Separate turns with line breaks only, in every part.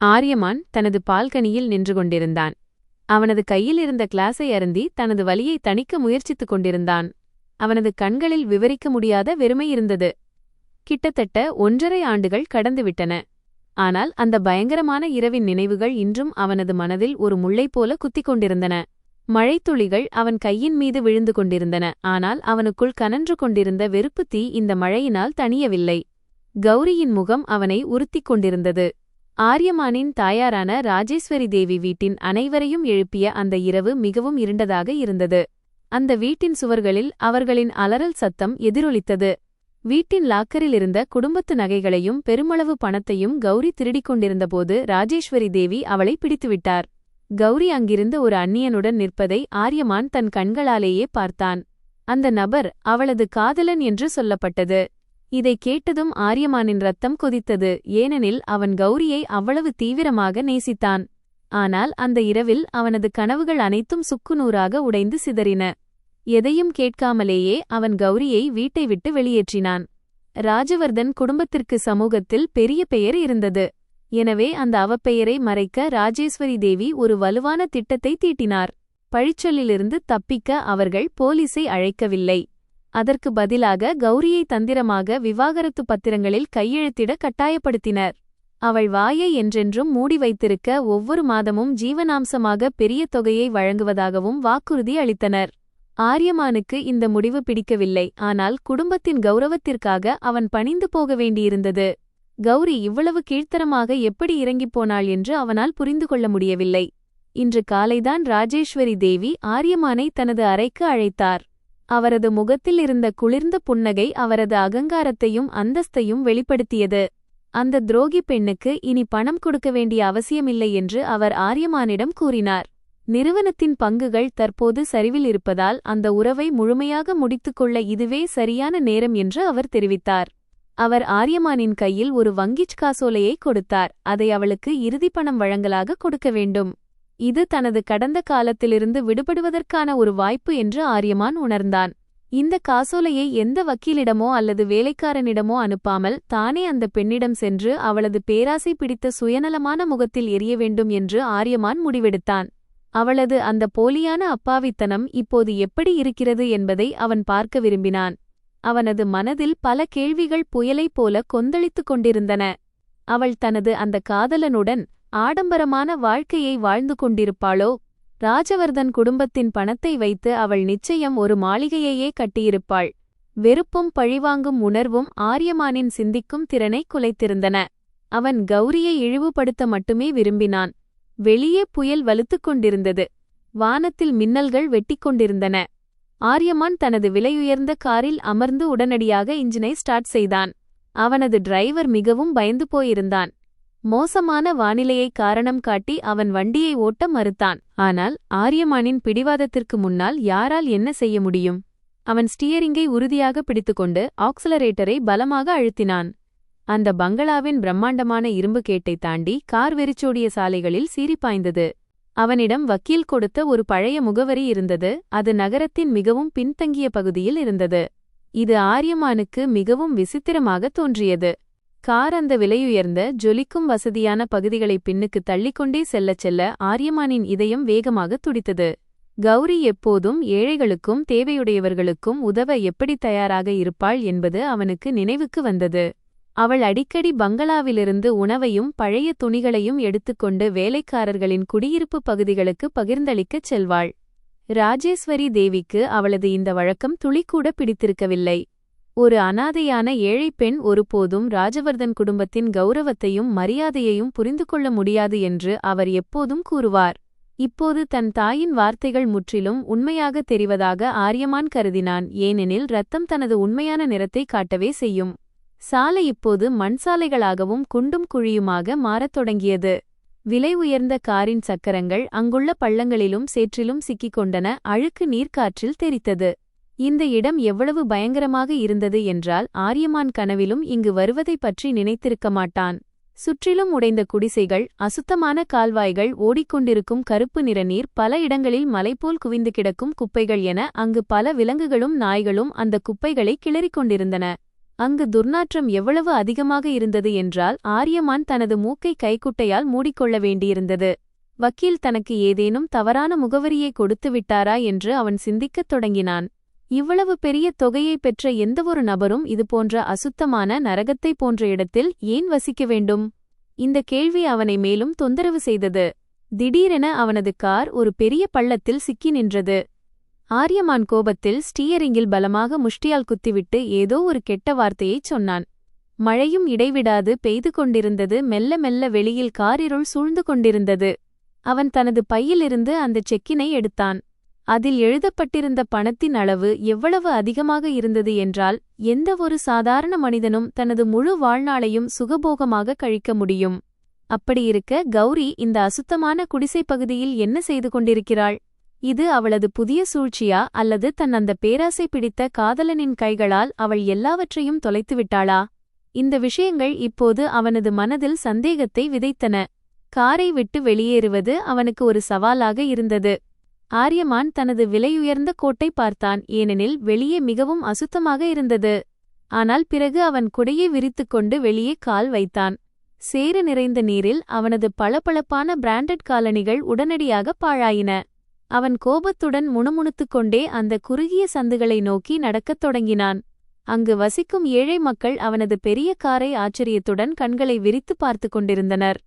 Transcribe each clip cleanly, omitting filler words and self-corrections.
ஆரியமான் தனது பால்கனியில் நின்று கொண்டிருந்தான். அவனது கையில் இருந்த கிளாஸை அருந்தி தனது வலியை தணிக்க முயற்சித்துக் கொண்டிருந்தான். அவனது கண்களில் விவரிக்க முடியாத வெறுமை இருந்தது. கிட்டத்தட்ட 1.5 ஆண்டுகள் கடந்துவிட்டன. ஆனால் அந்த பயங்கரமான இரவின் நினைவுகள் இன்றும் அவனது மனதில் ஒரு முள்ளை போல குத்திக் கொண்டிருந்தன. மழைத்துளிகள் அவன் கையின் மீது விழுந்து கொண்டிருந்தன. ஆனால் அவனுக்குள் கனன்று கொண்டிருந்த வெறுப்பு தீ இந்த மழையினால் தணியவில்லை. கௌரியின் முகம் அவனை உறுத்திக் கொண்டிருந்தது. ஆரியமானின் தாயாரான ராஜேஸ்வரி தேவி வீட்டின் அனைவரையும் எழுப்பிய அந்த இரவு மிகவும் இருண்டதாக இருந்தது. அந்த வீட்டின் சுவர்களில் அவர்களின் அலறல் சத்தம் எதிரொலித்தது. வீட்டின் லாக்கரிலிருந்த குடும்பத்து நகைகளையும் பெருமளவு பணத்தையும் கௌரி திருடிக் கொண்டிருந்தபோது ராஜேஸ்வரி தேவி அவளை பிடித்துவிட்டார். கௌரி அங்கிருந்து ஒரு அந்நியனுடன் நிற்பதை ஆரியமான் தன் கண்களாலேயே பார்த்தான். அந்த நபர் அவளது காதலன் என்று சொல்லப்பட்டது. இதை கேட்டதும் ஆரியமானின் ரத்தம் கொதித்தது. ஏனெனில் அவன் கௌரியை அவ்வளவு தீவிரமாக நேசித்தான். ஆனால் அந்த இரவில் அவனது கனவுகள் அனைத்தும் சுக்குநூறாக உடைந்து சிதறின. எதையும் கேட்காமலேயே அவன் கௌரியை வீட்டை விட்டு வெளியேற்றினான். ராஜவர்தன் குடும்பத்திற்கு சமூகத்தில் பெரிய பெயர் இருந்தது. எனவே அந்த அவப்பெயரை மறைக்க ராஜேஸ்வரி தேவி ஒரு வலுவான திட்டத்தை தீட்டினார். பழிச்சொல்லிலிருந்து தப்பிக்க அவர்கள் போலீஸை அழைக்கவில்லை. அதற்கு பதிலாக கௌரியை தந்திரமாக விவாகரத்து பத்திரங்களில் கையெழுத்திட கட்டாயப்படுத்தினர். அவள் வாயை என்றென்றும் மூடி வைத்திருக்க ஒவ்வொரு மாதமும் ஜீவனாம்சமாக பெரிய தொகையை வழங்குவதாகவும் வாக்குறுதி அளித்தனர். ஆரியமானுக்கு இந்த முடிவு பிடிக்கவில்லை. ஆனால் குடும்பத்தின் கௌரவத்திற்காக அவன் பணிந்து போக வேண்டியிருந்தது. கௌரி இவ்வளவு கீழ்த்தரமாக எப்படி இறங்கிப்போனாள் என்று அவனால் புரிந்து கொள்ள முடியவில்லை. இன்று காலைதான் ராஜேஸ்வரி தேவி ஆரியமானை தனது அறைக்கு அழைத்தார். அவரது முகத்தில் இருந்த குளிர்ந்த புன்னகை அவரது அகங்காரத்தையும் அந்தஸ்தையும் வெளிப்படுத்தியது. அந்த துரோகி பெண்ணுக்கு இனி பணம் கொடுக்க வேண்டிய அவசியமில்லை என்று அவர் ஆரியமானிடம் கூறினார். நிறுவனத்தின் பங்குகள் தற்போது சரிவில் இருப்பதால் அந்த உறவை முழுமையாக முடித்துக்கொள்ள இதுவே சரியான நேரம் என்று அவர் தெரிவித்தார். அவர் ஆரியமானின் கையில் ஒரு வங்கிச் காசோலையை கொடுத்தார். அதை அவளுக்கு இறுதி பணம் வழங்கலாக கொடுக்க வேண்டும். இது தனது கடந்த காலத்திலிருந்து விடுபடுவதற்கான ஒரு வாய்ப்பு என்று ஆரியமான் உணர்ந்தான். இந்த காசோலையை எந்த வக்கீலிடமோ அல்லது வேலைக்காரனிடமோ அனுப்பாமல் தானே அந்த பெண்ணிடம் சென்று அவளது பேராசை பிடித்த சுயநலமான முகத்தில் எரிய வேண்டும் என்று ஆரியமான் முடிவெடுத்தான். அவளது அந்த போலியான அப்பாவித்தனம் இப்போது எப்படி இருக்கிறது என்பதை அவன் பார்க்க விரும்பினான். அவனது மனதில் பல கேள்விகள் புயலைப் போல கொந்தளித்துக் கொண்டிருந்தன. அவள் தனது அந்த காதலனுடன் ஆடம்பரமான வாழ்க்கையை வாழ்ந்து கொண்டிருப்பாளோ? ராஜவர்தன் குடும்பத்தின் பணத்தை வைத்து அவள் நிச்சயம் ஒரு மாளிகையையே கட்டியிருப்பாள். வெறுப்பும் பழிவாங்கும் உணர்வும் ஆரியமானின் சிந்திக்கும் திறனை குலைத்திருந்தன. அவன் கௌரியை இழிவுபடுத்த மட்டுமே விரும்பினான். வெளியே புயல் வலுத்துக் கொண்டிருந்தது. வானத்தில் மின்னல்கள் வெட்டிக்கொண்டிருந்தன. ஆரியமான் தனது விலையுயர்ந்த காரில் அமர்ந்து உடனடியாக இன்ஜினை ஸ்டார்ட் செய்தான். அவனது டிரைவர் மிகவும் பயந்து போயிருந்தான். மோசமான வானிலையை காரணம் காட்டி அவன் வண்டியை ஓட்ட மறுத்தான். ஆனால் ஆரியமானின் பிடிவாதத்திற்கு முன்னால் யாரால் என்ன செய்ய முடியும்? அவன் ஸ்டியரிங்கை உறுதியாக பிடித்துக்கொண்டு ஆக்ஸலரேட்டரை பலமாக அழுத்தினான். அந்த பங்களாவின் பிரம்மாண்டமான இரும்பு கேட்டை தாண்டி கார் வெறிச்சோடிய சாலைகளில் சீறிப்பாய்ந்தது. அவனிடம் வக்கீல் கொடுத்த ஒரு பழைய முகவரி இருந்தது. அது நகரத்தின் மிகவும் பின்தங்கிய பகுதியில் இருந்தது. இது ஆரியமானுக்கு மிகவும் விசித்திரமாக தோன்றியது. கார் அந்த விலையுயர்ந்த ஜொலிக்கும் வசதியான பகுதிகளை பின்னுக்கு தள்ளிக்கொண்டே செல்லச் செல்ல ஆரியமானின் இதயம் வேகமாக துடித்தது. கௌரி எப்போதும் ஏழைகளுக்கும் தேவையுடையவர்களுக்கும் உதவ எப்படி தயாராக இருப்பாள் என்பது அவனுக்கு நினைவுக்கு வந்தது. அவள் அடிக்கடி பங்களாவிலிருந்து உணவையும் பழைய துணிகளையும் எடுத்துக்கொண்டு வேலைக்காரர்களின் குடியிருப்பு பகுதிகளுக்கு பகிர்ந்தளிக்கச் செல்வாள். ராஜேஸ்வரி தேவிக்கு அவளது இந்த வழக்கம் துளிக்கூட பிடித்திருக்கவில்லை. ஒரு அனாதையான ஏழை பெண் ஒருபோதும் ராஜவர்தன் குடும்பத்தின் கௌரவத்தையும் மரியாதையையும் புரிந்து கொள்ள முடியாது என்று அவர் எப்போதும் கூறுவார். இப்போது தன் தாயின் வார்த்தைகள் முற்றிலும் உண்மையாக தெரிவதாக ஆரியமான் கருதினான். ஏனெனில் இரத்தம் தனது உண்மையான நிறத்தை காட்டவே செய்யும். சாலை இப்போது மண்சாலைகளாகவும் குண்டும் குழியுமாக மாறத் தொடங்கியது. விலை உயர்ந்த காரின் சக்கரங்கள் அங்குள்ள பள்ளங்களிலும் சேற்றிலும் சிக்கிக் கொண்டன. அழுக்கு நீர்க்காற்றில் தெரித்தது. இந்த இடம் எவ்வளவு பயங்கரமாக இருந்தது என்றால் ஆரியமான் கனவிலும் இங்கு வருவதைப் பற்றி நினைத்திருக்க மாட்டான். சுற்றிலும் உடைந்த குடிசைகள், அசுத்தமான கால்வாய்கள், ஓடிக்கொண்டிருக்கும் கருப்பு நிற நீர், பல இடங்களில் மலைபோல் குவிந்து கிடக்கும் குப்பைகள் என அங்கு பல விலங்குகளும் நாய்களும் அந்த குப்பைகளை கிளறிக் கொண்டிருந்தன. அங்கு துர்நாற்றம் எவ்வளவு அதிகமாக இருந்தது என்றால் ஆரியமான் தனது மூக்கை கைக்குட்டையால் மூடிக்கொள்ள வேண்டியிருந்தது. வக்கீல் தனக்கு ஏதேனும் தவறான முகவரியை கொடுத்து விட்டாரா என்று அவன் சிந்திக்கத் தொடங்கினான். இவ்வளவு பெரிய தொகையை பெற்ற எந்தவொரு நபரும் இதுபோன்ற அசுத்தமான நரகத்தைப் போன்ற இடத்தில் ஏன் வசிக்க வேண்டும்? இந்த கேள்வி அவனை மேலும் தொந்தரவு செய்தது. திடீரென அவனது கார் ஒரு பெரிய பள்ளத்தில் சிக்கி நின்றது. ஆரியமான் கோபத்தில் ஸ்டீயரிங்கில் பலமாக முஷ்டியால் குத்திவிட்டு ஏதோ ஒரு கெட்ட வார்த்தையைச் சொன்னான். மழையும் இடைவிடாது பெய்து கொண்டிருந்தது. மெல்ல மெல்ல வெளியில் காரிருள் சூழ்ந்து கொண்டிருந்தது. அவன் தனது பையிலிருந்து அந்தச் செக்கினை எடுத்தான். அதில் எழுதப்பட்டிருந்த பணத்தின் அளவு எவ்வளவு அதிகமாக இருந்தது என்றால் எந்த ஒரு சாதாரண மனிதனும் தனது முழு வாழ்நாளையும் சுகபோகமாக கழிக்க முடியும். அப்படியிருக்க கௌரி இந்த அசுத்தமான குடிசைப் பகுதியில் என்ன செய்து கொண்டிருக்கிறாள்? இது அவளது புதிய சூழ்ச்சியா அல்லது தன் அந்த பேராசை பிடித்த காதலனின் கைகளால் அவள் எல்லாவற்றையும் தொலைத்துவிட்டாளா? இந்த விஷயங்கள் இப்போது அவனது மனதில் சந்தேகத்தை விதைத்தன. காரை விட்டு வெளியேறுவது அவனுக்கு ஒரு சவாலாக இருந்தது. ஆரியமான் தனது விலையுயர்ந்த கோட்டை பார்த்தான், ஏனெனில் வெளியே மிகவும் அசுத்தமாக இருந்தது. ஆனால் பிறகு அவன் குடையை விரித்துக்கொண்டு வெளியே கால் வைத்தான். சேறு நிறைந்த நீரில் அவனது பளபளப்பான பிராண்டட் காலணிகள் உடனடியாக பாழாயின. அவன் கோபத்துடன் முணுமுணுத்துக் கொண்டே அந்த குறுகிய சந்துகளை நோக்கி நடக்கத் தொடங்கினான். அங்கு வசிக்கும் ஏழை மக்கள் அவனது பெரிய காரை ஆச்சரியத்துடன் கண்களை விரித்து பார்த்து கொண்டிருந்தனர்.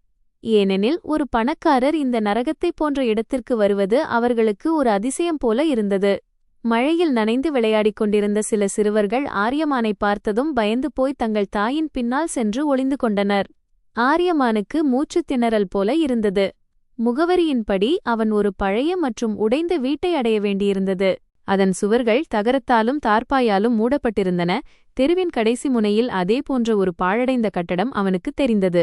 ஏனெனில் ஒரு பணக்காரர் இந்த நரகத்தைப் போன்ற இடத்திற்கு வருவது அவர்களுக்கு ஒரு அதிசயம் போல இருந்தது. மழையில் நனைந்து விளையாடிக் கொண்டிருந்த சில சிறுவர்கள் ஆரியமானை பார்த்ததும் பயந்து போய் தங்கள் தாயின் பின்னால் சென்று ஒளிந்து கொண்டனர். ஆரியமானுக்கு மூச்சுத் திணறல் போல இருந்தது. முகவரியின்படி அவன் ஒரு பழைய மற்றும் உடைந்த வீட்டை அடைய வேண்டியிருந்தது. அதன் சுவர்கள் தகரத்தாலும் தார்ப்பாயாலும் மூடப்பட்டிருந்தன. தெருவின் கடைசி முனையில் அதே போன்ற ஒரு பாழடைந்த கட்டடம் அவனுக்கு தெரிந்தது.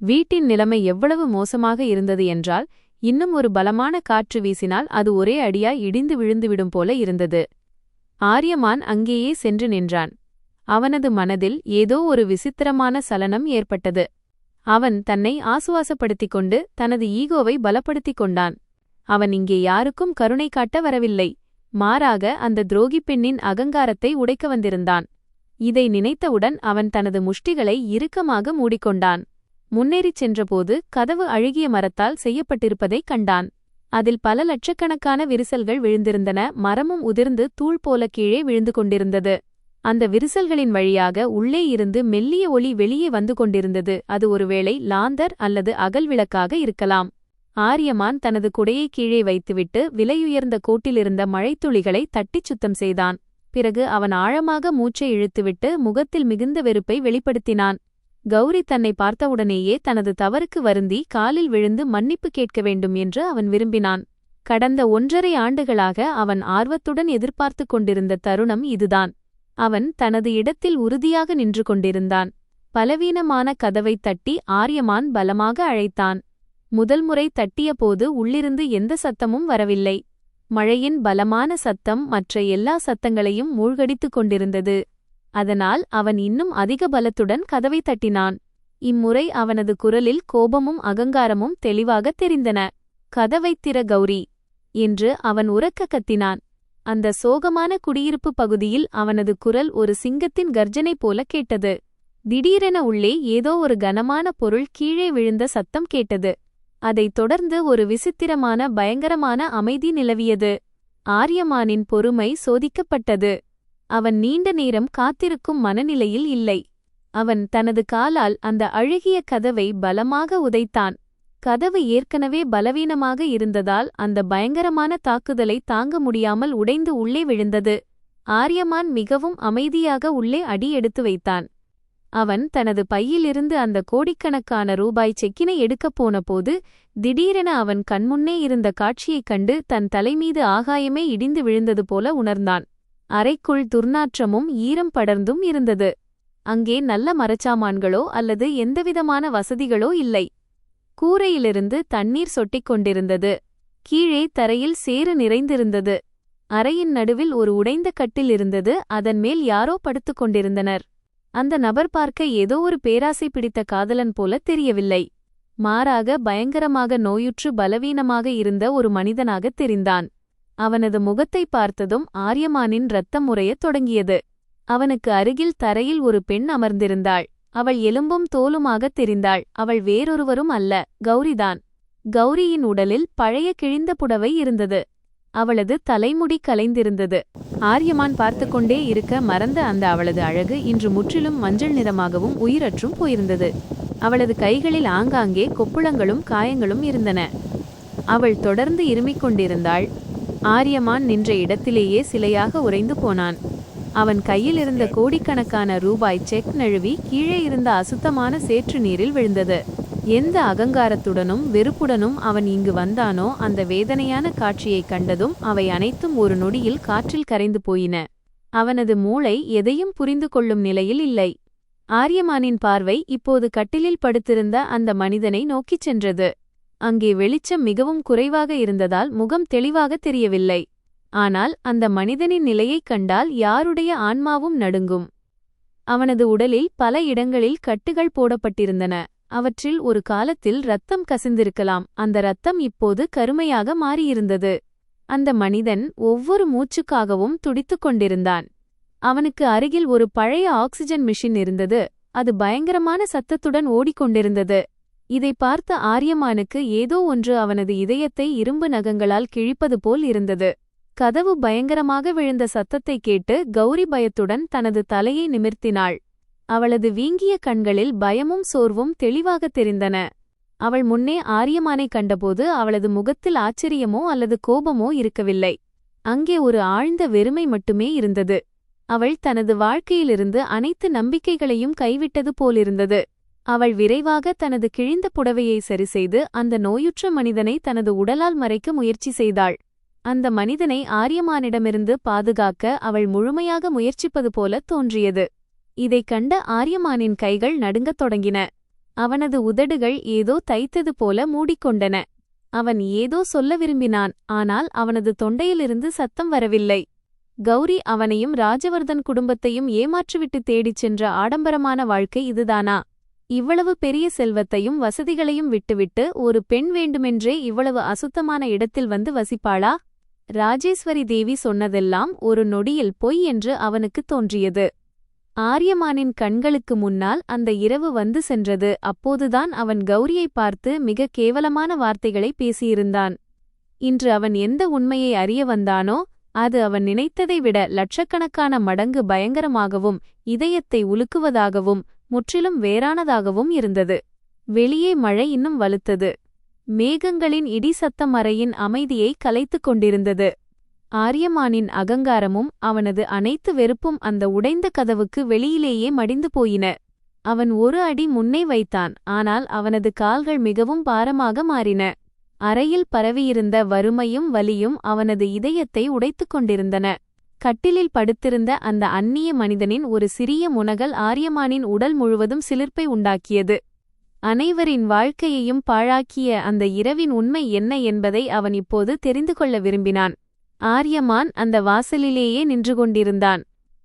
வீட்டின் நிலைமை எவ்வளவு மோசமாக இருந்தது என்றால் இன்னும் ஒரு பலமான காற்று வீசினால் அது ஒரே அடியாய் இடிந்து விழுந்துவிடும் போல இருந்தது. ஆரியமான் அங்கேயே சென்று நின்றான். அவனது மனதில் ஏதோ ஒரு விசித்திரமான சலனம் ஏற்பட்டது. அவன் தன்னை ஆசுவாசப்படுத்திக் கொண்டு தனது ஈகோவை பலப்படுத்திக் கொண்டான். அவன் இங்கே யாருக்கும் கருணை காட்ட வரவில்லை. மாறாக அந்த துரோகிப் பெண்ணின் அகங்காரத்தை உடைக்க வந்திருந்தான். இதை நினைத்தவுடன் அவன் தனது முஷ்டிகளை இறுக்கமாக மூடிக்கொண்டான். முன்னேறிச் சென்றபோது கதவு அழுகிய மரத்தால் செய்யப்பட்டிருப்பதைக் கண்டான். அதில் பல லட்சக்கணக்கான விரிசல்கள் விழுந்திருந்தன. மரமும் உதிர்ந்து தூள் போல கீழே விழுந்து கொண்டிருந்தது. அந்த விரிசல்களின் வழியாக உள்ளே இருந்து மெல்லிய ஒளி வெளியே வந்து கொண்டிருந்தது. அது ஒருவேளை லாந்தர் அல்லது அகல்விளக்காக இருக்கலாம். ஆரியமான் தனது குடையை கீழே வைத்துவிட்டு விலையுயர்ந்த கோட்டிலிருந்த மழைத்துளிகளை தட்டிச் சுத்தம் செய்தான். பிறகு அவன் ஆழமாக மூச்சை இழுத்துவிட்டு முகத்தில் மிகுந்த வெறுப்பை வெளிப்படுத்தினான். கௌரி தன்னை பார்த்தவுடனேயே தனது தவறுக்கு வருந்தி காலில் விழுந்து மன்னிப்பு கேட்க வேண்டும் என்று அவன் விரும்பினான். கடந்த 1.5 ஆண்டுகளாக அவன் ஆர்வத்துடன் எதிர்பார்த்து கொண்டிருந்த தருணம் இதுதான். அவன் தனது இடத்தில் உறுதியாக நின்று கொண்டிருந்தான். பலவீனமான கதவைத் தட்டி ஆரியமான் பலமாக அழைத்தான். முதல் முறை தட்டியபோது உள்ளிருந்து எந்த சத்தமும் வரவில்லை. மழையின் பலமான சத்தம் மற்ற எல்லா சத்தங்களையும் மூழ்கடித்துக் கொண்டிருந்தது. அதனால் அவன் இன்னும் அதிக பலத்துடன் கதவை தட்டினான். இம்முறை அவனது குரலில் கோபமும் அகங்காரமும் தெளிவாகத் தெரிந்தன. "கதவைத் திற கௌரி" என்று அவன் உரக்க கத்தினான். அந்த சோகமான குடியிருப்பு பகுதியில் அவனது குரல் ஒரு சிங்கத்தின் கர்ஜனை போல கேட்டது. திடீரென உள்ளே ஏதோ ஒரு கனமான பொருள் கீழே விழுந்த சத்தம் கேட்டது. அதைத் தொடர்ந்து ஒரு விசித்திரமான பயங்கரமான அமைதி நிலவியது. ஆரியமானின் பொறுமை சோதிக்கப்பட்டது. அவன் நீண்ட நேரம் காத்திருக்கும் மனநிலையில் இல்லை. அவன் தனது காலால் அந்த அழுகிய கதவை பலமாக உதைத்தான். கதவு ஏற்கனவே பலவீனமாக இருந்ததால் அந்த பயங்கரமான தாக்குதலை தாங்க முடியாமல் உடைந்து உள்ளே விழுந்தது. ஆரியமான் மிகவும் அமைதியாக உள்ளே அடி எடுத்து வைத்தான். அவன் தனது பையிலிருந்து அந்த கோடிக்கணக்கான ரூபாய் செக்கினை எடுக்கப் போனபோது திடீரென அவன் கண்முன்னே இருந்த காட்சியைக் கண்டு தன் தலைமீது ஆகாயமே இடிந்து விழுந்தது போல உணர்ந்தான். அறைக்குள் துர்நாற்றமும் ஈரம் படர்ந்தும் இருந்தது. அங்கே நல்ல மரச்சாமான்களோ அல்லது எந்தவிதமான வசதிகளோ இல்லை. கூரையிலிருந்து தண்ணீர் சொட்டிக் கொண்டிருந்தது. கீழே தரையில் சேறு நிறைந்திருந்தது. அறையின் நடுவில் ஒரு உடைந்த கட்டில் இருந்தது. அதன் மேல் யாரோ படுத்துக் கொண்டிருந்தனர். அந்த நபர் பார்க்க ஏதோ ஒரு பேராசை பிடித்த காதலன் போல தெரியவில்லை. மாறாக பயங்கரமாக நோயுற்று பலவீனமாக இருந்த ஒரு மனிதனாகத் தெரிந்தான். அவனது முகத்தை பார்த்ததும் ஆரியமானின் இரத்தம் உறையத் தொடங்கியது. அவனுக்கு அருகில் தரையில் ஒரு பெண் அமர்ந்திருந்தாள். அவள் எலும்பும் தோலுமாகத் தெரிந்தாள். அவள் வேறொருவரும் அல்ல, கௌரிதான். கௌரியின் உடலில் பழைய கிழிந்த புடவை இருந்தது. அவளது தலைமுடி கலைந்திருந்தது. ஆரியமான் பார்த்து கொண்டே இருக்க மறந்த அந்த அவளது அழகு இன்று முற்றிலும் மஞ்சள் நிறமாகவும் உயிரற்றும் போயிருந்தது. அவளது கைகளில் ஆங்காங்கே கொப்புளங்களும் காயங்களும் இருந்தன. அவள் தொடர்ந்து இருமிக் கொண்டிருந்தாள். ஆரியமான் நின்ற இடத்திலேயே சிலையாக உறைந்து போனான். அவன் கையில் இருந்த கோடிக்கணக்கான ரூபாய் செக் நழுவி கீழே இருந்த அசுத்தமான சேற்று நீரில் விழுந்தது. எந்த அகங்காரத்துடனும் வெறுப்புடனும் அவன் இங்கு வந்தானோ அந்த வேதனையான காட்சியைக் கண்டதும் அவை அனைத்தும் ஒரு நொடியில் காற்றில் கரைந்து போயின. அவனது மூளை எதையும் புரிந்து கொள்ளும் நிலையில் இல்லை. ஆரியமானின் பார்வை இப்போது கட்டிலில் படுத்திருந்த அந்த மனிதனை நோக்கிச் சென்றது. அங்கே வெளிச்சம் மிகவும் குறைவாக இருந்ததால் முகம் தெளிவாக தெரியவில்லை. ஆனால் அந்த மனிதனின் நிலையைக் கண்டால் யாருடைய ஆன்மாவும் நடுங்கும். அவனது உடலில் பல இடங்களில் கட்டுகள் போடப்பட்டிருந்தன. அவற்றில் ஒரு காலத்தில் இரத்தம் கசிந்திருக்கலாம். அந்த இரத்தம் இப்போது கருமையாக மாறியிருந்தது. அந்த மனிதன் ஒவ்வொரு மூச்சுக்காகவும் துடித்துக் கொண்டிருந்தான். அவனுக்கு அருகில் ஒரு பழைய ஆக்சிஜன் மிஷின் இருந்தது. அது பயங்கரமான சத்தத்துடன் ஓடிக்கொண்டிருந்தது. இதை பார்த்த ஆரியமானுக்கு ஏதோ ஒன்று அவனது இதயத்தை இரும்பு நகங்களால் கிழிப்பது போல் இருந்தது. கதவு பயங்கரமாக விழுந்த சத்தத்தைக் கேட்டு கௌரி பயத்துடன் தனது தலையை நிமிர்த்தினாள். அவளது வீங்கிய கண்களில் பயமும் சோர்வும் தெளிவாகத் தெரிந்தன. அவள் முன்னே ஆரியமானை கண்டபோது அவளது முகத்தில் ஆச்சரியமோ அல்லது கோபமோ இருக்கவில்லை. அங்கே ஒரு ஆழ்ந்த வெறுமை மட்டுமே இருந்தது. அவள் தனது வாழ்க்கையிலிருந்து அனைத்து நம்பிக்கைகளையும் கைவிட்டது போலிருந்தது. அவள் விரைவாக தனது கிழிந்த புடவையை சரிசெய்து அந்த நோயுற்ற மனிதனை தனது உடலால் மறைக்க முயற்சி செய்தாள். அந்த மனிதனை ஆரியமானிடமிருந்து பாதுகாக்க அவள் முழுமையாக முயற்சிப்பது போல தோன்றியது. இதைக் கண்ட ஆரியமானின் கைகள் நடுங்கத் தொடங்கின. அவனது உதடுகள் ஏதோ தைத்தது போல மூடிக்கொண்டன. அவன் ஏதோ சொல்ல விரும்பினான். ஆனால் அவனது தொண்டையிலிருந்து சத்தம் வரவில்லை. கௌரி அவனையும் ராஜவர்தன் குடும்பத்தையும் ஏமாற்றிவிட்டு தேடிச் சென்ற ஆடம்பரமான வாழ்க்கை இதுதானா? இவ்வளவு பெரிய செல்வத்தையும் வசதிகளையும் விட்டுவிட்டு ஒரு பெண் வேண்டுமென்றே இவ்வளவு அசுத்தமான இடத்தில் வந்து வசிப்பாளா? ராஜேஸ்வரி தேவி சொன்னதெல்லாம் ஒரு நொடியில் பொய் என்று அவனுக்கு தோன்றியது. ஆரியமானின் கண்களுக்கு முன்னால் அந்த இரவு வந்து சென்றது. அப்போதுதான் அவன் கௌரியைப் பார்த்து மிக கேவலமான வார்த்தைகளை பேசியிருந்தான். இன்று அவன் எந்த உண்மையை அறிய வந்தானோ அது அவன் நினைத்ததை விட லட்சக்கணக்கான மடங்கு பயங்கரமாகவும் இதயத்தை உலுக்குவதாகவும் முற்றிலும் வேறானதாகவும் இருந்தது. வெளியே மழை இன்னும் வலுத்தது. மேகங்களின் இடி சத்தம் அறையின் அமைதியை கலைத்துக் கொண்டிருந்தது. ஆரியமானின் அகங்காரமும் அவனது அனைத்து வெறுப்பும் அந்த உடைந்த கதவுக்கு வெளியிலேயே மடிந்து போயின. அவன் ஒரு அடி முன்னே வைத்தான். ஆனால் அவனது கால்கள் மிகவும் பாரமாக மாறின. அறையில் பரவியிருந்த வறுமையும் வலியும் அவனது இதயத்தை உடைத்துக் கொண்டிருந்தன. கட்டிலில் படுத்திருந்த அந்த அந்நிய மனிதனின் ஒரு சிறிய முனகல் ஆரியமானின் உடல் முழுவதும் சிலிர்ப்பை உண்டாக்கியது. அனைவரின் வாழ்க்கையையும் பாழாக்கிய அந்த இரவின் உண்மை என்ன என்பதை அவன் இப்போது தெரிந்து கொள்ள விரும்பினான். ஆரியமான் அந்த வாசலிலேயே நின்று கொண்டிருந்தான்.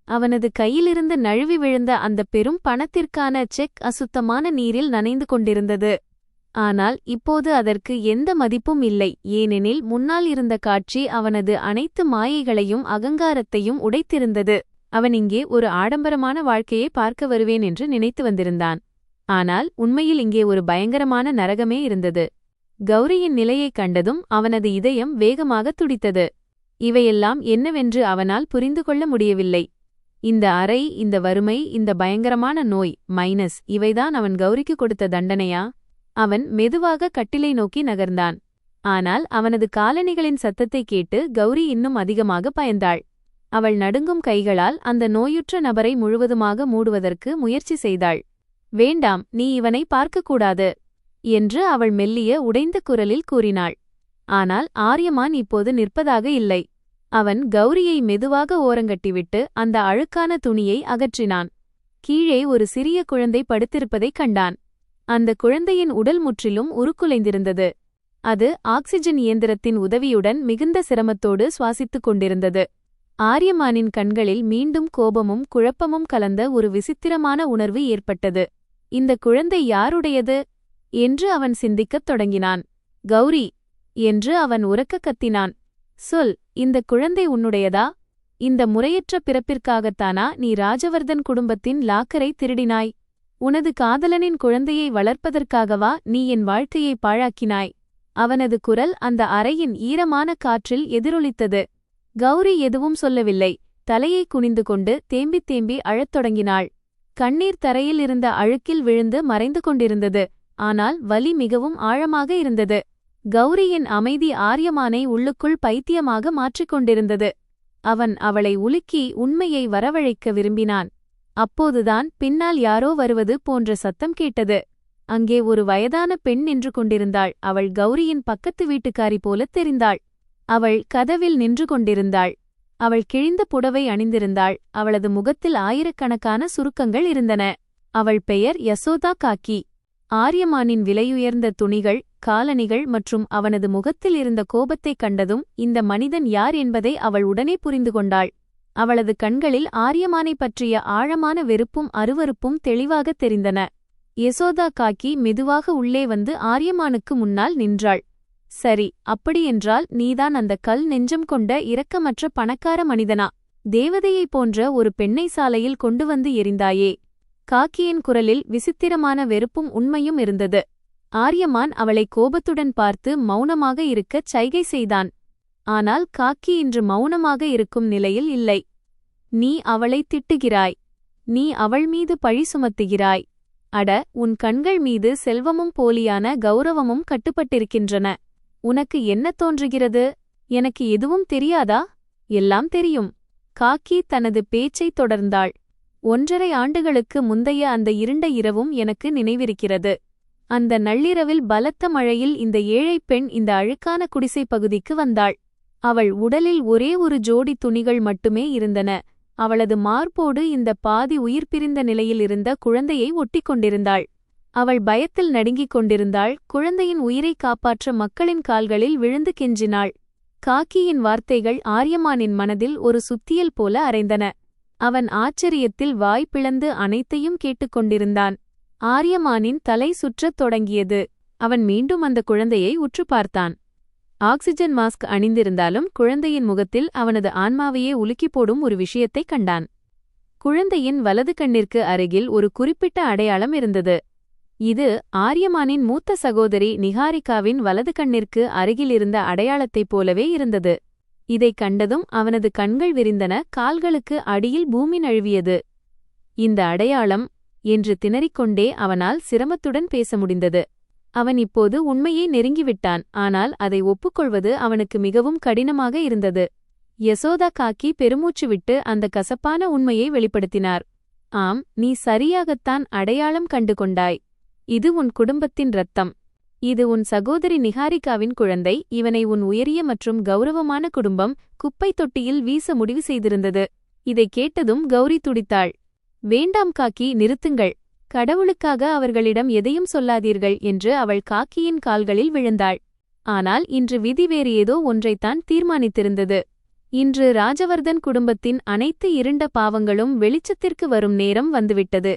அவனது கையிலிருந்து நழுவி விழுந்த அந்த பெரும் பணத்திற்கான செக் அசுத்தமான நீரில் நனைந்து கொண்டிருந்தது. ஆனால் இப்போது அதற்கு எந்த மதிப்பும் இல்லை. ஏனெனில் முன்னால் இருந்த காட்சி அவனது அனைத்து மாயைகளையும் அகங்காரத்தையும் உடைத்திருந்தது. அவன் இங்கே ஒரு ஆடம்பரமான வாழ்க்கையை பார்க்க வருவேன் என்று நினைத்து வந்திருந்தான். ஆனால் உண்மையில் இங்கே ஒரு பயங்கரமான நரகமே இருந்தது. கௌரியின் நிலையைக் கண்டதும் அவனது இதயம் வேகமாக துடித்தது. இவையெல்லாம் என்னவென்று அவனால் புரிந்து கொள்ள முடியவில்லை. இந்த அறை, இந்த வறுமை, இந்த பயங்கரமான நோய் மைனஸ் இவைதான் அவன் கௌரிக்கு கொடுத்த தண்டனையா? அவன் மெதுவாக கட்டிலை நோக்கி நகர்ந்தான். ஆனால் அவனது காலணிகளின் சத்தத்தைக் கேட்டு கௌரி இன்னும் அதிகமாக பயந்தாள். அவள் நடுங்கும் கைகளால் அந்த நோயுற்ற நபரை முழுவதுமாக மூடுவதற்கு முயற்சி செய்தாள். வேண்டாம், நீ இவனை பார்க்கக்கூடாது என்று அவள் மெல்லிய உடைந்த குரலில் கூறினாள். ஆனால் ஆரியமான் இப்போது நிற்பதாக இல்லை. அவன் கௌரியை மெதுவாக ஓரங்கட்டிவிட்டு அந்த அழுக்கான துணியை அகற்றினான். கீழே ஒரு சிறிய குழந்தை படுத்திருப்பதைக் கண்டான். அந்த குழந்தையின் உடல் முற்றிலும் உருக்குலைந்திருந்தது. அது ஆக்சிஜன் இயந்திரத்தின் உதவியுடன் மிகுந்த சிரமத்தோடு சுவாசித்துக் கொண்டிருந்தது. ஆரியமானின் கண்களில் மீண்டும் கோபமும் குழப்பமும் கலந்த ஒரு விசித்திரமான உணர்வு ஏற்பட்டது. இந்த குழந்தை யாருடையது என்று அவன் சிந்திக்கத் தொடங்கினான். கௌரி என்று அவன் உரக்க கத்தினான். சொல், இந்த குழந்தை உன்னுடையதா இந்த முறையற்ற பிறப்பிற்காகத்தானா நீ ராஜவர்தன் குடும்பத்தின் லாக்கரை திருடினாய்? உனது காதலனின் குழந்தையை வளர்ப்பதற்காகவா நீ என் வாழ்க்கையை பாழாக்கினாய்? அவனது குரல் அந்த அறையின் ஈரமான காற்றில் எதிரொலித்தது. கௌரி எதுவும் சொல்லவில்லை. தலையை குனிந்து கொண்டு தேம்பித் தேம்பி அழத் தொடங்கினாள். கண்ணீர் தரையில் இருந்த அழுக்கில் விழுந்து மறைந்து கொண்டிருந்தது. ஆனால் வலி மிகவும் ஆழமாக இருந்தது. கௌரியின் அமைதி ஆரியமானை உள்ளுக்குள் பைத்தியமாக மாற்றிக் கொண்டிருந்தது. அவன் அவளை உலுக்கி உண்மையை வரவழைக்க விரும்பினான். அப்போதுதான் பின்னால் யாரோ வருவது போன்ற சத்தம் கேட்டது. அங்கே ஒரு வயதான பெண் நின்று கொண்டிருந்தாள். அவள் கௌரியின் பக்கத்து வீட்டுக்காரி போலத் தெரிந்தாள். அவள் கதவில் நின்று கொண்டிருந்தாள். அவள் கிழிந்த புடவை அணிந்திருந்தாள். அவளது முகத்தில் ஆயிரக்கணக்கான சுருக்கங்கள் இருந்தன. அவள் பெயர் யசோதா காக்கி. ஆரியமானின் விலையுயர்ந்த துணிகள், காலணிகள் மற்றும் அவனது முகத்தில் இருந்த கோபத்தைக் கண்டதும் இந்த மனிதன் யார் என்பதை அவள் உடனே புரிந்து கொண்டாள். அவளது கண்களில் ஆரியமானைப் பற்றிய ஆழமான வெறுப்பும் அருவருப்பும் தெளிவாகத் தெரிந்தன. யசோதா காக்கி மெதுவாக உள்ளே வந்து ஆரியமானுக்கு முன்னால் நின்றாள். சரி, அப்படியென்றால் நீதான் அந்த கல் நெஞ்சம் கொண்ட இரக்கமற்ற பணக்கார மனிதனா? தேவதையைப் போன்ற ஒரு பெண்ணை சாலையில் கொண்டு வந்து எறிந்தாயே. காக்கியின் குரலில் விசித்திரமான வெறுப்பும் உண்மையும் இருந்தது. ஆரியமான் அவளை கோபத்துடன் பார்த்து மௌனமாக இருக்கச் சைகை செய்தான். ஆனால் காக்கி இன்று மௌனமாக இருக்கும் நிலையில் இல்லை. நீ அவளைத் திட்டுகிறாய். நீ அவள் மீது பழி சுமத்துகிறாய். அட, உன் கண்கள் மீது செல்வமும் போலியான கௌரவமும் கட்டுப்பட்டிருக்கின்றன. உனக்கு என்ன தோன்றுகிறது? எனக்கு எதுவும் தெரியாதா? எல்லாம் தெரியும். காக்கி தனது பேச்சைத் தொடர்ந்தாள். 1.5 ஆண்டுகளுக்கு முந்தைய அந்த இருண்ட இரவும் எனக்கு நினைவிருக்கிறது. அந்த நள்ளிரவில் பலத்த மழையில் இந்த ஏழைப் பெண் இந்த அழுக்கான குடிசைப் பகுதிக்கு வந்தாள். அவள் உடலில் ஒரே ஒரு ஜோடி துணிகள் மட்டுமே இருந்தன. அவளது மார்போடு இந்த பாதி உயிர் பிரிந்த நிலையில் இருந்த குழந்தையை ஒட்டிக் கொண்டிருந்தாள். அவள் பயத்தில் நடுங்கிக் கொண்டிருந்தாள். குழந்தையின் உயிரை காப்பாற்ற மக்களின் கால்களில் விழுந்து கெஞ்சினாள். காக்கியின் வார்த்தைகள் ஆரியமானின் மனதில் ஒரு சுத்தியல் போல அரைந்தன. அவன் ஆச்சரியத்தில் வாய் பிளந்து அனைத்தையும் கேட்டுக்கொண்டிருந்தான். ஆரியமானின் தலை சுற்றத் தொடங்கியது. அவன் மீண்டும் அந்த குழந்தையை உற்று பார்த்தான். ஆக்சிஜன் மாஸ்க் அணிந்திருந்தாலும் குழந்தையின் முகத்தில் அவனது ஆன்மாவையே உலுக்கி போடும் ஒரு விஷயத்தைக் கண்டான். குழந்தையின் வலது கண்ணிற்கு அருகில் ஒரு குறிப்பிட்ட அடையாளம் இருந்தது. இது ஆரியமானின் மூத்த சகோதரி நிஹாரிகாவின் வலது கண்ணிற்கு அருகிலிருந்த அடையாளத்தைப் போலவே இருந்தது. இதைக் கண்டதும் அவனது கண்கள் விரிந்தன. கால்களுக்கு அடியில் பூமி நழுவியது. இந்த அடையாளம் என்று திணறிக்கொண்டே அவனால் சிரமத்துடன் பேச முடிந்தது. அவன் இப்போது உண்மையை நெருங்கிவிட்டான். ஆனால் அதை ஒப்புக்கொள்வது அவனுக்கு மிகவும் கடினமாக இருந்தது. யசோதா காக்கி பெருமூச்சு விட்டு அந்த கசப்பான உண்மையை வெளிப்படுத்தினார். ஆம், நீ சரியாகத்தான் அடையாளம் கண்டு கொண்டாய். இது உன் குடும்பத்தின் இரத்தம். இது உன் சகோதரி நிஹாரிகாவின் குழந்தை. இவனை உன் உயரிய மற்றும் கௌரவமான குடும்பம் குப்பைத் தொட்டியில் வீச முடிவு செய்திருந்தது. இதைக் கேட்டதும் கௌரி துடித்தாள். வேண்டாம் காக்கி, நிறுத்துங்கள். கடவுளுக்காக அவர்களிடம் எதையும் சொல்லாதீர்கள் என்று அவள் காக்கியின் கால்களில் விழுந்தாள். ஆனால் இன்று விதி வேறு ஏதோ ஒன்றைத்தான் தீர்மானித்திருந்தது. இன்று ராஜவர்தன் குடும்பத்தின் அனைத்து இருண்ட பாவங்களும் வெளிச்சத்திற்கு வரும் நேரம் வந்துவிட்டது.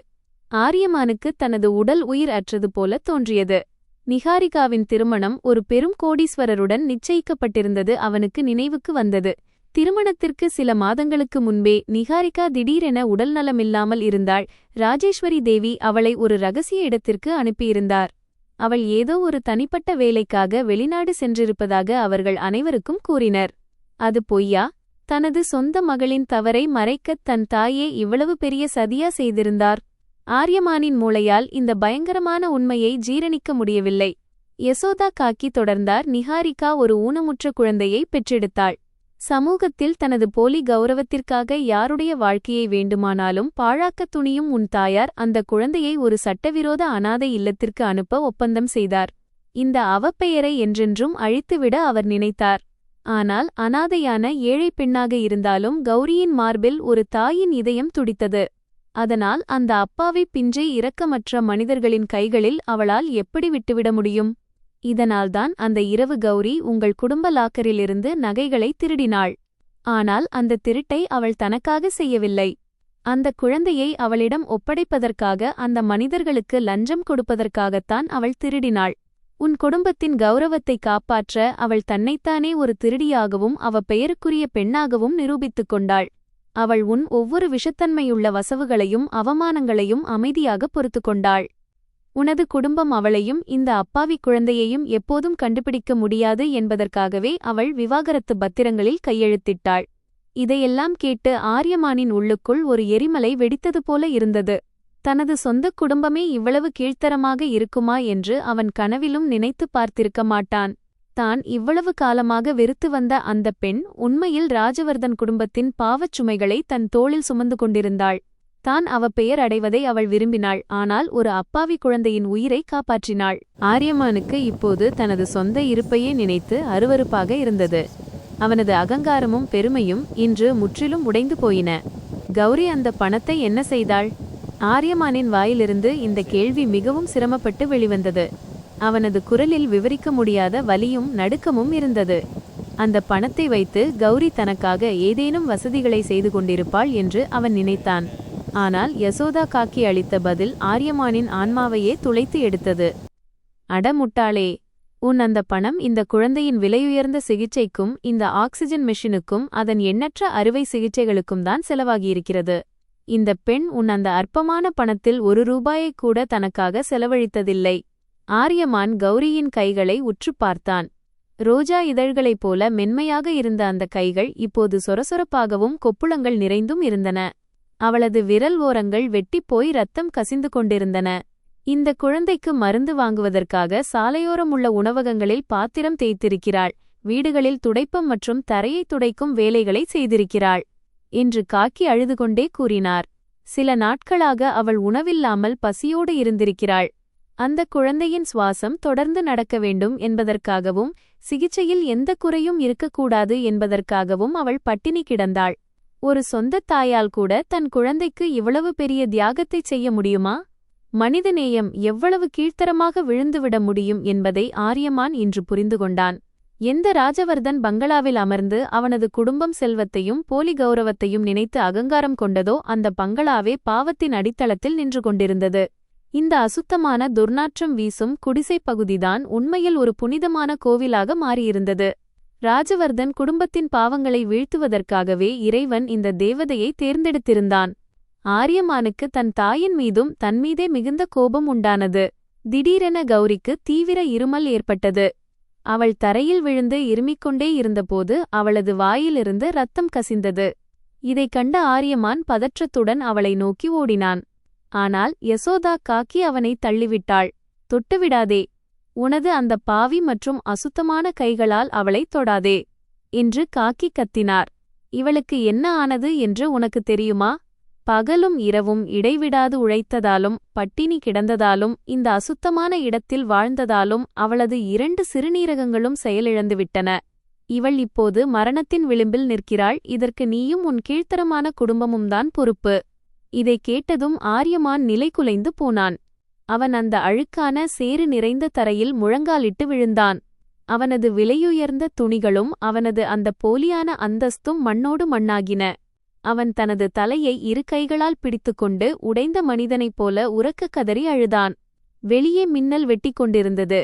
ஆரியமானுக்கு தனது உடல் உயிர் அற்றது போல தோன்றியது. நிஹாரிகாவின் திருமணம் ஒரு பெரும் கோடீஸ்வரருடன் நிச்சயிக்கப்பட்டிருந்தது அவனுக்கு நினைவுக்கு வந்தது. திருமணத்திற்கு சில மாதங்களுக்கு முன்பே நிஹாரிகா திடீரென உடல்நலமில்லாமல் இருந்தாள். ராஜேஸ்வரி தேவி அவளை ஒரு ரகசிய இடத்திற்கு அனுப்பியிருந்தார். அவள் ஏதோ ஒரு தனிப்பட்ட வேலைக்காக வெளிநாடு சென்றிருப்பதாக அவர்கள் அனைவருக்கும் கூறினர். அது பொய்யா? தனது சொந்த மகளின் தவறை மறைக்கத் தன் தாயே இவ்வளவு பெரிய சதியா செய்திருந்தார்? ஆரியமானின் மூளையால் இந்த பயங்கரமான உண்மையை ஜீரணிக்க முடியவில்லை. யசோதா காக்கி தொடர்ந்தார். நிஹாரிகா ஒரு ஊனமுற்ற குழந்தையை பெற்றெடுத்தாள். சமூகத்தில் தனது போலி கௌரவத்திற்காக யாருடைய வாழ்க்கையை வேண்டுமானாலும் பாழாக்கத் துணியும் உன் தாயார் அந்த குழந்தையை ஒரு சட்டவிரோத அனாதை இல்லத்திற்கு அனுப்ப ஒப்பந்தம் செய்தார். இந்த அவப்பெயரை என்றென்றும் அழித்துவிட அவர் நினைத்தார். ஆனால் அனாதையான ஏழை பெண்ணாக இருந்தாலும் கௌரியின் மார்பில் ஒரு தாயின் இதயம் துடித்தது. அதனால் அந்த அப்பாவி பிஞ்சை இரக்கமற்ற மனிதர்களின் கைகளில் அவளால் எப்படி விட்டுவிட முடியும்? இதனால்தான் அந்த இரவு கௌரி உங்கள் குடும்ப லாக்கரிலிருந்து நகைகளை திருடினாள். ஆனால் அந்த திருட்டை அவள் தனக்காக செய்யவில்லை. அந்த குழந்தையை அவளிடம் ஒப்படைப்பதற்காக, அந்த மனிதர்களுக்கு லஞ்சம் கொடுப்பதற்காகத்தான் அவள் திருடினாள். உன் குடும்பத்தின் கௌரவத்தை காப்பாற்ற அவள் தன்னைத்தானே ஒரு திருடியாகவும் அவ பெயருக்குரிய பெண்ணாகவும் நிரூபித்துக் கொண்டாள். அவள் உன் ஒவ்வொரு விஷத்தன்மையுள்ள வசவுகளையும் அவமானங்களையும் அமைதியாக பொறுத்து கொண்டாள். உனது குடும்பம் அவளையும் இந்த அப்பாவி குழந்தையையும் எப்போதும் கண்டுபிடிக்க முடியாது என்பதற்காகவே அவள் விவாகரத்து பத்திரங்களில் கையெழுத்திட்டாள். இதையெல்லாம் கேட்டு ஆரியமானின் உள்ளுக்குள் ஒரு எரிமலை வெடித்தது போல இருந்தது. தனது சொந்தக் குடும்பமே இவ்வளவு கீழ்த்தரமாக இருக்குமா என்று அவன் கனவிலும் நினைத்து பார்த்திருக்க மாட்டான். தான் இவ்வளவு காலமாக வெறுத்து வந்த அந்த பெண் உண்மையில் ராஜவர்தன் குடும்பத்தின் பாவச் சுமைகளை தன் தோளில் சுமந்து கொண்டிருந்தாள். தான் அவ பெயர் அடைவதை அவள் விரும்பினாள். ஆனால் ஒரு அப்பாவி குழந்தையின் உயிரை காப்பாற்றினாள். ஆரியமானுக்கு இப்போது தனது சொந்த இருப்பையே நினைத்து அருவருப்பாக இருந்தது. அவனது அகங்காரமும் பெருமையும் இன்று முற்றிலும் உடைந்து போயின. கௌரி அந்த பணத்தை என்ன செய்தாள்? ஆரியமானின் வாயிலிருந்து இந்த கேள்வி மிகவும் சிரமப்பட்டு வெளிவந்தது. அவனது குரலில் விவரிக்க முடியாத வலியும் நடுக்கமும் இருந்தது. அந்த பணத்தை வைத்து கௌரி தனக்காக ஏதேனும் வசதிகளை செய்து கொண்டிருப்பாள் என்று அவன் நினைத்தான். ஆனால் யசோதா காக்கி அளித்த பதில் ஆரியமானின் ஆன்மாவையே துளைத்து எடுத்தது. அடமுட்டாளே, உன் அந்த பணம் இந்த குழந்தையின் விலையுயர்ந்த சிகிச்சைக்கும் இந்த ஆக்சிஜன் மெஷினுக்கும் அதன் எண்ணற்ற அறுவை சிகிச்சைகளுக்கும் தான் செலவாகியிருக்கிறது. இந்த பெண் உன் அந்த அற்பமான பணத்தில் ₹1 கூட தனக்காக செலவழித்ததில்லை. ஆரியமான் கௌரியின் கைகளை உற்று பார்த்தான். ரோஜா இதழ்களைப் போல மென்மையாக இருந்த அந்த கைகள் இப்போது சொரசொரப்பாகவும் கொப்புளங்கள் நிறைந்தும் இருந்தன. அவளது விரல் ஓரங்கள் வெட்டிப்போய் ரத்தம் கசிந்து கொண்டிருந்தன. இந்த குழந்தைக்கு மருந்து வாங்குவதற்காக சாலையோரம் உள்ள உணவகங்களில் பாத்திரம் தேய்த்திருக்கிறாள். வீடுகளில் துடைப்பம் மற்றும் தரையை துடைக்கும் வேலைகளை செய்திருக்கிறாள் என்று காக்கி அழுதுகொண்டே கூறினார். சில நாட்களாக அவள் உணவில்லாமல் பசியோடு இருந்திருக்கிறாள். அந்த குழந்தையின் சுவாசம் தொடர்ந்து நடக்க வேண்டும் என்பதற்காகவும் சிகிச்சையில் எந்த குறையும் இருக்கக்கூடாது என்பதற்காகவும் அவள் பட்டினி கிடந்தாள். ஒரு சொந்தத் தாயால் கூட தன் குழந்தைக்கு இவ்வளவு பெரிய தியாகத்தை செய்ய முடியுமா? மனிதநேயம் எவ்வளவு கீழ்த்தரமாக விழுந்துவிட முடியும் என்பதை ஆரியமான் இன்று புரிந்து கொண்டான். எந்த ராஜவர்தன் பங்களாவில் அமர்ந்து அவனது குடும்பம் செல்வத்தையும் போலி கௌரவத்தையும் நினைத்து அகங்காரம் கொண்டதோ அந்த பங்களாவே பாவத்தின் அடித்தளத்தில் நின்று கொண்டிருந்தது. இந்த அசுத்தமான துர்நாற்றம் வீசும் குடிசைப் பகுதிதான் உண்மையில் ஒரு புனிதமான கோவிலாக மாறியிருந்தது. ராஜவர்தன் குடும்பத்தின் பாவங்களை வீழ்த்துவதற்காகவே இறைவன் இந்த தேவதையை தேர்ந்தெடுத்திருந்தான். ஆரியமானுக்கு தன் தாயின் மீதும் தன்மீதே மிகுந்த கோபம் உண்டானது. திடீரென கௌரிக்கு தீவிர இருமல் ஏற்பட்டது. அவள் தரையில் விழுந்து இருமிக்கொண்டே இருந்தபோது அவளது வாயிலிருந்து ரத்தம் கசிந்தது. இதைக் கண்ட ஆரியமான் பதற்றத்துடன் அவளை நோக்கி ஓடினான். ஆனால் யசோதா காக்கி அவனை தள்ளிவிட்டாள். தொட்டுவிடாதே, உனது அந்த பாவி மற்றும் அசுத்தமான கைகளால் அவளை தொடாதே என்று காக்கி கத்தினார். இவளுக்கு என்ன ஆனது என்று உனக்கு தெரியுமா? பகலும் இரவும் இடைவிடாது உழைத்ததாலும் பட்டினி கிடந்ததாலும் இந்த அசுத்தமான இடத்தில் வாழ்ந்ததாலும் அவளது 2 சிறுநீரகங்களும் செயலிழந்துவிட்டன. இவள் இப்போது மரணத்தின் விளிம்பில் நிற்கிறாள். இதற்கு நீயும் உன் கீழ்த்தரமான குடும்பமும்தான் பொறுப்பு. இதைக் கேட்டதும் ஆரியமான் நிலைகுலைந்து போனான். அவன் அந்த அழுக்கான சேறு நிறைந்த தரையில் முழங்காலிட்டு விழுந்தான். அவனது விலையுயர்ந்த துணிகளும் அவனது அந்த போலியான அந்தஸ்தும் மண்ணோடு மண்ணாகின. அவன் தனது தலையை 2 கைகளால் பிடித்துக்கொண்டு உடைந்த மனிதனைப் போல உரக்க கதறி அழுதான். வெளியே மின்னல் வெட்டிக் கொண்டிருந்தது.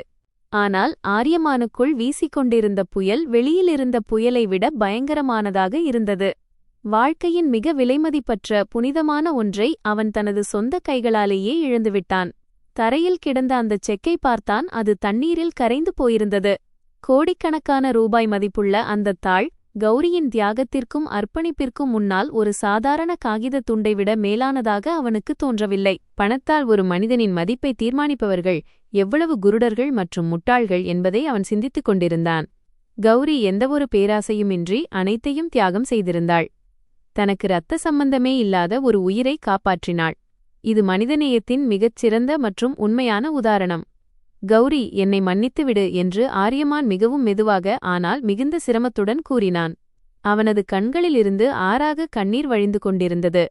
ஆனால் ஆரியமானுக்குள் வீசிக்கொண்டிருந்த புயல் வெளியிலிருந்த புயலை விட பயங்கரமானதாக இருந்தது. வாழ்க்கையின் மிக விலைமதிப்பற்ற புனிதமான ஒன்றை அவன் தனது சொந்த கைகளாலேயே இழந்துவிட்டான். தரையில் கிடந்த அந்த செக்கை பார்த்தான். அது தண்ணீரில் கரைந்து போயிருந்தது. கோடிக்கணக்கான ரூபாய் மதிப்புள்ள அந்த தாள் கௌரியின் தியாகத்திற்கும் அர்ப்பணிப்பிற்கும் முன்னால் ஒரு சாதாரண காகித துண்டை விட மேலானதாக அவனுக்கு தோன்றவில்லை. பணத்தால் ஒரு மனிதனின் மதிப்பை தீர்மானிப்பவர்கள் எவ்வளவு குருடர்கள் மற்றும் முட்டாள்கள் என்பதை அவன் சிந்தித்துக் கொண்டிருந்தான். கௌரி எந்தவொரு பேராசையுமின்றி அனைத்தையும் தியாகம் செய்திருந்தாள். தனக்கு இரத்த சம்பந்தமே இல்லாத ஒரு உயிரை காப்பாற்றினாள். இது மனிதநேயத்தின் மிகச்சிறந்த மற்றும் உண்மையான உதாரணம். கௌரி, என்னை மன்னித்துவிடு என்று ஆரியமான் மிகவும் மெதுவாக ஆனால் மிகுந்த சிரமத்துடன் கூறினான். அவனது கண்களிலிருந்து ஆறாக கண்ணீர் வழிந்து கொண்டிருந்தது.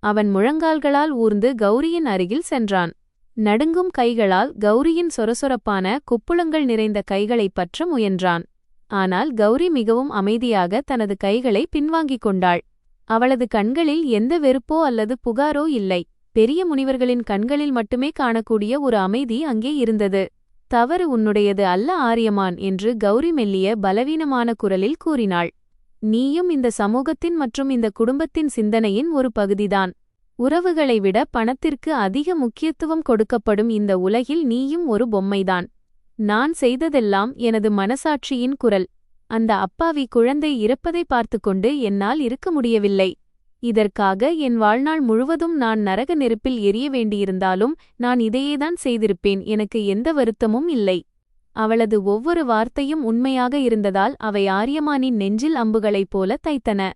அவன் முழங்கால்களால் ஊர்ந்து கௌரியின் அருகில் சென்றான். நடுங்கும் கைகளால் கௌரியின் சொரசொரப்பான கொப்புளங்கள் நிறைந்த கைகளைப் பற்ற முயன்றான். ஆனால் கௌரி மிகவும் அமைதியாக தனது கைகளை பின்வாங்கிக் கொண்டாள். அவளது கண்களில் எந்த வெறுப்போ அல்லது புகாரோ இல்லை. பெரிய முனிவர்களின் கண்களில் மட்டுமே காணக்கூடிய ஒரு அமைதி அங்கே இருந்தது. தவறு உன்னுடையது அல்ல ஆரியமான் என்று கௌரி மெல்லிய பலவீனமான குரலில் கூறினாள். நீயும் இந்த சமூகத்தின் மற்றும் இந்த குடும்பத்தின் சிந்தனையின் ஒரு பகுதிதான். உறவுகளை விட பணத்திற்கு அதிக முக்கியத்துவம் கொடுக்கப்படும் இந்த உலகில் நீயும் ஒரு பொம்மைதான். நான் செய்ததெல்லாம் எனது மனசாட்சியின் குரல். அந்த அப்பாவி குழந்தை இறப்பதை பார்த்துக்கொண்டு என்னால் இருக்க முடியவில்லை. இதற்காக என் வாழ்நாள் முழுவதும் நான் நரக நெருப்பில் எரிய வேண்டியிருந்தாலும் நான் இதையேதான் செய்திருப்பேன். எனக்கு எந்த வருத்தமும் இல்லை. அவளது ஒவ்வொரு வார்த்தையும் உண்மையாக இருந்ததால் அவை ஆரியமானின் நெஞ்சில் அம்புகளைப் போல தைத்தன.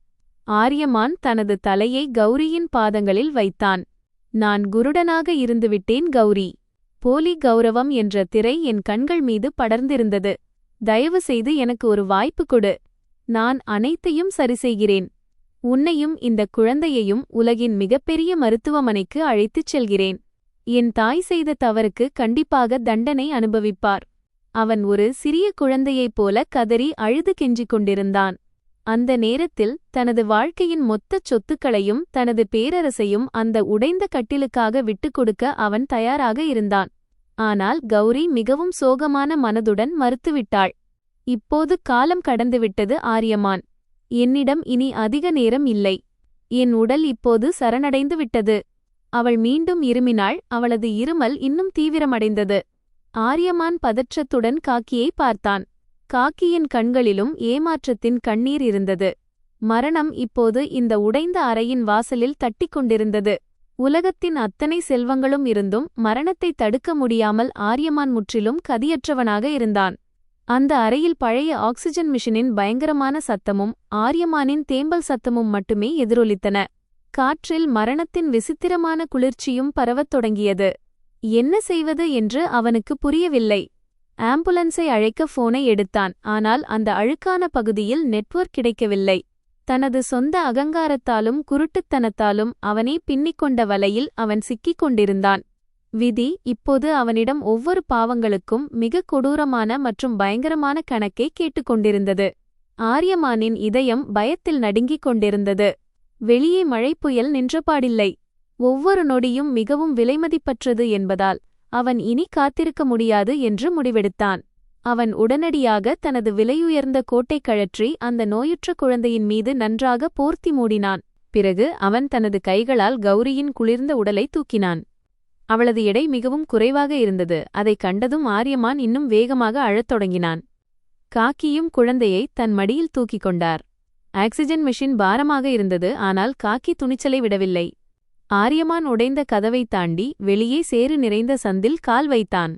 ஆரியமான் தனது தலையை கௌரியின் பாதங்களில் வைத்தான். நான் குருடனாக இருந்துவிட்டேன் கௌரி. போலி கௌரவம் என்ற திரை என் கண்கள் மீது படர்ந்திருந்தது. தயவு செய்து எனக்கு ஒரு வாய்ப்பு கொடு. நான் அனைத்தையும் சரிசெய்கிறேன். உன்னையும் இந்த குழந்தையையும் உலகின் மிகப்பெரிய மருத்துவமனைக்கு அழைத்துச் செல்கிறேன். என் தாய் செய்த தவறுக்கு கண்டிப்பாக தண்டனை அனுபவிப்பார். அவன் ஒரு சிறிய குழந்தையைப் போல கதறி அழுது கெஞ்சிக் கொண்டிருந்தான். அந்த நேரத்தில் தனது வாழ்க்கையின் மொத்தச் சொத்துக்களையும் தனது பேரரசையும் அந்த உடைந்த கட்டிலுக்காக விட்டுக் கொடுக்க அவன் தயாராக இருந்தான். ஆனால் கௌரி மிகவும் சோகமான மனதுடன் மறுத்துவிட்டாள். இப்போது காலம் கடந்துவிட்டது ஆரியமான். என்னிடம் இனி அதிக நேரம் இல்லை. என் உடல் இப்போது சரணடைந்து விட்டது. அவள் மீண்டும் இருமினாள். அவளது இருமல் இன்னும் தீவிரமடைந்தது. ஆரியமான் பதற்றத்துடன் காக்கியை பார்த்தான். காக்கியின் கண்களிலும் ஏமாற்றத்தின் கண்ணீர் இருந்தது. மரணம் இப்போது இந்த உடைந்த அறையின் வாசலில் தட்டிக் கொண்டிருந்தது. உலகத்தின் அத்தனை செல்வங்களும் இருந்தும் மரணத்தை தடுக்க முடியாமல் ஆரியமான் முற்றிலும் கதியற்றவனாக இருந்தான். அந்த அறையில் பழைய ஆக்சிஜன் மிஷினின் பயங்கரமான சத்தமும் ஆரியமானின் தேம்பல் சத்தமும் மட்டுமே எதிரொலித்தன. காற்றில் மரணத்தின் விசித்திரமான குளிர்ச்சியும் பரவத் தொடங்கியது. என்ன செய்வது என்று அவனுக்கு புரியவில்லை. ஆம்புலன்ஸை அழைக்க போனை எடுத்தான். ஆனால் அந்த அழுக்கான பகுதியில் நெட்வொர்க் கிடைக்கவில்லை. தனது சொந்த அகங்காரத்தாலும் குருட்டுத்தனத்தாலும் அவனே பின்னிக்கொண்ட வலையில் அவன் சிக்கிக் கொண்டிருந்தான். விதி இப்போது அவனிடம் ஒவ்வொரு பாவங்களுக்கும் மிக கொடூரமான மற்றும் பயங்கரமான கணக்கை கேட்டுக்கொண்டிருந்தது. ஆரியமானின் இதயம் பயத்தில் நடுங்கிக் கொண்டிருந்தது. வெளியே மழைப்புயல் நின்றபாடில்லை. ஒவ்வொரு நொடியும் மிகவும் விலைமதிப்பற்றது என்பதால் அவன் இனி காத்திருக்க முடியாது என்று முடிவெடுத்தான். அவன் உடனடியாக தனது விலையுயர்ந்த கோட்டை கழற்றி அந்த நோயுற்ற குழந்தையின் மீது நன்றாக போர்த்தி மூடினான். பிறகு அவன் தனது கைகளால் கௌரியின் குளிர்ந்த உடலை தூக்கினான். அவளது எடை மிகவும் குறைவாக இருந்தது. அதைக் கண்டதும் ஆரியமான் இன்னும் வேகமாக அழத் தொடங்கினான். காக்கியும் குழந்தையை தன் மடியில் தூக்கிக் கொண்டார். ஆக்சிஜன் மெஷின் பாரமாக இருந்தது. ஆனால் காக்கி துணிச்சலை விடவில்லை. ஆரியமான் உடைந்த கதவைத் தாண்டி வெளியே சேறு நிறைந்த சந்தில் கால் வைத்தான்.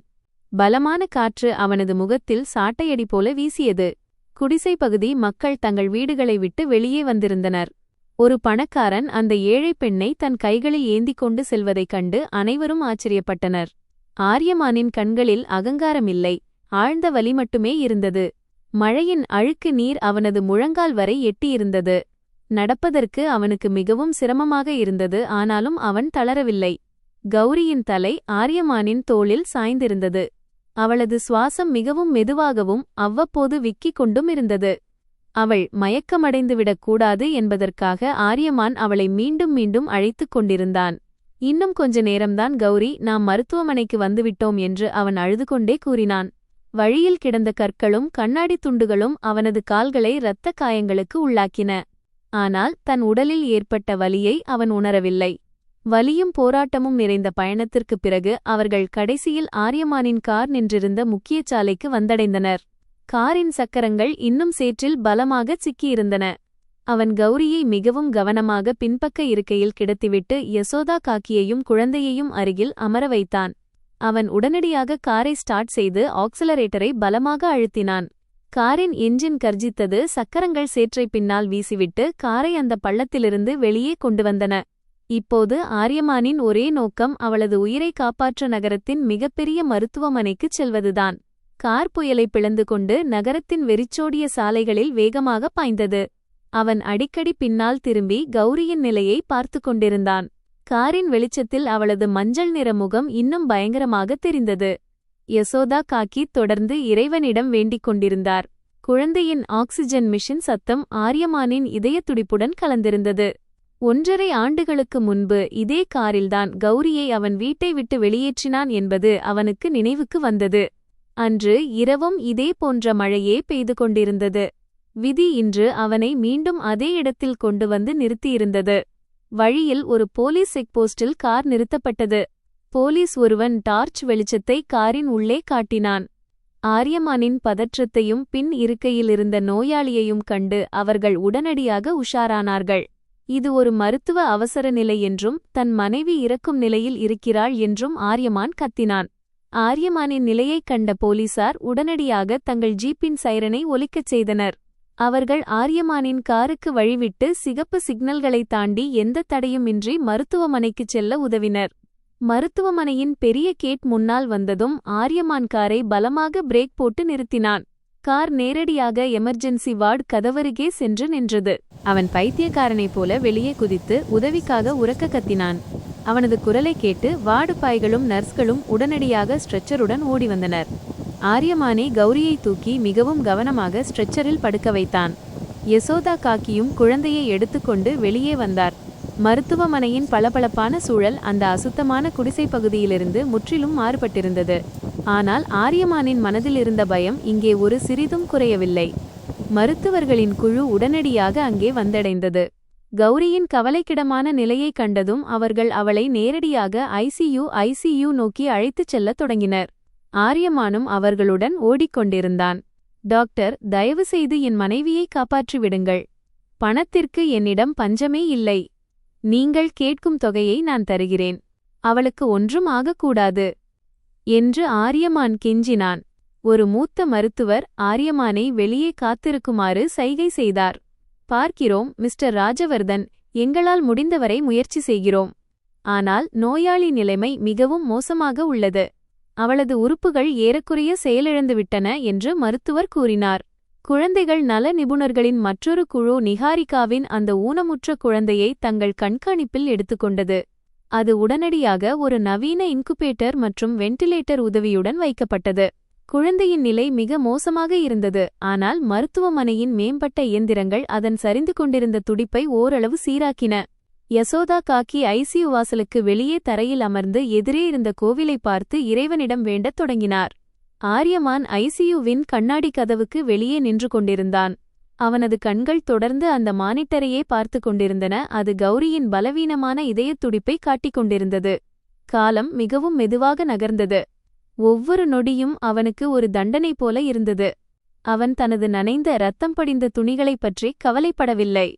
பலமான காற்று அவனது முகத்தில் சாட்டையடி போல வீசியது. குடிசை பகுதி மக்கள் தங்கள் வீடுகளை விட்டு வெளியே வந்திருந்தனர். ஒரு பணக்காரன் அந்த ஏழை பெண்ணை தன் கைகளில் ஏந்திக் கொண்டு செல்வதைக் கண்டு அனைவரும் ஆச்சரியப்பட்டனர். ஆரியமானின் கண்களில் அகங்காரமில்லை, ஆழ்ந்த வலி மட்டுமே இருந்தது. மழையின் அழுக்கு நீர் அவனது முழங்கால் வரை எட்டியிருந்தது. நடப்பதற்கு அவனுக்கு மிகவும் சிரமமாக இருந்தது. ஆனாலும் அவன் தளரவில்லை. கௌரியின் தலை ஆரியமானின் தோளில் சாய்ந்திருந்தது. அவளது சுவாசம் மிகவும் மெதுவாகவும் அவ்வப்போது விக்கிக் கொண்டும் இருந்தது. அவள் மயக்கமடைந்துவிடக் கூடாது என்பதற்காக ஆரியமான் அவளை மீண்டும் மீண்டும் அழைத்துக் கொண்டிருந்தான். இன்னும் கொஞ்ச நேரம்தான் கௌரி, நாம் மருத்துவமனைக்கு வந்துவிட்டோம் என்று அவன் அழுதுகொண்டே கூறினான். வழியில் கிடந்த கற்களும் கண்ணாடி துண்டுகளும் அவனது கால்களை இரத்த காயங்களுக்கு உள்ளாக்கின. ஆனால் தன் உடலில் ஏற்பட்ட வலியை அவன் உணரவில்லை. வலியும் போராட்டமும் நிறைந்த பயணத்திற்குப் பிறகு அவர்கள் கடைசியில் ஆரியமானின் கார் நின்றிருந்த முக்கிய சாலைக்கு வந்தடைந்தனர். காரின் சக்கரங்கள் இன்னும் சேற்றில் பலமாகச் சிக்கியிருந்தன. அவன் கௌரியை மிகவும் கவனமாக பின்பக்க இருக்கையில் கிடத்திவிட்டு யசோதா காக்கியையும் குழந்தையையும் அருகில் அமர வைத்தான். அவன் உடனடியாக காரை ஸ்டார்ட் செய்து ஆக்சிலரேட்டரை பலமாக அழுத்தினான். காரின் என்ஜின் கர்ஜித்தது. சக்கரங்கள் சேற்றை பின்னால் வீசிவிட்டு காரை அந்த பள்ளத்திலிருந்து வெளியே கொண்டு வந்தன. இப்போது ஆரியமானின் ஒரே நோக்கம் அவளது உயிரை காப்பாற்ற நகரத்தின் மிகப்பெரிய மருத்துவமனைக்குச் செல்வதுதான். கார் புயலை பிளந்து கொண்டு நகரத்தின் வெறிச்சோடிய சாலைகளில் வேகமாக பாய்ந்தது. அவன் அடிக்கடி பின்னால் திரும்பி கௌரியின் நிலையை பார்த்து கொண்டிருந்தான். காரின் வெளிச்சத்தில் அவளது மஞ்சள் நிற முகம் இன்னும் பயங்கரமாக தெரிந்தது. யசோதா காக்கி தொடர்ந்து இறைவனிடம் வேண்டிக் கொண்டிருந்தார். குழந்தையின் ஆக்சிஜன் மிஷின் சத்தம் ஆரியமானின் இதயத் துடிப்புடன் கலந்திருந்தது. 1.5 ஆண்டுகளுக்கு முன்பு இதே காரில்தான் கௌரியை அவன் வீட்டை விட்டு வெளியேற்றினான் என்பது அவனுக்கு நினைவுக்கு வந்தது. அன்று இரவும் இதே போன்ற மழையே பெய்து கொண்டிருந்தது. விதி இன்று அவனை மீண்டும் அதே இடத்தில் கொண்டு வந்து நிறுத்தியிருந்தது. வழியில் ஒரு போலீஸ் செக்போஸ்டில் கார் நிறுத்தப்பட்டது. போலீஸ் ஒருவன் டார்ச் வெளிச்சத்தை காரின் உள்ளே காட்டினான். ஆரியமானின் பதற்றத்தையும் பின் இருக்கையில் இருந்த நோயாளியையும் கண்டு அவர்கள் உடனடியாக உஷாரானார்கள். இது ஒரு மருத்துவ அவசர நிலை என்றும் தன் மனைவி இறக்கும் நிலையில் இருக்கிறாள் என்றும் ஆரியமான் கத்தினான். ஆரியமானின் நிலையைக் கண்ட போலீசார் உடனடியாக தங்கள் ஜீப்பின் சைரனை ஒலிக்கச் செய்தனர். அவர்கள் ஆரியமானின் காருக்கு வழிவிட்டு சிகப்பு சிக்னல்களை தாண்டி எந்த தடையுமின்றி மருத்துவமனைக்குச் செல்ல உதவினர். மருத்துவமனையின் பெரிய கேட் முன்னால் வந்ததும் ஆரியமான் காரை பலமாக பிரேக் போட்டு நிறுத்தினான். கார் நேரடியாக எமர்ஜென்சி வார்டு கதவருகே சென்று நின்றது. அவன் பைத்தியக்காரனைப் போல வெளியே குதித்து உதவிக்காக உரக்க கத்தினான். அவனது குரலை கேட்டு வார்டு பாய்களும் நர்ஸ்களும் உடனடியாக ஸ்ட்ரெச்சருடன் ஓடி வந்தனர். ஆரியமானே கௌரியை தூக்கி மிகவும் கவனமாக ஸ்ட்ரெச்சரில் படுக்க வைத்தான். யசோதா காக்கியும் குழந்தையை எடுத்துக்கொண்டு வெளியே வந்தார். மருத்துவமனையின் பளபளப்பான சூழல் அந்த அசுத்தமான குடிசை பகுதியிலிருந்து முற்றிலும் மாறுபட்டிருந்தது. ஆனால் ஆரியமானின் மனதில் இருந்த பயம் இங்கே ஒரு சிறிதும் குறையவில்லை. மருத்துவர்களின் குழு உடனடியாக அங்கே வந்தடைந்தது. கௌரியின் கவலைக்கிடமான நிலையை கண்டதும் அவர்கள் அவளை நேரடியாக ஐசியூ நோக்கி அழைத்துச் செல்லத் தொடங்கினர். ஆரியமானும் அவர்களுடன் ஓடிக்கொண்டிருந்தான். டாக்டர், தயவுசெய்து என் மனைவியை காப்பாற்றிவிடுங்கள். பணத்திற்கு என்னிடம் பஞ்சமே இல்லை. நீங்கள் கேட்கும் தொகையை நான் தருகிறேன். அவளுக்கு ஒன்றும் ஆகக்கூடாது என்று ஆரியமான் கெஞ்சினான். ஒரு மூத்த மருத்துவர் ஆரியமானை வெளியே காத்திருக்குமாறு சைகை செய்தார். பார்க்கிறோம் மிஸ்டர் ராஜவர்தன், எங்களால் முடிந்தவரை முயற்சி செய்கிறோம். ஆனால் நோயாளி நிலைமை மிகவும் மோசமாக உள்ளது. அவளது உறுப்புகள் ஏறக்குறைய செயலிழந்துவிட்டன என்று மருத்துவர் கூறினார். குழந்தைகள் நல நிபுணர்களின் மற்றொரு குழு நிஹாரிகாவின் அந்த ஊனமுற்ற குழந்தையை தங்கள் கண்காணிப்பில் எடுத்துக்கொண்டது. அது உடனடியாக ஒரு நவீன இன்குபேட்டர் மற்றும் வெண்டிலேட்டர் உதவியுடன் வைக்கப்பட்டது. குழந்தையின் நிலை மிக மோசமாக இருந்தது. ஆனால் மருத்துவமனையின் மேம்பட்ட இயந்திரங்கள் அதன் சரிந்து கொண்டிருந்த துடிப்பை ஓரளவு சீராக்கின. யசோதா காக்கி ஐசியு வாசலுக்கு வெளியே தரையில் அமர்ந்து எதிரே இருந்த கோவிலை பார்த்து இறைவனிடம் வேண்டத் தொடங்கினார். ஆரியமான் ஐசியுவின் கண்ணாடி கதவுக்கு வெளியே நின்று கொண்டிருந்தான். அவனது கண்கள் தொடர்ந்து அந்த மானிட்டரையே பார்த்து கொண்டிருந்தன. அது கௌரியின் பலவீனமான இதயத் துடிப்பை காட்டிக் கொண்டிருந்தது. காலம் மிகவும் மெதுவாக நகர்ந்தது. ஒவ்வொரு நொடியும் அவனுக்கு ஒரு தண்டனை போல இருந்தது. அவன் தனது நனைந்த இரத்தம் படிந்த துணிகளைப் பற்றி கவலைப்படவில்லை.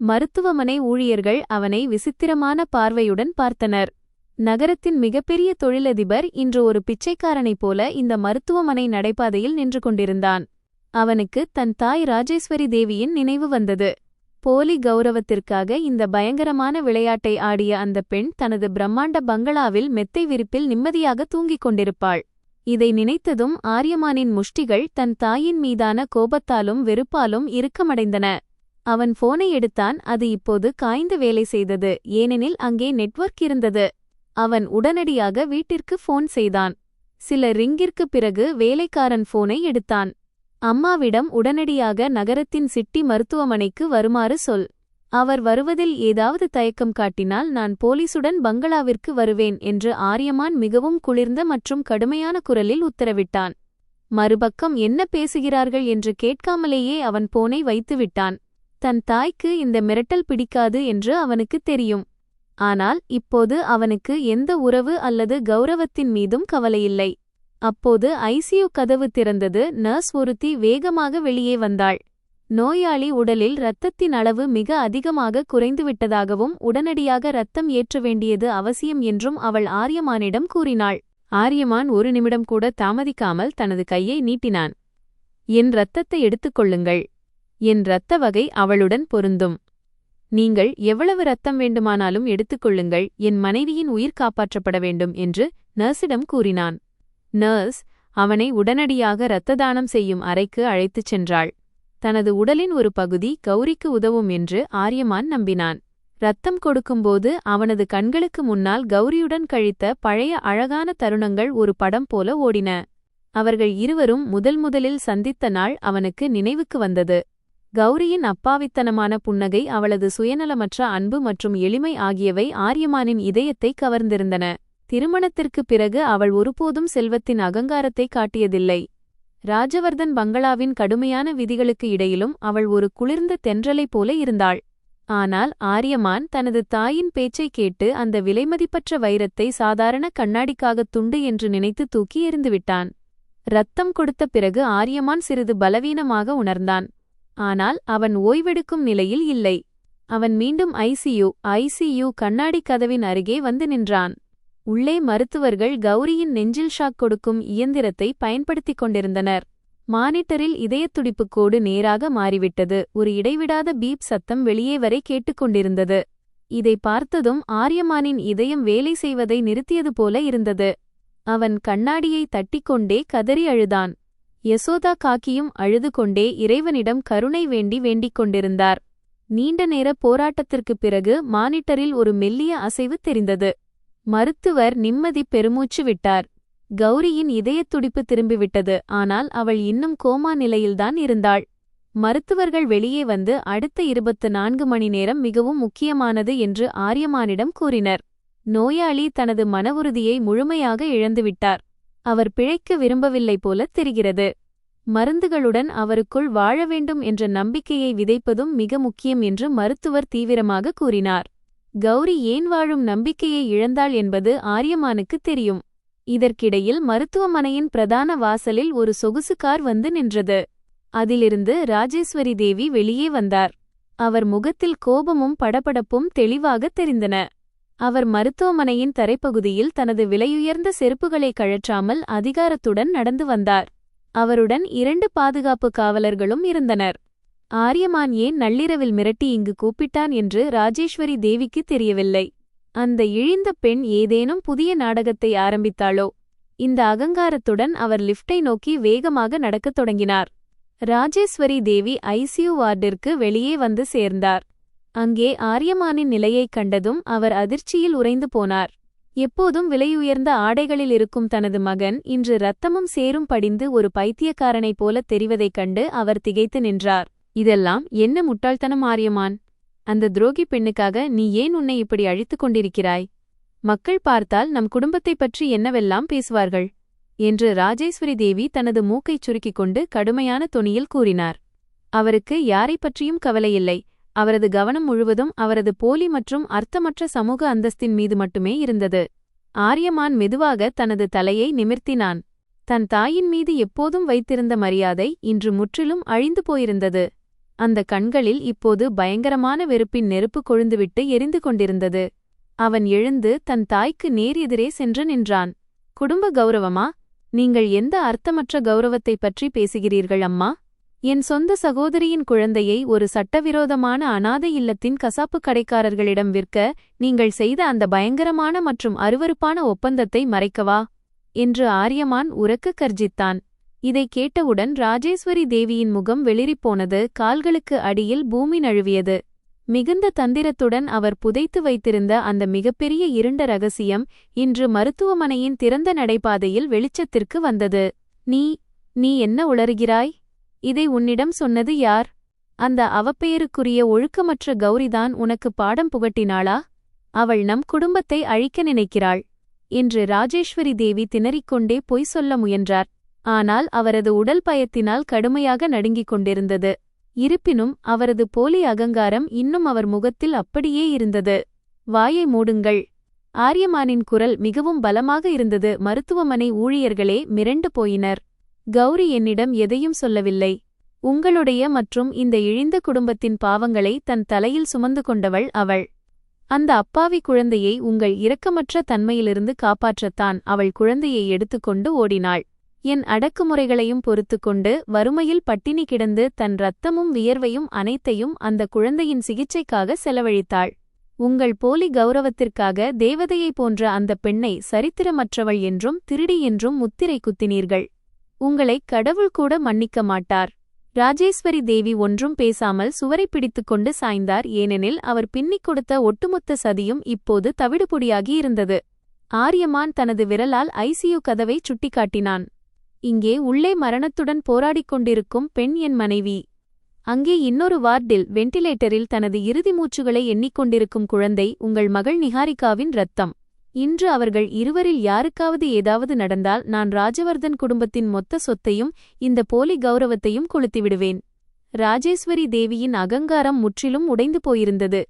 மருத்துவமனை ஊழியர்கள் அவனை விசித்திரமான பார்வையுடன் பார்த்தனர். நகரத்தின் மிகப்பெரிய தொழிலதிபர் இன்று ஒரு பிச்சைக்காரனைப் போல இந்த மருத்துவமனை நடைபாதையில் நின்று கொண்டிருந்தான். அவனுக்கு தன் தாய் ராஜேஸ்வரி தேவியின் நினைவு வந்தது. போலி கௌரவத்திற்காக இந்த பயங்கரமான விளையாட்டை ஆடிய அந்த பெண் தனது பிரம்மாண்ட பங்களாவில் மெத்தை விரிப்பில் நிம்மதியாக தூங்கிக் கொண்டிருப்பாள். இதை நினைத்ததும் ஆரியமானின் முஷ்டிகள் தன் தாயின் மீதான கோபத்தாலும் வெறுப்பாலும் இறுக்கமடைந்தன. அவன் போனை எடுத்தான். அது இப்போது காய்ந்து வேலை செய்தது, ஏனெனில் அங்கே நெட்வொர்க் இருந்தது. அவன் உடனடியாக வீட்டிற்கு போன் செய்தான். சில ரிங்கிற்கு பிறகு வேலைக்காரன் போனை எடுத்தான். அம்மாவிடம் உடனடியாக நகரத்தின் சிட்டி மருத்துவமனைக்கு வருமாறு சொல். அவர் வருவதில் ஏதாவது தயக்கம் காட்டினால் நான் போலீசுடன் பங்களாவிற்கு வருவேன் என்று ஆரியமான் மிகவும் குளிர்ந்த மற்றும் கடுமையான குரலில் உத்தரவிட்டான். மறுபக்கம் என்ன பேசுகிறார்கள் என்று கேட்காமலேயே அவன் போனை வைத்துவிட்டான். தன் தாய்க்கு இந்த மிரட்டல் பிடிக்காது என்று அவனுக்கு தெரியும். ஆனால் இப்போது அவனுக்கு எந்த உறவு அல்லது கௌரவத்தின் மீதும் கவலையில்லை. அப்போது ஐசியு கதவு திறந்தது. நர்ஸ் ஒருத்தி வேகமாக வெளியே வந்தாள். நோயாளி உடலில் இரத்தத்தின் அளவு மிக அதிகமாக குறைந்துவிட்டதாகவும் உடனடியாக இரத்தம் ஏற்ற வேண்டியது அவசியம் என்றும் அவள் ஆரியமானிடம் கூறினாள். ஆரியமான் ஒரு நிமிடம் கூட தாமதிக்காமல் தனது கையை நீட்டினான். என் இரத்தத்தை எடுத்துக்கொள்ளுங்கள். என் இரத்த வகை அவளுடன் பொருந்தும். நீங்கள் எவ்வளவு இரத்தம் வேண்டுமானாலும் எடுத்துக்கொள்ளுங்கள். என் மனைவியின் உயிர் காப்பாற்றப்பட வேண்டும் என்று நர்ஸிடம் கூறினான். நர்ஸ் அவனை உடனடியாக இரத்த தானம் செய்யும் அறைக்கு அழைத்துச் சென்றாள். தனது உடலின் ஒரு பகுதி கௌரிக்கு உதவும் என்று ஆரியமான் நம்பினான். இரத்தம் கொடுக்கும்போது அவனது கண்களுக்கு முன்னால் கௌரியுடன் கழித்த பழைய அழகான தருணங்கள் ஒரு படம் போல ஓடின. அவர்கள் இருவரும் முதலில் சந்தித்த நாள் அவனுக்கு நினைவுக்கு வந்தது. கௌரியின் அப்பாவித்தனமான புன்னகை, அவளது சுயநலமற்ற அன்பு மற்றும் எளிமை ஆகியவை ஆரியமானின் இதயத்தை கவர்ந்திருந்தன. திருமணத்திற்குப் பிறகு அவள் ஒருபோதும் செல்வத்தின் அகங்காரத்தை காட்டியதில்லை. ராஜவர்தன் பங்களாவின் கடுமையான விதிகளுக்கு இடையிலும் அவள் ஒரு குளிர்ந்த தென்றலைப் போல இருந்தாள். ஆனால் ஆரியமான் தனது தாயின் பேச்சைக் கேட்டு அந்த விலைமதிப்பற்ற வைரத்தை சாதாரண கண்ணாடிக்காகத் துண்டு என்று நினைத்து தூக்கி எறிந்துவிட்டான். இரத்தம் கொடுத்த பிறகு ஆரியமான் சிறிது பலவீனமாக உணர்ந்தான். ஆனால் அவன் ஓய்வெடுக்கும் நிலையில் இல்லை. அவன் மீண்டும் ஐசியு கண்ணாடிக் கதவின் அருகே வந்து நின்றான். உள்ளே மருத்துவர்கள் கௌரியின் நெஞ்சில் ஷாக் கொடுக்கும் இயந்திரத்தை பயன்படுத்திக் கொண்டிருந்தனர். மானிட்டரில் இதயத்துடிப்புக் கோடு நேராக மாறிவிட்டது. ஒரு இடைவிடாத பீப் சத்தம் வெளியே வரை கேட்டுக்கொண்டிருந்தது. இதை பார்த்ததும் ஆரியமானின் இதயம் வேலை செய்வதை நிறுத்தியது போல இருந்தது. அவன் கண்ணாடியை தட்டிக்கொண்டே கதறி அழுதான். யசோதா காக்கியும் அழுது கொண்டே இறைவனிடம் கருணை வேண்டிக் கொண்டிருந்தார். நீண்ட நேர போராட்டத்திற்குப் பிறகு மானிட்டரில் ஒரு மெல்லிய அசைவு தெரிந்தது. மருத்துவர் நிம்மதி பெருமூச்சு விட்டார். கௌரியின் இதயத்துடிப்பு திரும்பிவிட்டது. ஆனால் அவள் இன்னும் கோமா நிலையில்தான் இருந்தாள். மருத்துவர்கள் வெளியே வந்து அடுத்த 24 மணி நேரம் மிகவும் முக்கியமானது என்று ஆரியமானிடம் கூறினர். நோயாளி தனது மனவுறுதியை முழுமையாக இழந்துவிட்டார். அவர் பிழைக்க விரும்பவில்லை போல தெரிகிறது. மருந்துகளுடன் அவருக்குள் வாழ வேண்டும் என்ற நம்பிக்கையை விதைப்பதும் மிக முக்கியம் என்று மருத்துவர் தீவிரமாக கூறினார். கௌரி ஏன் வாழும் நம்பிக்கையை இழந்தாள் என்பது ஆரியமானுக்கு தெரியும். இதற்கிடையில் மருத்துவமனையின் பிரதான வாசலில் ஒரு சொகுசு கார் வந்து நின்றது. அதிலிருந்து ராஜேஸ்வரி தேவி வெளியே வந்தார். அவர் முகத்தில் கோபமும் படபடப்பும் தெளிவாக தெரிந்தன. அவர் மருத்துவமனையின் தரைப்பகுதியில் தனது விலையுயர்ந்த செருப்புகளை கழற்றாமல் அதிகாரத்துடன் நடந்து வந்தார். அவருடன் 2 பாதுகாப்பு காவலர்களும் இருந்தனர். ஆரியமான் ஏன் நள்ளிரவில் மிரட்டி இங்கு கூப்பிட்டான் என்று ராஜேஸ்வரி தேவிக்கு தெரியவில்லை. அந்த இழிந்த பெண் ஏதேனும் புதிய நாடகத்தை ஆரம்பித்தாளோ? இந்த அகங்காரத்துடன் அவர் லிஃப்டை நோக்கி வேகமாக நடக்கத் தொடங்கினார். ராஜேஸ்வரி தேவி ஐசியு வார்டிற்கு வெளியே வந்து சேர்ந்தார். அங்கே ஆரியமானின் நிலையைக் கண்டதும் அவர் அதிர்ச்சியில் உறைந்து போனார். எப்போதும் விலையுயர்ந்த ஆடைகளில் இருக்கும் தனது மகன் இன்று இரத்தமும் சேரும் படிந்து ஒரு பைத்தியக்காரனைப் போல தெரிவதைக் கண்டு அவர் திகைத்து நின்றார். இதெல்லாம் என்ன முட்டாள்தனம் ஆரியமான்? அந்த துரோகி பெண்ணுக்காக நீ ஏன் உன்னை இப்படி அழித்துக் கொண்டிருக்கிறாய்? மக்கள் பார்த்தால் நம் குடும்பத்தைப் பற்றி என்னவெல்லாம் பேசுவார்கள் என்று ராஜேஸ்வரி தேவி தனது மூக்கைச் சுருக்கிக் கொண்டு கடுமையான தொனியில் கூறினார். அவருக்கு யாரைப் பற்றியும் கவலையில்லை. அவரது கவனம் முழுவதும் அவரது போலி மற்றும் அர்த்தமற்ற சமூக அந்தஸ்தின் மீது மட்டுமே இருந்தது. ஆரியமான் மெதுவாக தனது தலையை நிமிர்த்தினான். தன் தாயின் மீது எப்போதும் வைத்திருந்த மரியாதை இன்று முற்றிலும் அழிந்து போயிருந்தது. அந்த கண்களில் இப்போது பயங்கரமான வெறுப்பின் நெருப்பு கொழுந்துவிட்டு எரிந்து கொண்டிருந்தது. அவன் எழுந்து தன் தாய்க்கு நேர் எதிரே சென்று நின்றான். குடும்ப கௌரவமா? நீங்கள் எந்த அர்த்தமற்ற கௌரவத்தைப் பற்றி பேசுகிறீர்கள் அம்மா? என் சொந்த சகோதரியின் குழந்தையை ஒரு சட்டவிரோதமான அனாதை இல்லத்தின் கசாப்புக் கடைக்காரர்களிடம் விற்க நீங்கள் செய்த அந்த பயங்கரமான மற்றும் அருவருப்பான ஒப்பந்தத்தை மறைக்கவா என்று ஆரியமான் உரக்க கர்ஜித்தான். இதை கேட்டவுடன் ராஜேஸ்வரி தேவியின் முகம் வெளிறிப்போனது. கால்களுக்கு அடியில் பூமி நழுவியது. மிகுந்த தந்திரத்துடன் அவர் புதைத்து வைத்திருந்த அந்த மிகப்பெரிய இருண்ட ரகசியம் இன்று மருத்துவமனையின் திறந்த நடைபாதையில் வெளிச்சத்திற்கு வந்தது. நீ என்ன உளறுகிறாய்? இதை உன்னிடம் சொன்னது யார்? அந்த அவப்பெயருக்குரிய ஒழுக்கமற்ற கௌரிதான் உனக்கு பாடம் புகட்டினாளா? அவள் நம் குடும்பத்தை அழிக்க நினைக்கிறாள் என்று ராஜேஸ்வரி தேவி திணறிக்கொண்டே பொய் சொல்ல முயன்றார். ஆனால் அவரது உடல் பயத்தினால் கடுமையாக நடுங்கிக் கொண்டிருந்தது. இருப்பினும் அவரது போலி அகங்காரம் இன்னும் அவர் முகத்தில் அப்படியே இருந்தது. வாயை மூடுங்கள். ஆரியமானின் குரல் மிகவும் பலமாக இருந்தது. மருத்துவமனை ஊழியர்களே மிரண்டு போயினர். கௌரி என்னிடம் எதையும் சொல்லவில்லை. உங்களுடைய மற்றும் இந்த இழிந்த குடும்பத்தின் பாவங்களை தன் தலையில் சுமந்து கொண்டவள் அவள். அந்த அப்பாவி குழந்தையை உங்கள் இரக்கமற்ற தன்மையிலிருந்து காப்பாற்றத்தான் அவள் குழந்தையை எடுத்துக்கொண்டு ஓடினாள். என் அடக்குமுறைகளையும் பொறுத்துக்கொண்டு வறுமையில் பட்டினி கிடந்து தன் இரத்தமும் வியர்வையும் அனைத்தையும் அந்த குழந்தையின் சிகிச்சைக்காக செலவழித்தாள். உங்கள் போலி கௌரவத்திற்காக தேவதையைப் போன்ற அந்த பெண்ணை சரித்திரமற்றவள் என்றும் திருடி என்றும் முத்திரை குத்தினீர்கள். உங்களை கடவுள் கூட மன்னிக்க மாட்டார். ராஜேஸ்வரி தேவி ஒன்றும் பேசாமல் சுவரை பிடித்துக்கொண்டு சாய்ந்தார். ஏனெனில் அவர் பின்னிக் கொடுத்த ஒட்டுமொத்த சதியும் இப்போது தவிடுபொடியாகி இருந்தது. ஆரியமான் தனது விரலால் ஐசியு கதவை சுட்டிக்காட்டினான். இங்கே உள்ளே மரணத்துடன் போராடிக் கொண்டிருக்கும் பெண் என் மனைவி. அங்கே இன்னொரு வார்டில் வெண்டிலேட்டரில் தனது இறுதி மூச்சுகளை எண்ணிக்கொண்டிருக்கும் குழந்தை உங்கள் மகள் நிஹாரிகாவின் இரத்தம். இன்று அவர்கள் இருவரில் யாருக்காவது ஏதாவது நடந்தால் நான் ராஜவர்தன் குடும்பத்தின் மொத்த சொத்தையும் இந்த போலி கௌரவத்தையும் கொளுத்திவிடுவேன். ராஜேஸ்வரி தேவியின் அகங்காரம் முற்றிலும் உடைந்து போயிருந்தது.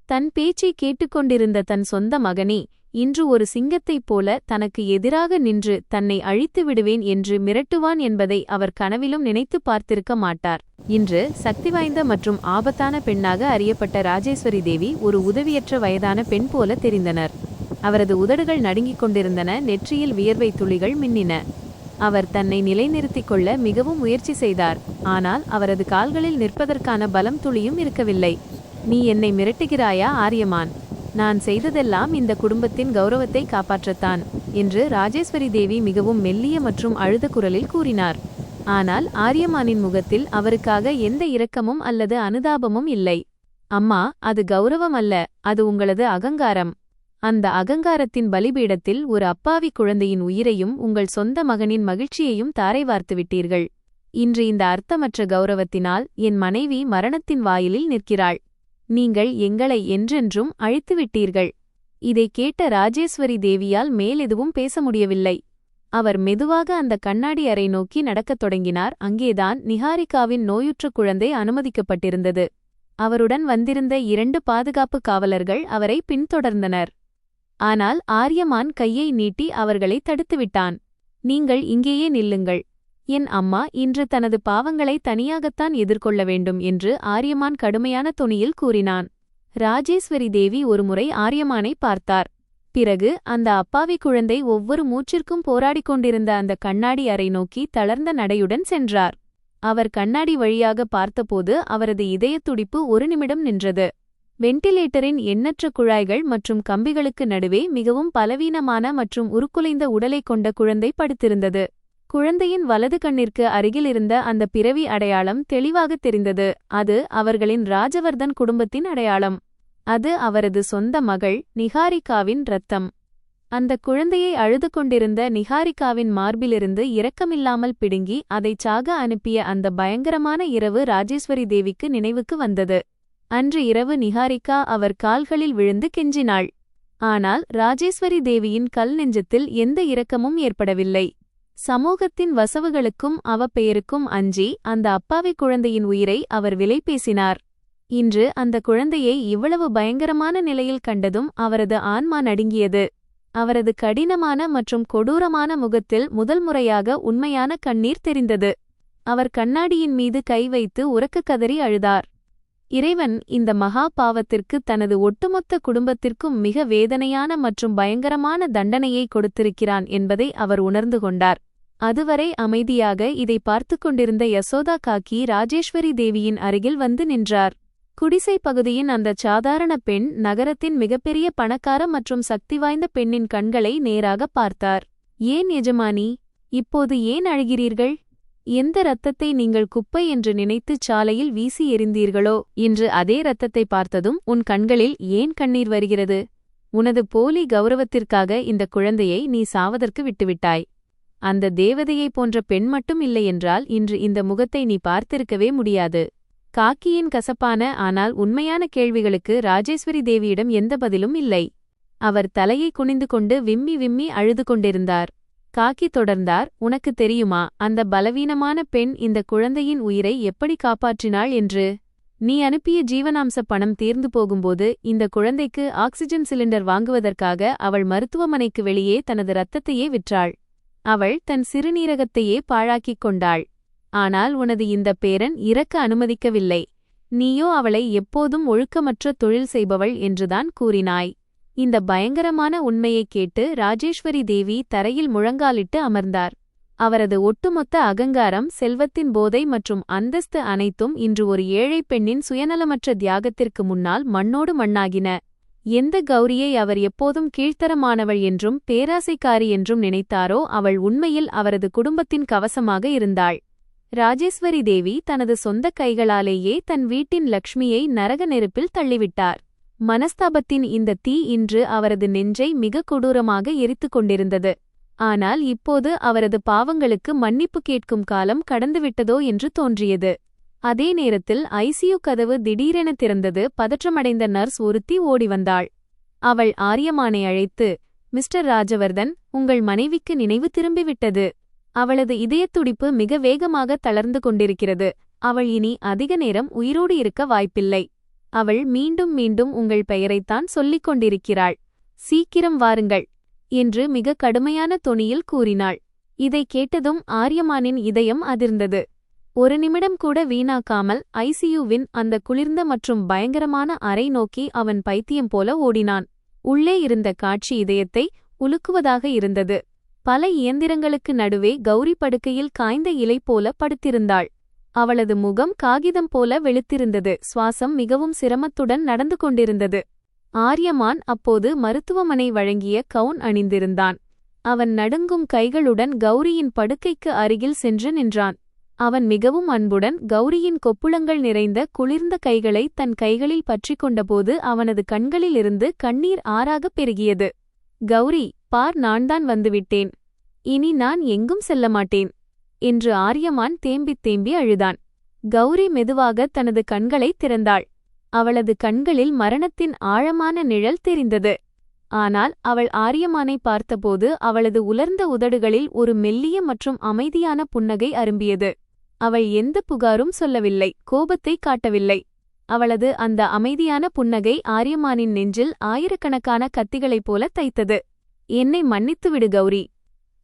தன் பேச்சை கேட்டுக்கொண்டிருந்த தன் சொந்த மகனே இன்று ஒரு சிங்கத்தைப் போல தனக்கு எதிராக நின்று தன்னை அழித்து விடுவேன் என்று மிரட்டுவான் என்பதை அவர் கனவிலும் நினைத்து பார்த்திருக்க மாட்டார். இன்று சக்திவாய்ந்த மற்றும் ஆபத்தான பெண்ணாக அறியப்பட்ட ராஜேஸ்வரி தேவி ஒரு உதவியற்ற வயதான பெண் போல தெரிந்தனர். அவரது உதடுகள் நடுங்கிக் கொண்டிருந்தன, நெற்றியில் வியர்வை துளிகள் மின்னின. அவர் தன்னை நிலைநிறுத்திக் கொள்ள மிகவும் முயற்சி செய்தார். ஆனால் அவரது கால்களில் நிற்பதற்கான பலம் துளியும் இருக்கவில்லை. நீ என்னை மிரட்டுகிறாயா ஆரியமான்? நான் செய்ததெல்லாம் இந்த குடும்பத்தின் கௌரவத்தை காப்பாற்றத்தான் என்று ராஜேஸ்வரி தேவி மிகவும் மெல்லிய மற்றும் அழுத குரலில் கூறினார். ஆனால் ஆரியமானின் முகத்தில் அவருக்காக எந்த இரக்கமும் அல்லது அனுதாபமும் இல்லை. அம்மா, அது கௌரவம் அல்ல, அது உங்களது அகங்காரம். அந்த அகங்காரத்தின் பலிபீடத்தில் ஒரு அப்பாவி குழந்தையின் உயிரையும் உங்கள் சொந்த மகனின் மகிழ்ச்சியையும் தாரை வார்த்து விட்டீர்கள். இன்று இந்த அர்த்தமற்ற கௌரவத்தினால் என் மனைவி மரணத்தின் வாயிலில் நிற்கிறாள். நீங்கள் எங்களை என்றென்றும் அழித்துவிட்டீர்கள். இதை கேட்ட ராஜேஸ்வரி தேவியால் மேலெதுவும் பேச முடியவில்லை. அவர் மெதுவாக அந்த கண்ணாடி அறை நோக்கி நடக்கத் தொடங்கினார். அங்கேதான் நிஹாரிகாவின் நோயுற்ற குழந்தை அனுமதிக்கப்பட்டிருந்தது. அவருடன் வந்திருந்த 2 பாதுகாப்பு காவலர்கள் அவரை பின்தொடர்ந்தனர். ஆனால் ஆரியமான் கையை நீட்டி அவர்களை தடுத்துவிட்டான். நீங்கள் இங்கேயே நில்லுங்கள். என் அம்மா இன்று தனது பாவங்களை தனியாகத்தான் எதிர்கொள்ள வேண்டும் என்று ஆரியமான் கடுமையான தொனியில் கூறினான். ராஜேஸ்வரி தேவி ஒருமுறை ஆரியமானை பார்த்தார். பிறகு அந்த அப்பாவி குழந்தை ஒவ்வொரு மூச்சிற்கும் போராடிக் கொண்டிருந்த அந்த கண்ணாடி அறை நோக்கி தளர்ந்த நடையுடன் சென்றார். அவர் கண்ணாடி வழியாக பார்த்தபோது அவரது இதயத் துடிப்பு 1 நிமிடம் நின்றது. வெண்டிலேட்டரின் எண்ணற்ற குழாய்கள் மற்றும் கம்பிகளுக்கு நடுவே மிகவும் பலவீனமான மற்றும் உருக்குலைந்த உடலை கொண்ட குழந்தை படுத்திருந்தது. குழந்தையின் வலது கண்ணிற்கு அருகிலிருந்த அந்த பிறவி அடையாளம் தெளிவாக தெரிந்தது. அது அவர்களின் ராஜவர்தன் குடும்பத்தின் அடையாளம். அது அவரது சொந்த மகள் நிஹாரிகாவின் இரத்தம். அந்த குழந்தையை அழுது கொண்டிருந்த நிஹாரிகாவின் மார்பிலிருந்து இரக்கமில்லாமல் பிடுங்கி அதைச் சாக அனுப்பிய அந்த பயங்கரமான இரவு ராஜேஸ்வரி தேவிக்கு நினைவுக்கு வந்தது. அன்று இரவு நிஹாரிகா அவர் கால்களில் விழுந்து கெஞ்சினாள். ஆனால் ராஜேஸ்வரி தேவியின் கல் நெஞ்சத்தில் எந்த இரக்கமும் ஏற்படவில்லை. சமூகத்தின் வசவுகளுக்கும் அவப்பெயருக்கும் அஞ்சி அந்த அப்பாவி குழந்தையின் உயிரை அவர் விலை பேசினார். இன்று அந்த குழந்தையை இவ்வளவு பயங்கரமான நிலையில் கண்டதும் அவரது ஆன்மா நடுங்கியது. அவரது கடினமான மற்றும் கொடூரமான முகத்தில் முதல் முறையாக உண்மையான கண்ணீர் தெரிந்தது. அவர் கண்ணாடியின் மீது கை வைத்து உரக்க கதறி அழுதார். இறைவன் இந்த மகா பாவத்திற்கு தனது ஒட்டுமொத்த குடும்பத்திற்கும் மிக வேதனையான மற்றும் பயங்கரமான தண்டனையை கொடுத்திருக்கிறான் என்பதை அவர் உணர்ந்து கொண்டார். அதுவரை அமைதியாக இதை பார்த்து கொண்டிருந்த யசோதா காக்கி ராஜேஸ்வரி தேவியின் அருகில் வந்து நின்றார். குடிசை பகுதியின் அந்தச் சாதாரண பெண் நகரத்தின் மிகப்பெரிய பணக்கார மற்றும் சக்தி வாய்ந்த பெண்ணின் கண்களை நேராக பார்த்தார். ஏன் எஜமானி, இப்போது ஏன் அழுகிறீர்கள்? எந்த இரத்தத்தை நீங்கள் குப்பை என்று நினைத்து சாலையில் வீசி எறிந்தீர்களோ இன்று அதே இரத்தத்தை பார்த்ததும் உன் கண்களில் ஏன் கண்ணீர் வருகிறது? உனது போலி கௌரவத்திற்காக இந்த குழந்தையை நீ சாவதற்கு விட்டுவிட்டாய். அந்த தேவதையைப் போன்ற பெண் மட்டும் இல்லையென்றால் இன்று இந்த முகத்தை நீ பார்த்திருக்கவே முடியாது. காக்கியின் கசப்பான ஆனால் உண்மையான கேள்விகளுக்கு ராஜேஸ்வரி தேவியிடம் எந்த பதிலும் இல்லை. அவர் தலையை குனிந்து கொண்டு விம்மி விம்மி அழுது கொண்டிருந்தார். காக்கி தொடர்ந்தார், உனக்கு தெரியுமா அந்த பலவீனமான பெண் இந்த குழந்தையின் உயிரை எப்படி காப்பாற்றினாள் என்று? நீ அனுப்பிய ஜீவனாம்ச பணம் தீர்ந்து போகும்போது இந்த குழந்தைக்கு ஆக்சிஜன் சிலிண்டர் வாங்குவதற்காக அவள் மருத்துவமனைக்கு வெளியே தனது இரத்தத்தையே விற்றாள். அவள் தன் சிறுநீரகத்தையே பாழாக்கிக் கொண்டாள். ஆனால் உனது இந்த பேரன் இறக்க அனுமதிக்கவில்லை. நீயோ அவளை எப்போதும் ஒழுக்கமற்ற தொழில் செய்பவள் என்றுதான் கூறினாய். இந்த பயங்கரமான உண்மையைக் கேட்டு ராஜேஸ்வரி தேவி தரையில் முழங்காலிட்டு அமர்ந்தார். அவரது ஒட்டுமொத்த அகங்காரம், செல்வத்தின் போதை மற்றும் அந்தஸ்து அனைத்தும் இன்று ஒரு ஏழை பெண்ணின் சுயநலமற்ற தியாகத்திற்கு முன்னால் மண்ணோடு மண்ணாகின. எந்த கௌரியை அவர் எப்போதும் கீழ்த்தரமானவள் என்றும் பேராசைக்காரி என்றும் நினைத்தாரோ அவள் உண்மையில் அவரது குடும்பத்தின் கவசமாக இருந்தாள். ராஜேஸ்வரி தேவி தனது சொந்த கைகளாலேயே தன் வீட்டின் லக்ஷ்மியை நரக நெருப்பில் தள்ளிவிட்டார். மனஸ்தாபத்தின் இந்த தீ இன்று அவரது நெஞ்சை மிக கொடூரமாக எரித்துக் கொண்டிருந்தது. ஆனால் இப்போது அவரது பாவங்களுக்கு மன்னிப்பு கேட்கும் காலம் கடந்துவிட்டதோ என்று தோன்றியது. அதே நேரத்தில் ஐசியு கதவு திடீரென திறந்தது. பதற்றமடைந்த நர்ஸ் ஒருத்தி ஓடி வந்தாள். அவள் ஆரியமானை அழைத்து, மிஸ்டர் ராஜவர்தன், உங்கள் மனைவிக்கு நினைவு திரும்பிவிட்டது. அவளது இதயத்துடிப்பு மிக வேகமாக தளர்ந்து கொண்டிருக்கிறது. அவள் இனி அதிக நேரம் உயிரோடு இருக்க வாய்ப்பில்லை. அவள் மீண்டும் மீண்டும் உங்கள் பெயரைத்தான் சொல்லிக் கொண்டிருக்கிறாள். சீக்கிரம் வாருங்கள் என்று மிக கடுமையான தொனியில் கூறினாள். இதைக் கேட்டதும் ஆரியமானின் இதயம் அதிர்ந்தது. ஒரு நிமிடம் கூட வீணாக்காமல் ஐசியூவின் அந்த குளிர்ந்த மற்றும் பயங்கரமான அறை நோக்கி அவன் பைத்தியம் போல ஓடினான். உள்ளே இருந்த காட்சி இதயத்தை உலுக்குவதாக இருந்தது. பல இயந்திரங்களுக்கு நடுவே கௌரி படுக்கையில் காய்ந்த இலை போல படுத்திருந்தாள். அவளது முகம் காகிதம் போல வெளுத்திருந்தது. சுவாசம் மிகவும் சிரமத்துடன் நடந்து கொண்டிருந்தது. ஆரியமான் அப்போது மருத்துவமனை வழங்கிய கவுன் அணிந்திருந்தான். அவன் நடுங்கும் கைகளுடன் கௌரியின் படுக்கைக்கு அருகில் சென்று நின்றான். அவன் மிகவும் அன்புடன் கௌரியின் கொப்புளங்கள் நிறைந்த குளிர்ந்த கைகளை தன் கைகளில் பற்றிக் கொண்டபோது அவனது கண்களிலிருந்து கண்ணீர் ஆறாகப் பெருகியது. கௌரி, பார், நான்தான் வந்துவிட்டேன். இனி நான் எங்கும் செல்ல மாட்டேன் என்று ஆரியமான் தேம்பித் தேம்பி அழுதான். கௌரி மெதுவாக தனது கண்களைத் திறந்தாள். அவளது கண்களில் மரணத்தின் ஆழமான நிழல் தெரிந்தது. ஆனால் அவள் ஆரியமானை பார்த்தபோது அவளது உலர்ந்த உதடுகளில் ஒரு மெல்லிய மற்றும் அமைதியான புன்னகை அரும்பியது. அவள் எந்த புகாரும் சொல்லவில்லை, கோபத்தை காட்டவில்லை. அவளது அந்த அமைதியான புன்னகை ஆரியமானின் நெஞ்சில் ஆயிரக்கணக்கான கத்திகளைப் போல தைத்தது. என்னை மன்னித்துவிடு கௌரி.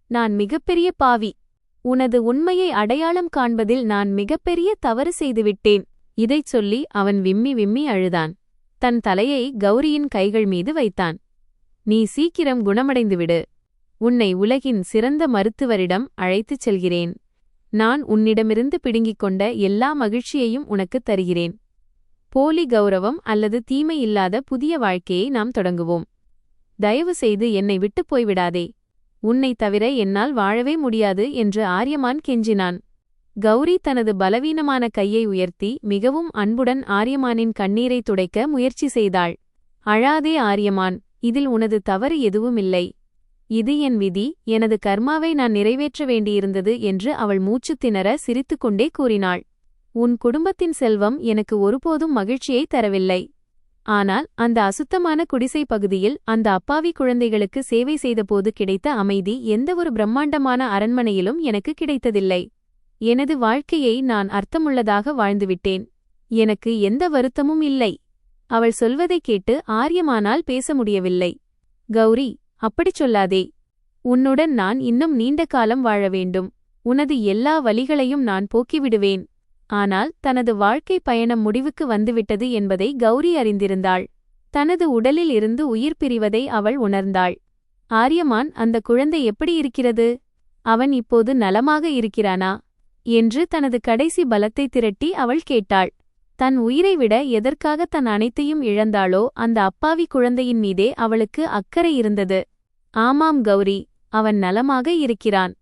நான் மிகப்பெரிய பாவி. உனது உண்மையை அடையாளம் காண்பதில் நான் மிகப்பெரிய தவறு செய்துவிட்டேன். இதைச் சொல்லி அவன் விம்மி விம்மி அழுதான். தன் தலையை கௌரியின் கைகள் மீது வைத்தான். நீ சீக்கிரம் குணமடைந்துவிடு. உன்னை உலகின் சிறந்த மருத்துவரிடம் அழைத்துச் செல்கிறேன். நான் உன்னிடமிருந்து பிடுங்கிக் கொண்ட எல்லா மகிழ்ச்சியையும் உனக்குத் தருகிறேன். போலி கௌரவம் அல்லது தீமை இல்லாத புதிய வாழ்க்கையை நாம் தொடங்குவோம். தயவு செய்து என்னை விட்டுப் போய்விடாதே. உன்னை தவிர என்னால் வாழவே முடியாது என்று ஆரியமான் கெஞ்சினான். கௌரி தனது பலவீனமான கையை உயர்த்தி மிகவும் அன்புடன் ஆரியமானின் கண்ணீரை துடைக்க முயற்சி செய்தாள். அழாதே ஆரியமான், இதில் உனது தவறு எதுவுமில்லை. இது என் விதி, எனது கர்மாவை நான் நிறைவேற்ற வேண்டியிருந்தது என்று அவள் மூச்சு திணற சிரித்துக்கொண்டே கூறினாள். உன் குடும்பத்தின் செல்வம் எனக்கு ஒருபோதும் மகிழ்ச்சியை தரவில்லை. ஆனால் அந்த அசுத்தமான குடிசை பகுதியில் அந்த அப்பாவி குழந்தைகளுக்கு சேவை செய்தபோது கிடைத்த அமைதி எந்தவொரு பிரம்மாண்டமான அரண்மனையிலும் எனக்கு கிடைத்ததில்லை. எனது வாழ்க்கையை நான் அர்த்தமுள்ளதாக வாழ்ந்துவிட்டேன். எனக்கு எந்த வருத்தமும் இல்லை. அவள் சொல்வதைக் கேட்டு ஆரியமானால் பேச முடியவில்லை. கௌரி, அப்படிச் சொல்லாதே. உன்னுடன் நான் இன்னும் நீண்ட காலம் வாழ வேண்டும். உனது எல்லா வலிகளையும் நான் போக்கிவிடுவேன். ஆனால் தனது வாழ்க்கை பயணம் முடிவுக்கு வந்துவிட்டது என்பதை கௌரி அறிந்திருந்தாள். தனது உடலில் இருந்து உயிர் பிரிவதை அவள் உணர்ந்தாள். ஆரியமான், அந்த குழந்தை எப்படி இருக்கிறது? அவன் இப்போது நலமாக இருக்கிறானா என்று தனது கடைசி பலத்தை திரட்டி அவள் கேட்டாள். தன் உயிரை விட எதற்காக தன் அனைத்தையும் இழந்தாளோ அந்த அப்பாவி குழந்தையின் மீதே அவளுக்கு அக்கறை இருந்தது. ஆமாம் கௌரி, அவன் நலமாக இருக்கிறான்.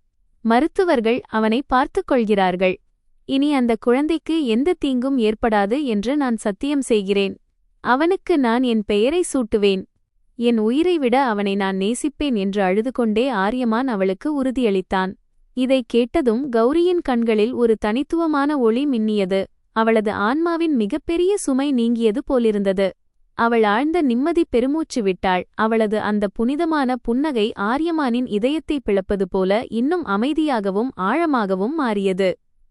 மருத்துவர்கள் அவனை பார்த்துக் கொள்கிறார்கள். இனி அந்த குழந்தைக்கு எந்த தீங்கும் ஏற்படாது என்று நான் சத்தியம் செய்கிறேன். அவனுக்கு நான் என் பெயரை சூட்டுவேன். என் உயிரை விட அவனை நான் நேசிப்பேன் என்று அழுது கொண்டே ஆரியமான் அவளுக்கு உறுதியளித்தான். இதைக் கேட்டதும் கௌரியின் கண்களில் ஒரு தனித்துவமான ஒளி மின்னியது. அவளது ஆன்மாவின் மிகப்பெரிய சுமை நீங்கியது போலிருந்தது. அவள் ஆழ்ந்த நிம்மதி பெருமூச்சு விட்டாள். அவளது அந்த புனிதமான புன்னகை ஆரியமானின் இதயத்தை பிளப்பது போல இன்னும் அமைதியாகவும் ஆழமாகவும் மாறியது.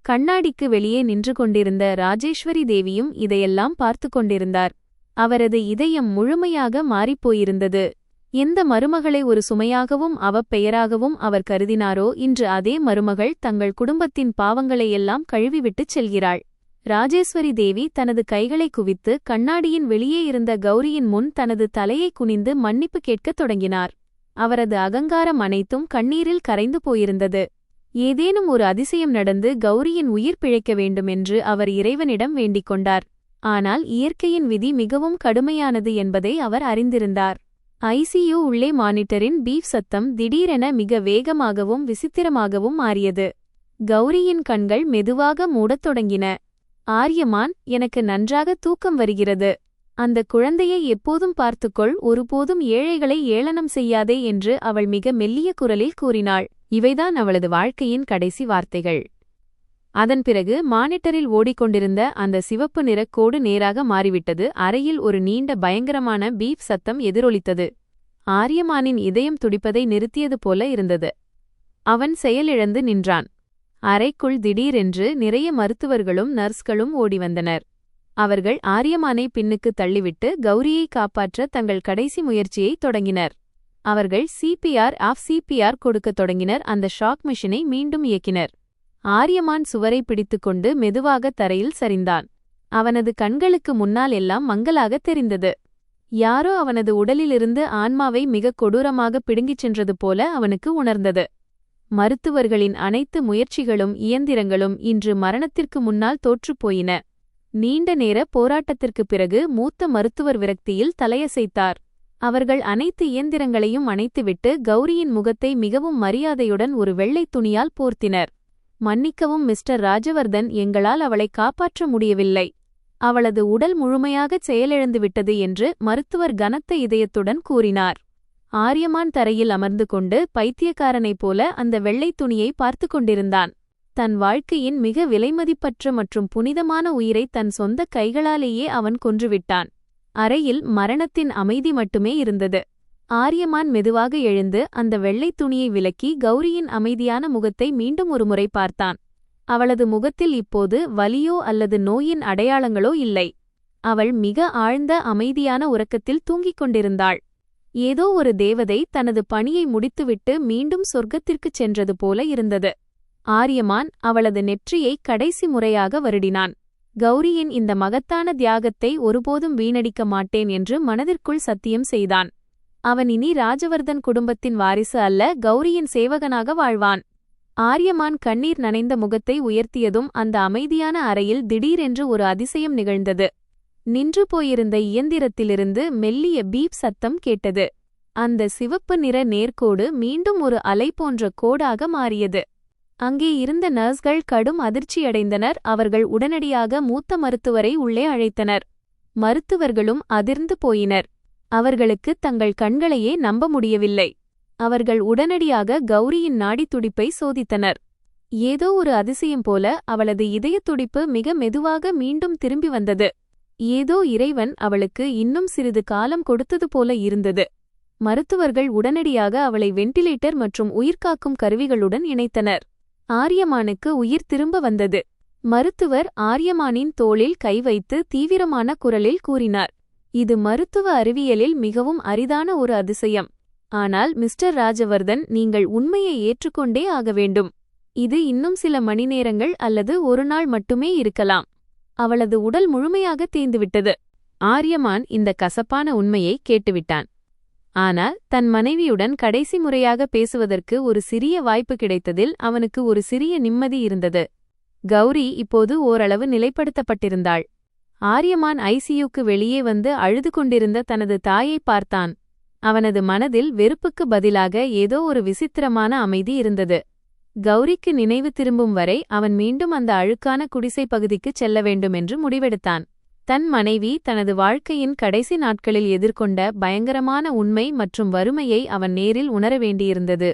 கண்ணாடிக்கு வெளியே நின்று கொண்டிருந்த ராஜேஸ்வரி தேவியும் இதையெல்லாம் பார்த்து கொண்டிருந்தார். அவரது இதயம் முழுமையாக மாறிப்போயிருந்தது. எந்த மருமகளை ஒரு சுமையாகவும் அவப்பெயராகவும் அவர் கருதினாரோ இன்று அதே மருமகள் தங்கள் குடும்பத்தின் பாவங்களையெல்லாம் கழுவிவிட்டுச் செல்கிறாள். ராஜேஸ்வரி தேவி தனது கைகளை குவித்து கண்ணாடியின் வெளியே இருந்த கௌரியின் முன் தனது தலையை குனிந்து மன்னிப்பு கேட்கத் தொடங்கினார். அவரது அகங்காரம் அனைத்தும் கண்ணீரில் கரைந்து போயிருந்தது. ஏதேனும் ஒரு அதிசயம் நடந்து கௌரியின் உயிர் பிழைக்க வேண்டுமென்று அவர் இறைவனிடம் வேண்டிக் கொண்டார். ஆனால் இயற்கையின் விதி மிகவும் கடுமையானது என்பதை அவர் அறிந்திருந்தார். ஐசியு உள்ளே மானிட்டரின் பீப் சத்தம் திடீரென மிக வேகமாகவும் விசித்திரமாகவும் மாறியது. கௌரியின் கண்கள் மெதுவாக மூடத் தொடங்கின. ஆரியமான், எனக்கு நன்றாக தூக்கம் வருகிறது. அந்த குழந்தையை எப்போதும் பார்த்துக்கொள், ஒருபோதும் ஏழைகளை ஏளனம் செய்யாதே என்று அவள் மிக மெல்லிய குரலில் கூறினாள். இவைதான் அவளது வாழ்க்கையின் கடைசி வார்த்தைகள். அதன் பிறகு மானிட்டரில் ஓடிக்கொண்டிருந்த அந்த சிவப்பு நிறக் கோடு நேராக மாறிவிட்டது. அறையில் ஒரு நீண்ட பயங்கரமான பீப் சத்தம் எதிரொலித்தது. ஆரியமானின் இதயம் துடிப்பதை நிறுத்தியது போல இருந்தது. அவன் செயலிழந்து நின்றான். அறைக்குள் திடீரென்று நிறைய மருத்துவர்களும் நர்ஸ்களும் ஓடிவந்தனர். அவர்கள் ஆரியமானை பின்னுக்கு தள்ளிவிட்டு கௌரியை காப்பாற்ற தங்கள் கடைசி முயற்சியை தொடங்கினர். அவர்கள் சிபிஆர் கொடுக்கத் தொடங்கினர். அந்த ஷாக் மிஷினை மீண்டும் இயக்கினர். ஆரியமான் சுவரை பிடித்துக்கொண்டு மெதுவாக தரையில் சரிந்தான். அவனது கண்களுக்கு முன்னால் எல்லாம் மங்கலாகத் தெரிந்தது. யாரோ அவனது உடலிலிருந்து ஆன்மாவை மிக கொடூரமாக பிடுங்கிச் சென்றது போல அவனுக்கு உணர்ந்தது. மருத்துவர்களின் அனைத்து முயற்சிகளும் இயந்திரங்களும் இன்று மரணத்திற்கு முன்னால் தோற்றுப்போயின. நீண்ட நேர போராட்டத்திற்குப் பிறகு மூத்த மருத்துவர் விரக்தியில் தலையசைத்தார். அவர்கள் அனைத்து இயந்திரங்களையும் அணைத்துவிட்டு கௌரியின் முகத்தை மிகவும் மரியாதையுடன் ஒரு வெள்ளைத் துணியால் போர்த்தினர். மன்னிக்கவும் மிஸ்டர் ராஜவர்தன், எங்களால் அவளை காப்பாற்ற முடியவில்லை. அவளது உடல் முழுமையாகச் செயலிழந்துவிட்டது என்று மருத்துவர் கனத்த இதயத்துடன் கூறினார். ஆரியமான் தரையில் அமர்ந்து கொண்டு பைத்தியக்காரனைப் போல அந்த வெள்ளைத் துணியை பார்த்து கொண்டிருந்தான். தன் வாழ்க்கையின் மிக விலைமதிப்பற்ற மற்றும் புனிதமான உயிரை தன் சொந்த கைகளாலேயே அவன் கொன்றுவிட்டான். அறையில் மரணத்தின் அமைதி மட்டுமே இருந்தது. ஆரியமான் மெதுவாக எழுந்து அந்த வெள்ளைத் துணியை விலக்கி கௌரியின் அமைதியான முகத்தை மீண்டும் ஒருமுறை பார்த்தான். அவளது முகத்தில் இப்போது வலியோ அல்லது நோயின் அடையாளங்களோ இல்லை. அவள் மிக ஆழ்ந்த அமைதியான உறக்கத்தில் தூங்கிக் கொண்டிருந்தாள். ஏதோ ஒரு தேவதை தனது பணியை முடித்துவிட்டு மீண்டும் சொர்க்கத்திற்குச் சென்றது போல இருந்தது. ஆரியமான் அவளது நெற்றியை கடைசி முறையாக வருடினான். கௌரியின் இந்த மகத்தான தியாகத்தை ஒருபோதும் வீணடிக்க மாட்டேன் என்று மனதிற்குள் சத்தியம் செய்தான். அவன் இனி ராஜவர்தன் குடும்பத்தின் வாரிசு அல்ல, கௌரியின் சேவகனாக வாழ்வான். ஆரியமான் கண்ணீர் நனைந்த முகத்தை உயர்த்தியதும் அந்த அமைதியான அறையில் திடீரென்று ஒரு அதிசயம் நிகழ்ந்தது. நின்று போயிருந்த இயந்திரத்திலிருந்து மெல்லிய பீப் சத்தம் கேட்டது. அந்த சிவப்பு நிற நேர்கோடு மீண்டும் ஒரு அலை போன்ற கோடாக மாறியது. அங்கே இருந்த நர்ஸ்கள் கடும் அதிர்ச்சியடைந்தனர். அவர்கள் உடனடியாக மூத்த மருத்துவரை உள்ளே அழைத்தனர். மருத்துவர்களும் அதிர்ந்து போயினர். அவர்களுக்கு தங்கள் கண்களையே நம்ப முடியவில்லை. அவர்கள் உடனடியாக கௌரியின் நாடித் துடிப்பை சோதித்தனர். ஏதோ ஒரு அதிசயம் போல அவளது இதயத் துடிப்பு மிக மெதுவாக மீண்டும் திரும்பி வந்தது. ஏதோ இறைவன் அவளுக்கு இன்னும் சிறிது காலம் கொடுத்தது போல இருந்தது. மருத்துவர்கள் உடனடியாக அவளை வெண்டிலேட்டர் மற்றும் உயிர்காக்கும் கருவிகளுடன் இணைத்தனர். ஆரியமானுக்கு உயிர் திரும்ப வந்தது. மருத்துவர் ஆரியமானின் தோளில் கை வைத்து தீவிரமான குரலில் கூறினார், இது மருத்துவ அறிவியலில் மிகவும் அரிதான ஒரு அதிசயம். ஆனால் மிஸ்டர் ராஜவர்தன், நீங்கள் உண்மையை ஏற்றுக்கொண்டே ஆக வேண்டும். இது இன்னும் சில மணிநேரங்கள் அல்லது ஒரு நாள் மட்டுமே இருக்கலாம். அவளது உடல் முழுமையாக தேய்ந்துவிட்டது. ஆரியமான் இந்த கசப்பான உண்மையை கேட்டுவிட்டான். ஆனால் தன் மனைவியுடன் கடைசி முறையாக பேசுவதற்கு ஒரு சிறிய வாய்ப்பு கிடைத்ததில் அவனுக்கு ஒரு சிறிய நிம்மதி இருந்தது. கௌரி இப்போது ஓரளவு நிலைப்படுத்தப்பட்டிருந்தாள். ஆரியமான் ஐசியூக்கு வெளியே வந்து அழுது கொண்டிருந்த தனது தாயை பார்த்தான். அவனது மனதில் வெறுப்புக்கு பதிலாக ஏதோ ஒரு விசித்திரமான அமைதி இருந்தது. கௌரிக்கு நினைவு திரும்பும் வரை அவன் மீண்டும் அந்த அழுக்கான குடிசை பகுதிக்குச் செல்ல வேண்டும் என்று முடிவெடுத்தான். தன் மனைவி தனது வாழ்க்கையின் கடைசி நாட்களில் எதிர்கொண்ட பயங்கரமான உண்மை மற்றும் வறுமையை அவன் நேரில் உணர வேண்டியிருந்தது.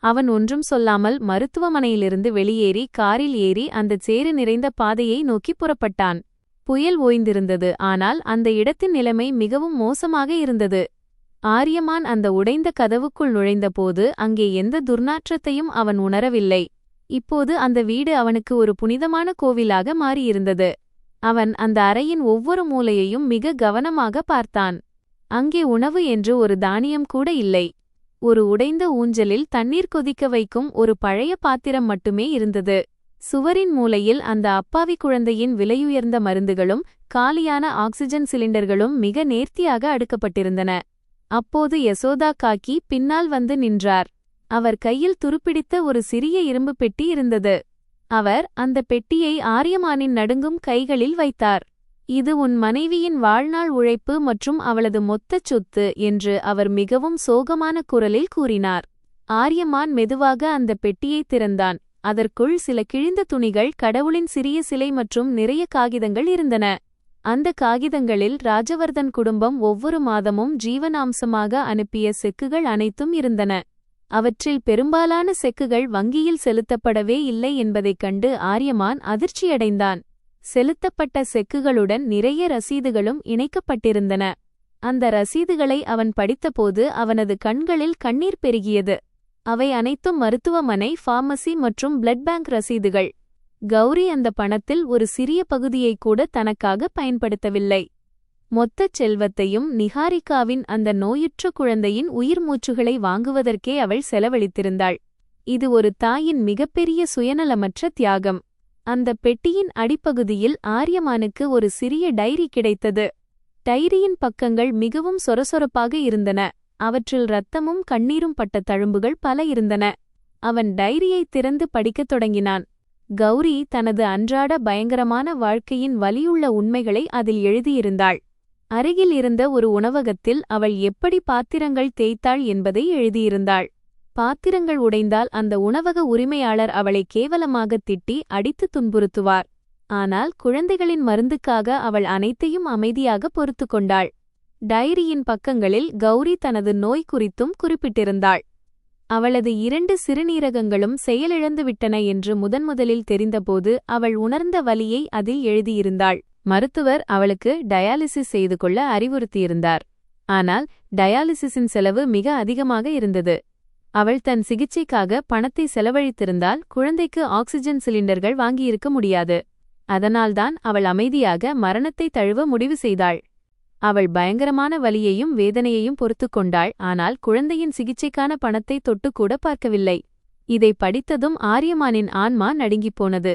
அவன் ஒன்றும் சொல்லாமல் மருத்துவமனையிலிருந்து வெளியேறி காரில் ஏறி அந்தச் சேறு நிறைந்த பாதையை நோக்கி புறப்பட்டான். புயல் ஓய்ந்திருந்தது, ஆனால் அந்த இடத்தின் நிலைமை மிகவும் மோசமாக இருந்தது. ஆரியமான் அந்த உடைந்த கதவுக்குள் நுழைந்தபோது அங்கே எந்த துர்நாற்றத்தையும் அவன் உணரவில்லை. இப்போது அந்த வீடு அவனுக்கு ஒரு புனிதமான கோவிலாக மாறியிருந்தது. அவன் அந்த அறையின் ஒவ்வொரு மூலையையும் மிக கவனமாக பார்த்தான். அங்கே உணவு என்று ஒரு தானியம் கூட இல்லை. ஒரு உடைந்த ஊஞ்சலில் தண்ணீர் கொதிக்க வைக்கும் ஒரு பழைய பாத்திரம் மட்டுமே இருந்தது. சுவரின் மூலையில் அந்த அப்பாவி குழந்தையின் விலையுயர்ந்த மருந்துகளும் காலியான ஆக்சிஜன் சிலிண்டர்களும் மிக நேர்த்தியாக அடுக்கப்பட்டிருந்தன. அப்போது யசோதா காக்கி பின்னால் வந்து நின்றார். அவர் கையில் துருப்பிடித்த ஒரு சிறிய இரும்பு பெட்டி இருந்தது. அவர் அந்த பெட்டியை ஆரியமானின் நடுங்கும் கைகளில் வைத்தார். இது உன் மனைவியின் வாழ்நாள் உழைப்பு மற்றும் அவளது மொத்தச் சொத்து என்று அவர் மிகவும் சோகமான குரலில் கூறினார். ஆரியமான் மெதுவாக அந்த பெட்டியை திறந்தான். அதற்குள் சில கிழிந்த துணிகள், கடவுளின் சிறிய சிலை மற்றும் நிறைய காகிதங்கள் இருந்தன. அந்த காகிதங்களில் ராஜவர்தன் குடும்பம் ஒவ்வொரு மாதமும் ஜீவனாம்சமாக அனுப்பிய செக்குகள் அனைத்தும் இருந்தன. அவற்றில் பெரும்பாலான செக்குகள் வங்கியில் செலுத்தப்படவே இல்லை என்பதைக் கண்டு ஆரியமான் அதிர்ச்சியடைந்தான். செலுத்தப்பட்ட செக்குகளுடன் நிறைய ரசீதுகளும் இணைக்கப்பட்டிருந்தன. அந்த ரசீதுகளை அவன் படித்தபோது அவனது கண்களில் கண்ணீர் பெருகியது. அவை அனைத்தும் மருத்துவமனை, ஃபார்மசி மற்றும் பிளட் பேங்க் ரசீதுகள். கௌரி அந்த பணத்தில் ஒரு சிறிய பகுதியை கூட தனக்காக பயன்படுத்தவில்லை. மொத்தச் செல்வத்தையும் நிஹாரிகாவின் அந்த நோயுற்ற குழந்தையின் உயிர் மூச்சுகளை வாங்குவதற்கே அவள் செலவழித்திருந்தாள். இது ஒரு தாயின் மிகப்பெரிய சுயநலமற்ற தியாகம். அந்த பெட்டியின் அடிப்பகுதியில் ஆரியமானுக்கு ஒரு சிறிய டைரி கிடைத்தது. டைரியின் பக்கங்கள் மிகவும் சொரசொரப்பாக இருந்தன. அவற்றில் இரத்தமும் கண்ணீரும் பட்ட தழும்புகள் பல இருந்தன. அவன் டைரியை திறந்து படிக்கத் தொடங்கினான். கௌரி தனது அன்றாட பயங்கரமான வாழ்க்கையின் வலியுள்ள உண்மைகளை அதில் எழுதியிருந்தாள். அருகில் இருந்த ஒரு உணவகத்தில் அவள் எப்படி பாத்திரங்கள் தேய்த்தாள் என்பதை எழுதியிருந்தாள். பாத்திரங்கள் உடைந்தால் அந்த உணவக உரிமையாளர் அவளை கேவலமாகத் திட்டி அடித்து துன்புறுத்துவார். ஆனால் குழந்தைகளின் மருந்துக்காக அவள் அனைத்தையும் அமைதியாக பொறுத்து கொண்டாள். டைரியின் பக்கங்களில் கௌரி தனது நோய் குறித்தும் குறிப்பிட்டிருந்தாள். அவளது 2 சிறுநீரகங்களும் செயலிழந்துவிட்டன என்று முதன்முதலில் தெரிந்தபோது அவள் உணர்ந்த வலியை அதில் எழுதியிருந்தாள். மருத்துவர் அவளுக்கு டயாலிசிஸ் செய்து கொள்ள அறிவுறுத்தியிருந்தார். ஆனால் டயாலிசிஸின் செலவு மிக அதிகமாக இருந்தது. அவள் தன் சிகிச்சைக்காக பணத்தை செலவழித்திருந்தால் குழந்தைக்கு ஆக்சிஜன் சிலிண்டர்கள் வாங்கியிருக்க முடியாது. அதனால்தான் அவள் அமைதியாக மரணத்தை தழுவ முடிவு செய்தாள். அவள் பயங்கரமான வலியையும் வேதனையையும் பொறுத்துக் கொண்டாள். ஆனால் குழந்தையின் சிகிச்சைக்கான பணத்தை தொட்டுக்கூட பார்க்கவில்லை. இதை படித்ததும் ஆரியமானின் ஆன்மா நடுங்கிப்போனது.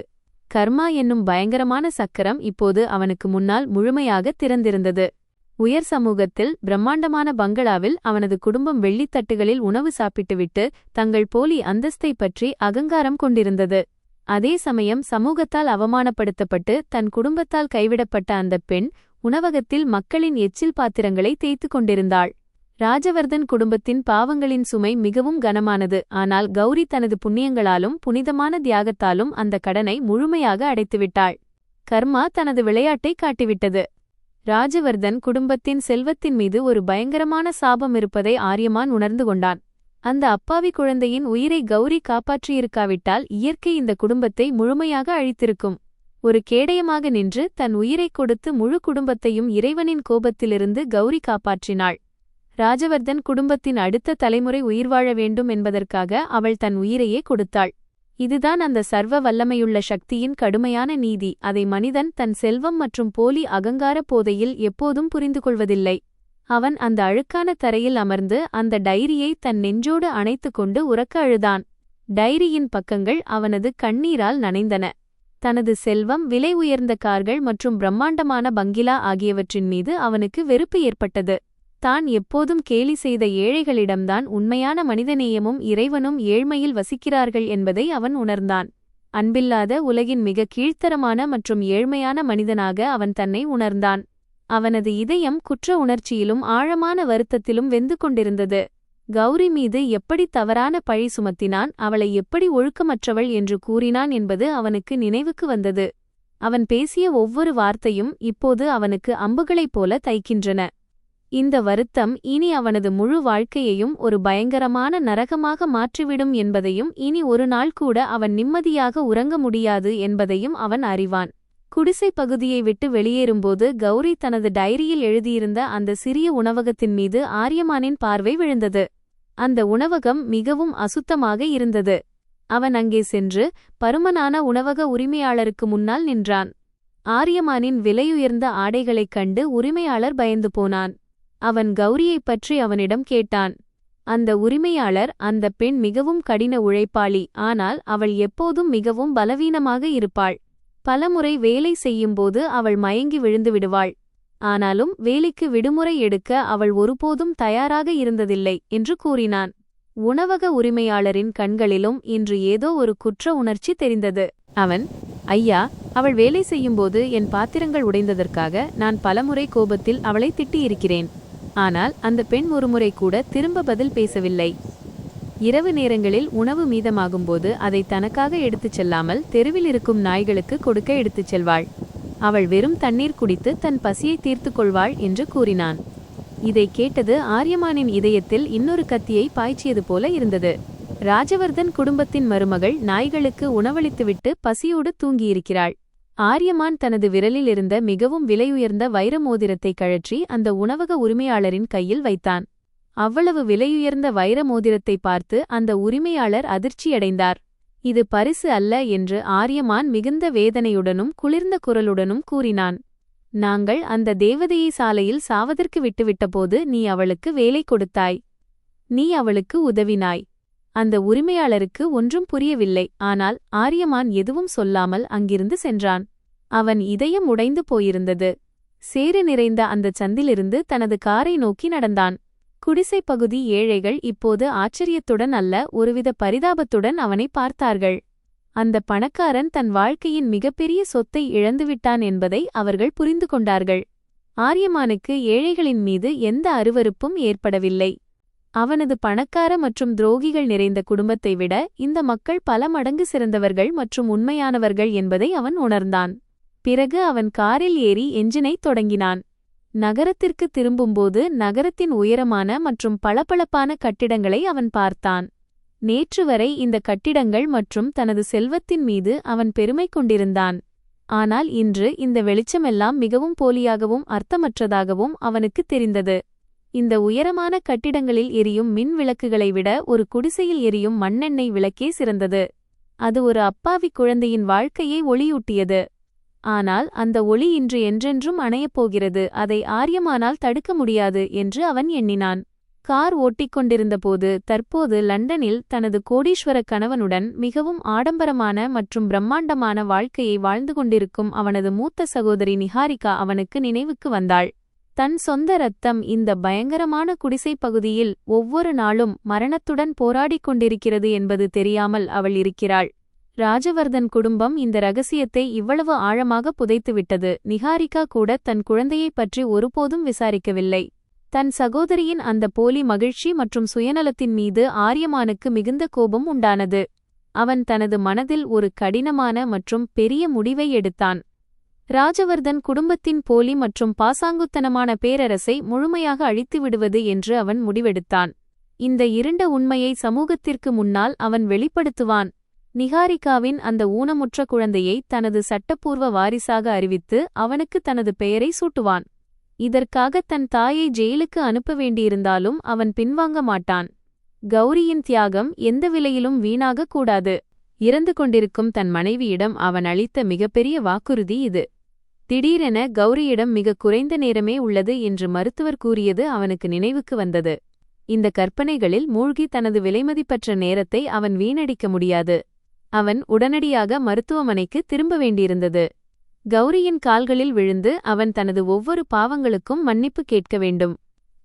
கர்மா என்னும் பயங்கரமான சக்கரம் இப்போது அவனுக்கு முன்னால் முழுமையாக திறந்திருந்தது. உயர் சமூகத்தில் பிரம்மாண்டமான பங்களாவில் அவனது குடும்பம் வெள்ளித்தட்டுகளில் உணவு சாப்பிட்டுவிட்டு தங்கள் போலி அந்தஸ்தை பற்றி அகங்காரம் கொண்டிருந்தது. அதே சமயம் சமூகத்தால் அவமானப்படுத்தப்பட்டு தன் குடும்பத்தால் கைவிடப்பட்ட அந்த பெண் உணவகத்தில் மக்களின் எச்சில் பாத்திரங்களை தேய்த்து கொண்டிருந்தாள். ராஜவர்தன் குடும்பத்தின் பாவங்களின் சுமை மிகவும் கனமானது. ஆனால் கௌரி தனது புண்ணியங்களாலும் புனிதமான தியாகத்தாலும் அந்த கடனை முழுமையாக அடைத்துவிட்டாள். கர்மா தனது விளையாட்டை காட்டிவிட்டது. ராஜவர்தன் குடும்பத்தின் செல்வத்தின் மீது ஒரு பயங்கரமான சாபம் இருப்பதை ஆரியமான் உணர்ந்து கொண்டான். அந்த அப்பாவி குழந்தையின் உயிரை கௌரி காப்பாற்றியிருக்காவிட்டால் இயற்கை இந்த குடும்பத்தை முழுமையாக அழித்திருக்கும். ஒரு கேடயமாக நின்று தன் உயிரைக் கொடுத்து முழு குடும்பத்தையும் இறைவனின் கோபத்திலிருந்து கௌரி காப்பாற்றினாள். ராஜவர்தன் குடும்பத்தின் அடுத்த தலைமுறை உயிர் வாழ வேண்டும் என்பதற்காக அவள் தன் உயிரையே கொடுத்தாள். இதுதான் அந்த சர்வ வல்லமையுள்ள சக்தியின் கடுமையான நீதி. அதை மனிதன் தன் செல்வம் மற்றும் போலி அகங்கார போதையில் எப்போதும் புரிந்து கொள்வதில்லை. அவன் அந்த அழுக்கான தரையில் அமர்ந்து அந்த டைரியை தன் நெஞ்சோடு அணைத்து கொண்டு உரக்க அழுதான். டைரியின் பக்கங்கள் அவனது கண்ணீரால் நனைந்தன. தனது செல்வம், விலை உயர்ந்த கார்கள் மற்றும் பிரம்மாண்டமான பங்களா ஆகியவற்றின் மீது அவனுக்கு வெறுப்பு ஏற்பட்டது. தான் எப்போதும் கேலி செய்த ஏழைகளிடம்தான் உண்மையான மனிதநேயமும் இறைவனும் ஏழ்மையில் வசிக்கிறார்கள் என்பதை அவன் உணர்ந்தான். அன்பில்லாத உலகின் மிக கீழ்த்தரமான மற்றும் ஏழ்மையான மனிதனாக அவன் தன்னை உணர்ந்தான். அவனது இதயம் குற்ற உணர்ச்சியிலும் ஆழமான வருத்தத்திலும் வெந்து கொண்டிருந்தது. கௌரி மீது எப்படி தவறான பழி சுமத்தினான், அவளை எப்படி ஒழுக்கமற்றவள் என்று கூறினான் என்பது அவனுக்கு நினைவுக்கு வந்தது. அவன் பேசிய ஒவ்வொரு வார்த்தையும் இப்போது அவனுக்கு அம்புகளைப் போல தைக்கின்றன. இந்த வருத்தம் இனி அவனது முழு வாழ்க்கையையும் ஒரு பயங்கரமான நரகமாக மாற்றிவிடும் என்பதையும், இனி ஒரு நாள் கூட அவன் நிம்மதியாக உறங்க முடியாது என்பதையும் அவன் அறிவான். குடிசை பகுதியை விட்டு வெளியேறும்போது கௌரி தனது டைரியில் எழுதியிருந்த அந்த சிறிய உணவகத்தின் மீது ஆரியமானின் பார்வை விழுந்தது. அந்த உணவகம் மிகவும் அசுத்தமாக இருந்தது. அவன் அங்கே சென்று பருமனான உணவக உரிமையாளருக்கு முன்னால் நின்றான். ஆரியமானின் விலையுயர்ந்த ஆடைகளைக் கண்டு உரிமையாளர் பயந்து போனான். அவன் கௌரியைப் பற்றி அவனிடம் கேட்டான். அந்த உரிமையாளர், அந்த பெண் மிகவும் கடின உழைப்பாளி, ஆனால் அவள் எப்போதும் மிகவும் பலவீனமாக இருப்பாள். பலமுறை வேலை செய்யும்போது அவள் மயங்கி விழுந்து விடுவாள். ஆனாலும் வேலைக்கு விடுமுறை எடுக்க அவள் ஒருபோதும் தயாராக இருந்ததில்லை என்று கூறினான். உணவக உரிமையாளரின் கண்களிலும் இன்று ஏதோ ஒரு குற்ற உணர்ச்சி தெரிந்தது. அவன், ஐயா, அவள் வேலை செய்யும்போது என் பாத்திரங்கள் உடைந்ததற்காக நான் பலமுறை கோபத்தில் அவளை திட்டியிருக்கிறேன். ஆனால் அந்த பெண் ஒருமுறை கூட திரும்ப பதில் பேசவில்லை. இரவு நேரங்களில் உணவு மீதமாகும்போது அதை தனக்காக எடுத்துச் செல்லாமல் தெருவில் இருக்கும் நாய்களுக்கு கொடுக்க எடுத்துச் செல்வாள். அவள் வெறும் தண்ணீர் குடித்து தன் பசியை தீர்த்து கொள்வாள் என்று கூறினான். இதை கேட்டது ஆரியமானின் இதயத்தில் இன்னொரு கத்தியை பாய்ச்சியது போல இருந்தது. ராஜவர்தன் குடும்பத்தின் மருமகள் நாய்களுக்கு உணவளித்துவிட்டு பசியோடு தூங்கியிருக்கிறாள். ஆரியமான் தனது விரலில் இருந்த மிகவும் விலையுயர்ந்த வைர மோதிரத்தை கழற்றி அந்த உணவக உரிமையாளரின் கையில் வைத்தான். அவ்வளவு விலையுயர்ந்த வைர மோதிரத்தை பார்த்து அந்த உரிமையாளர் அதிர்ச்சியடைந்தார். இது பரிசு அல்ல என்று ஆரியமான் மிகுந்த வேதனையுடனும் குளிர்ந்த குரலுடனும் கூறினான். நாங்கள் அந்த தேவதையை சாலையில் சாவதற்கு விட்டுவிட்டபோது நீ அவளுக்கு வேலை கொடுத்தாய். நீ அவளுக்கு உதவினாய். அந்த உரிமையாளருக்கு ஒன்றும் புரியவில்லை. ஆனால் ஆரியமான் எதுவும் சொல்லாமல் அங்கிருந்து சென்றான். அவன் இதயம் உடைந்து போயிருந்தது. சேறு நிறைந்த அந்தச் சந்திலிருந்து தனது காரை நோக்கி நடந்தான். குடிசைப் பகுதி ஏழைகள் இப்போது ஆச்சரியத்துடன் அல்ல, ஒருவித பரிதாபத்துடன் அவனை பார்த்தார்கள். அந்த பணக்காரன் தன் வாழ்க்கையின் மிகப்பெரிய சொத்தை இழந்துவிட்டான் என்பதை அவர்கள் புரிந்து கொண்டார்கள். ஆரியமானுக்கு ஏழைகளின் மீது எந்த அருவருப்பும் ஏற்படவில்லை. அவனது பணக்கார மற்றும் துரோகிகள் நிறைந்த குடும்பத்தை விட இந்த மக்கள் பல மடங்கு சிறந்தவர்கள் மற்றும் உண்மையானவர்கள் என்பதை அவன் உணர்ந்தான். பிறகு அவன் காரில் ஏறி எஞ்சினை தொடங்கினான். நகரத்திற்கு திரும்பும்போது நகரத்தின் உயரமான மற்றும் பளபளப்பான கட்டிடங்களை அவன் பார்த்தான். நேற்று வரை இந்த கட்டிடங்கள் மற்றும் தனது செல்வத்தின் மீது அவன் பெருமை கொண்டிருந்தான். ஆனால் இன்று இந்த வெளிச்சமெல்லாம் மிகவும் போலியாகவும் அர்த்தமற்றதாகவும் அவனுக்கு தெரிந்தது. இந்த உயரமான கட்டிடங்களில் எரியும் மின் விளக்குகளை விட ஒரு குடிசையில் எரியும் மண்ணெண்ணெய் விளக்கே சிறந்தது. அது ஒரு அப்பாவி குழந்தையின் வாழ்க்கையை ஒளியூட்டியது. ஆனால் அந்த ஒளி இன்று என்றென்றும் அணையப்போகிறது. அதை ஆரியமானால் தடுக்க முடியாது என்று அவன் எண்ணினான். கார் ஓட்டிக்கொண்டிருந்தபோது தற்போது லண்டனில் தனது கோடீஸ்வர கணவனுடன் மிகவும் ஆடம்பரமான மற்றும் பிரம்மாண்டமான வாழ்க்கையை வாழ்ந்து கொண்டிருக்கும் அவனது மூத்த சகோதரி நிஹாரிகா அவனுக்கு நினைவுக்கு வந்தாள். தன் சொந்த இரத்தம் இந்த பயங்கரமான குடிசைப் பகுதியில் ஒவ்வொரு நாளும் மரணத்துடன் போராடிக் கொண்டிருக்கிறது என்பது தெரியாமல் அவள் இருக்கிறாள். ராஜவர்தன் குடும்பம் இந்த ரகசியத்தை இவ்வளவு ஆழமாக புதைத்துவிட்டது. நிஹாரிகா கூட தன் குழந்தையைப் பற்றி ஒருபோதும் விசாரிக்கவில்லை. தன் சகோதரியின் அந்த போலி மகிழ்ச்சி மற்றும் சுயநலத்தின் மீது ஆரியமானுக்கு மிகுந்த கோபம் உண்டானது. அவன் தனது மனதில் ஒரு கடினமான மற்றும் பெரிய முடிவை எடுத்தான். ராஜவர்தன் குடும்பத்தின் போலி மற்றும் பாசாங்குத்தனமான பேரரசை முழுமையாக அழித்துவிடுவது என்று அவன் முடிவெடுத்தான். இந்த இருண்ட உண்மையை சமூகத்திற்கு முன்னால் அவன் வெளிப்படுத்துவான். நிஹாரிகாவின் அந்த ஊனமுற்ற குழந்தையை தனது சட்டப்பூர்வ வாரிசாக அறிவித்து அவனுக்கு தனது பெயரை சூட்டுவான். இதற்காக தன் தாயை ஜெயிலுக்கு அனுப்ப வேண்டியிருந்தாலும் அவன் பின்வாங்க மாட்டான். கௌரியின் தியாகம் எந்த விலையிலும் வீணாகக் கூடாது. இறந்து கொண்டிருக்கும் தன் மனைவியிடம் அவன் அளித்த மிகப்பெரிய வாக்குறுதி இது. திடீரென கௌரியிடம் மிக குறைந்த நேரமே உள்ளது என்று மருத்துவர் கூறியது அவனுக்கு நினைவுக்கு வந்தது. இந்த கற்பனைகளில் மூழ்கி தனது விலைமதிப்பற்ற நேரத்தை அவன் வீணடிக்க முடியாது. அவன் உடனடியாக மருத்துவமனைக்கு திரும்ப வேண்டியிருந்தது. கௌரியின் கால்களில் விழுந்து அவன் தனது ஒவ்வொரு பாவங்களுக்கும் மன்னிப்பு கேட்க வேண்டும்.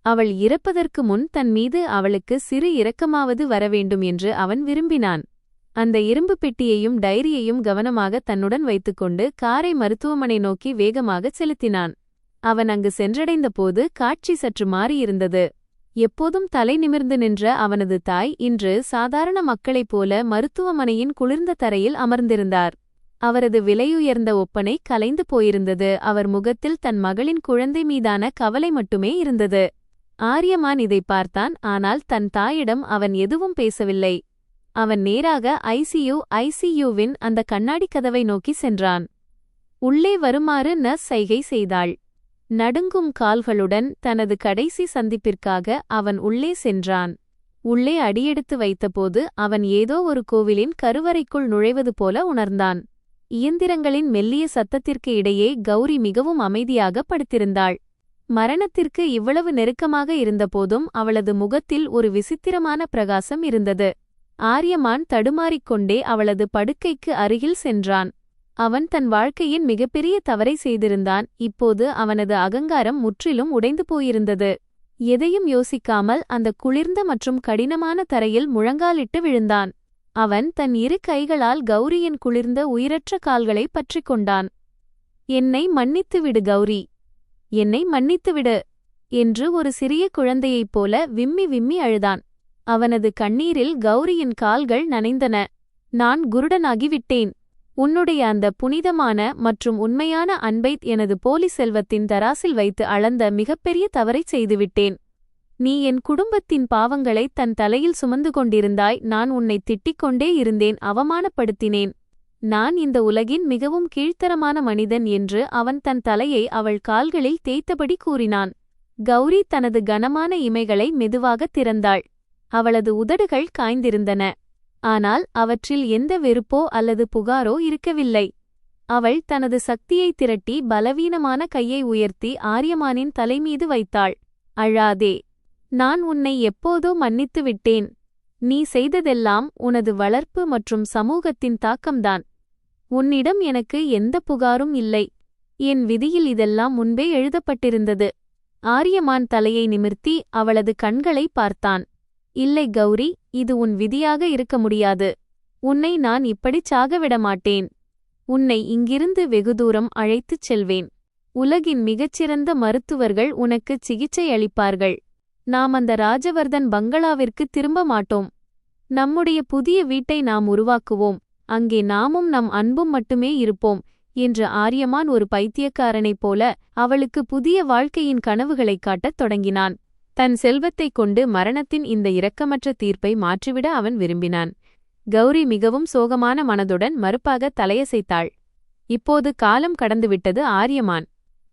அவள் இறப்பதற்கு முன் தன் மீது அவளுக்கு சிறு இரக்கமாவது வரவேண்டும் என்று அவன் விரும்பினான். அந்த இரும்பு பெட்டியையும் டைரியையும் கவனமாக தன்னுடன் வைத்துக்கொண்டு காரை மருத்துவமனை நோக்கி வேகமாகச் செலுத்தினான். அவன் அங்கு சென்றடைந்தபோது காட்சி சற்று மாறியிருந்தது. எப்போதும் தலை நிமிர்ந்து நின்ற அவனது தாய் இன்று சாதாரண மக்களைப் போல மருத்துவமனையின் குளிர்ந்த தரையில் அமர்ந்திருந்தார். அவரது விலையுயர்ந்த ஒப்பனை கலைந்து போயிருந்தது. அவர் முகத்தில் தன் மகளின் குழந்தை மீதான கவலை மட்டுமே இருந்தது. ஆரியமான் இதை பார்த்தான். ஆனால் தன் தாயிடம் அவன் எதுவும் பேசவில்லை. அவன் நேராக ஐசியூவின் அந்த கண்ணாடி கதவை நோக்கி சென்றான். உள்ளே வருமாறு நர்ஸ் சைகை செய்தாள். நடுங்கும் கால்களுடன் தனது கடைசி சந்திப்பிற்காக அவன் உள்ளே சென்றான். உள்ளே அடியெடுத்து வைத்தபோது அவன் ஏதோ ஒரு கோவிலின் கருவறைக்குள் நுழைவது போல உணர்ந்தான். இயந்திரங்களின் மெல்லிய சத்தத்திற்கு இடையே கௌரி மிகவும் அமைதியாக படுத்திருந்தாள். மரணத்திற்கு இவ்வளவு நெருக்கமாக இருந்தபோதும் அவளது முகத்தில் ஒரு விசித்திரமான பிரகாசம் இருந்தது. ஆரியமான் தடுமாறிக்கொண்டே அவளது படுக்கைக்கு அருகில் சென்றான். அவன் தன் வாழ்க்கையின் மிகப்பெரிய தவறை செய்திருந்தான். இப்போது அவனது அகங்காரம் முற்றிலும் உடைந்து போயிருந்தது. எதையும் யோசிக்காமல் அந்த குளிர்ந்த மற்றும் கடினமான தரையில் முழங்காலிட்டு விழுந்தான். அவன் தன் இரு கைகளால் கௌரியின் குளிர்ந்த உயிரற்ற கால்களை பற்றிக் கொண்டான். என்னை மன்னித்துவிடு கௌரி, என்னை மன்னித்துவிடு என்று ஒரு சிறிய குழந்தையைப் போல விம்மி விம்மி அழுதான். அவனது கண்ணீரில் கௌரியின் கால்கள் நனைந்தன. நான் குருடனாகிவிட்டேன். உன்னுடைய அந்த புனிதமான மற்றும் உண்மையான அன்பை எனது போலி செல்வத்தின் தராசில் வைத்து அளந்த மிகப்பெரிய தவறைச் செய்துவிட்டேன். நீ என் குடும்பத்தின் பாவங்களைத் தன் தலையில் சுமந்து கொண்டிருந்தாய். நான் உன்னை திட்டிக் கொண்டே இருந்தேன், அவமானப்படுத்தினேன். நான் இந்த உலகின் மிகவும் கீழ்த்தரமான மனிதன் என்று அவன் தன் தலையை அவள் கால்களில் தேய்த்தபடி கூறினான். கௌரி தனது கனமான இமைகளை மெதுவாகத் திறந்தாள். அவளது உதடுகள் காய்ந்திருந்தன. ஆனால் அவற்றில் எந்த வெறுப்போ அல்லது புகாரோ இருக்கவில்லை. அவள் தனது சக்தியை திரட்டி பலவீனமான கையை உயர்த்தி ஆரியமானின் தலைமீது வைத்தாள். அழாதே. நான் உன்னை எப்போதோ மன்னித்து விட்டேன். நீ செய்ததெல்லாம் உனது வளர்ப்பு மற்றும் சமூகத்தின் தாக்கம்தான். உன்னிடம் எனக்கு எந்த புகாரும் இல்லை. என் விதியில் இதெல்லாம் முன்பே எழுதப்பட்டிருந்தது. ஆரியமான் தலையை நிமிர்த்தி அவளது கண்களை பார்த்தான். இல்லை கௌரி, இது உன் விதியாக இருக்க முடியாது. உன்னை நான் இப்படிச் சாகவிடமாட்டேன். உன்னை இங்கிருந்து வெகுதூரம் அழைத்துச் செல்வேன். உலகின் மிகச்சிறந்த மருத்துவர்கள் உனக்கு சிகிச்சை அளிப்பார்கள். நாம் அந்த ராஜவர்தன் பங்களாவிற்கு திரும்ப மாட்டோம். நம்முடைய புதிய வீட்டை நாம் உருவாக்குவோம். அங்கே நாமும் நம் அன்பும் மட்டுமே இருப்போம் என்று ஆரியமான் ஒரு பைத்தியக்காரனைப் போல அவளுக்கு புதிய வாழ்க்கையின் கனவுகளைக் காட்டத் தொடங்கினான். தன் செல்வத்தைக் கொண்டு மரணத்தின் இந்த இரக்கமற்ற தீர்ப்பை மாற்றிவிட அவன் விரும்பினான். கௌரி மிகவும் சோகமான மனதுடன் மறுப்பாக தலையசைத்தாள். இப்போது காலம் கடந்துவிட்டது ஆரியமான்.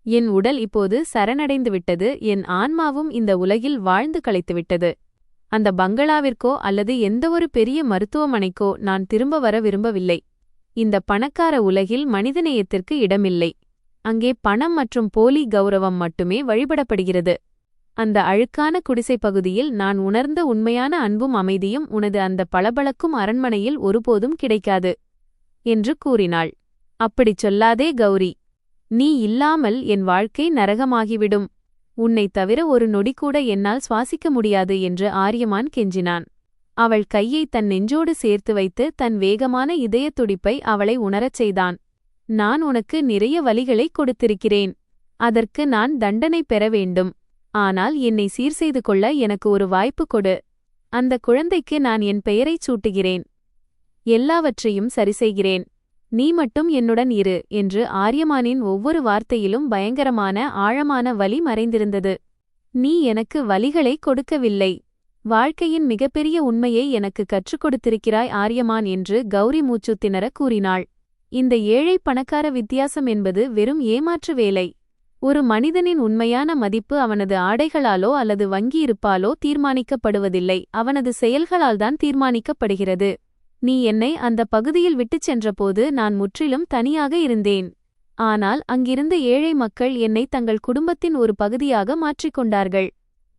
என் உடல் இப்போது சரணடைந்துவிட்டது. என் ஆன்மாவும் இந்த உலகில் வாழ்ந்து களைத்துவிட்டது. அந்த பங்களாவிற்கோ அல்லது எந்தவொரு பெரிய மருத்துவமனைக்கோ நான் திரும்ப வர விரும்பவில்லை. இந்த பணக்கார உலகில் மனிதநேயத்திற்கு இடமில்லை. அங்கே பணம் மற்றும் போலி கௌரவம் மட்டுமே வழிபடப்படுகிறது. அந்த அழுக்கான குடிசைப் பகுதியில் நான் உணர்ந்த உண்மையான அன்பும் அமைதியும் உனது அந்த பளபளக்கும் அரண்மனையில் ஒருபோதும் கிடைக்காது என்று கூறினாள். அப்படிச் சொல்லாதே கௌரி. நீ இல்லாமல் என் வாழ்க்கை நரகமாகிவிடும். உன்னைத் தவிர ஒரு நொடிக்கூட என்னால் சுவாசிக்க முடியாது என்று ஆரியமான் கெஞ்சினான். அவள் கையை தன் நெஞ்சோடு சேர்த்து வைத்து தன் வேகமான இதயத் துடிப்பை அவளை உணரச் செய்தான். நான் உனக்கு நிறைய வலிகளைக் கொடுத்திருக்கிறேன். அதற்கு நான் தண்டனை பெற வேண்டும். ஆனால் என்னை சீர்செய்து கொள்ள எனக்கு ஒரு வாய்ப்பு கொடு. அந்த குழந்தைக்கு நான் என் பெயரைச் சூட்டுகிறேன். எல்லாவற்றையும் சரிசெய்கிறேன். நீ மட்டும் என்னுடன் இரு என்று ஆரியமானின் ஒவ்வொரு வார்த்தையிலும் பயங்கரமான ஆழமான வலி மறைந்திருந்தது. நீ எனக்கு வலிகளை கொடுக்கவில்லை. வாழ்க்கையின் மிகப்பெரிய உண்மையை எனக்கு கற்றுக் கொடுத்திருக்கிறாய் ஆரியமான் என்று கௌரி மூச்சு திணற கூறினாள். இந்த ஏழை பணக்கார வித்தியாசம் என்பது வெறும் ஏமாற்று வேலை. ஒரு மனிதனின் உண்மையான மதிப்பு அவனது ஆடைகளாலோ அல்லது வங்கியிருப்பாலோ தீர்மானிக்கப்படுவதில்லை, அவனது செயல்களால்தான் தீர்மானிக்கப்படுகிறது. நீ என்னை அந்த பகுதியில் விட்டுச் சென்றபோது நான் முற்றிலும் தனியாக இருந்தேன். ஆனால் அங்கிருந்த ஏழை மக்கள் என்னை தங்கள் குடும்பத்தின் ஒரு பகுதியாக மாற்றிக்கொண்டார்கள்.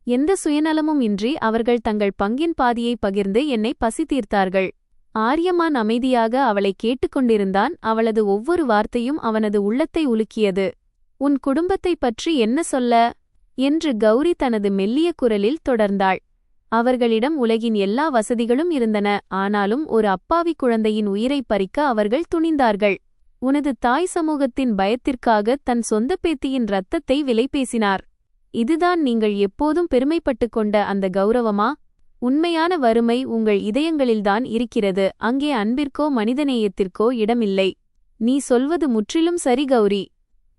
எந்த சுயநலமும் இன்றி அவர்கள் தங்கள் பங்கின் பாதியை பகிர்ந்து என்னை பசி தீர்த்தார்கள். ஆரியமான் அமைதியாக அவளை கேட்டுக்கொண்டிருந்தான். அவளது ஒவ்வொரு வார்த்தையும் அவனது உள்ளத்தை உலுக்கியது. உன் குடும்பத்தைப் பற்றி என்ன சொல்ல என்று கௌரி தனது மெல்லிய குரலில் தொடர்ந்தாள். அவர்களிடம் உலகின் எல்லா வசதிகளும் இருந்தன. ஆனாலும் ஒரு அப்பாவி குழந்தையின் உயிரைப் பறிக்க அவர்கள் துணிந்தார்கள். உனது தாய் சமூகத்தின் பயத்திற்காக தன் சொந்த பேத்தியின் இரத்தத்தை விலை பேசினார். இதுதான் நீங்கள் எப்போதும் பெருமைப்பட்டுக் கொண்ட அந்த கௌரவமா? உண்மையான வறுமை உங்கள் இதயங்களில்தான் இருக்கிறது. அங்கே அன்பிற்கோ மனிதநேயத்திற்கோ இடமில்லை. நீ சொல்வது முற்றிலும் சரி கௌரி.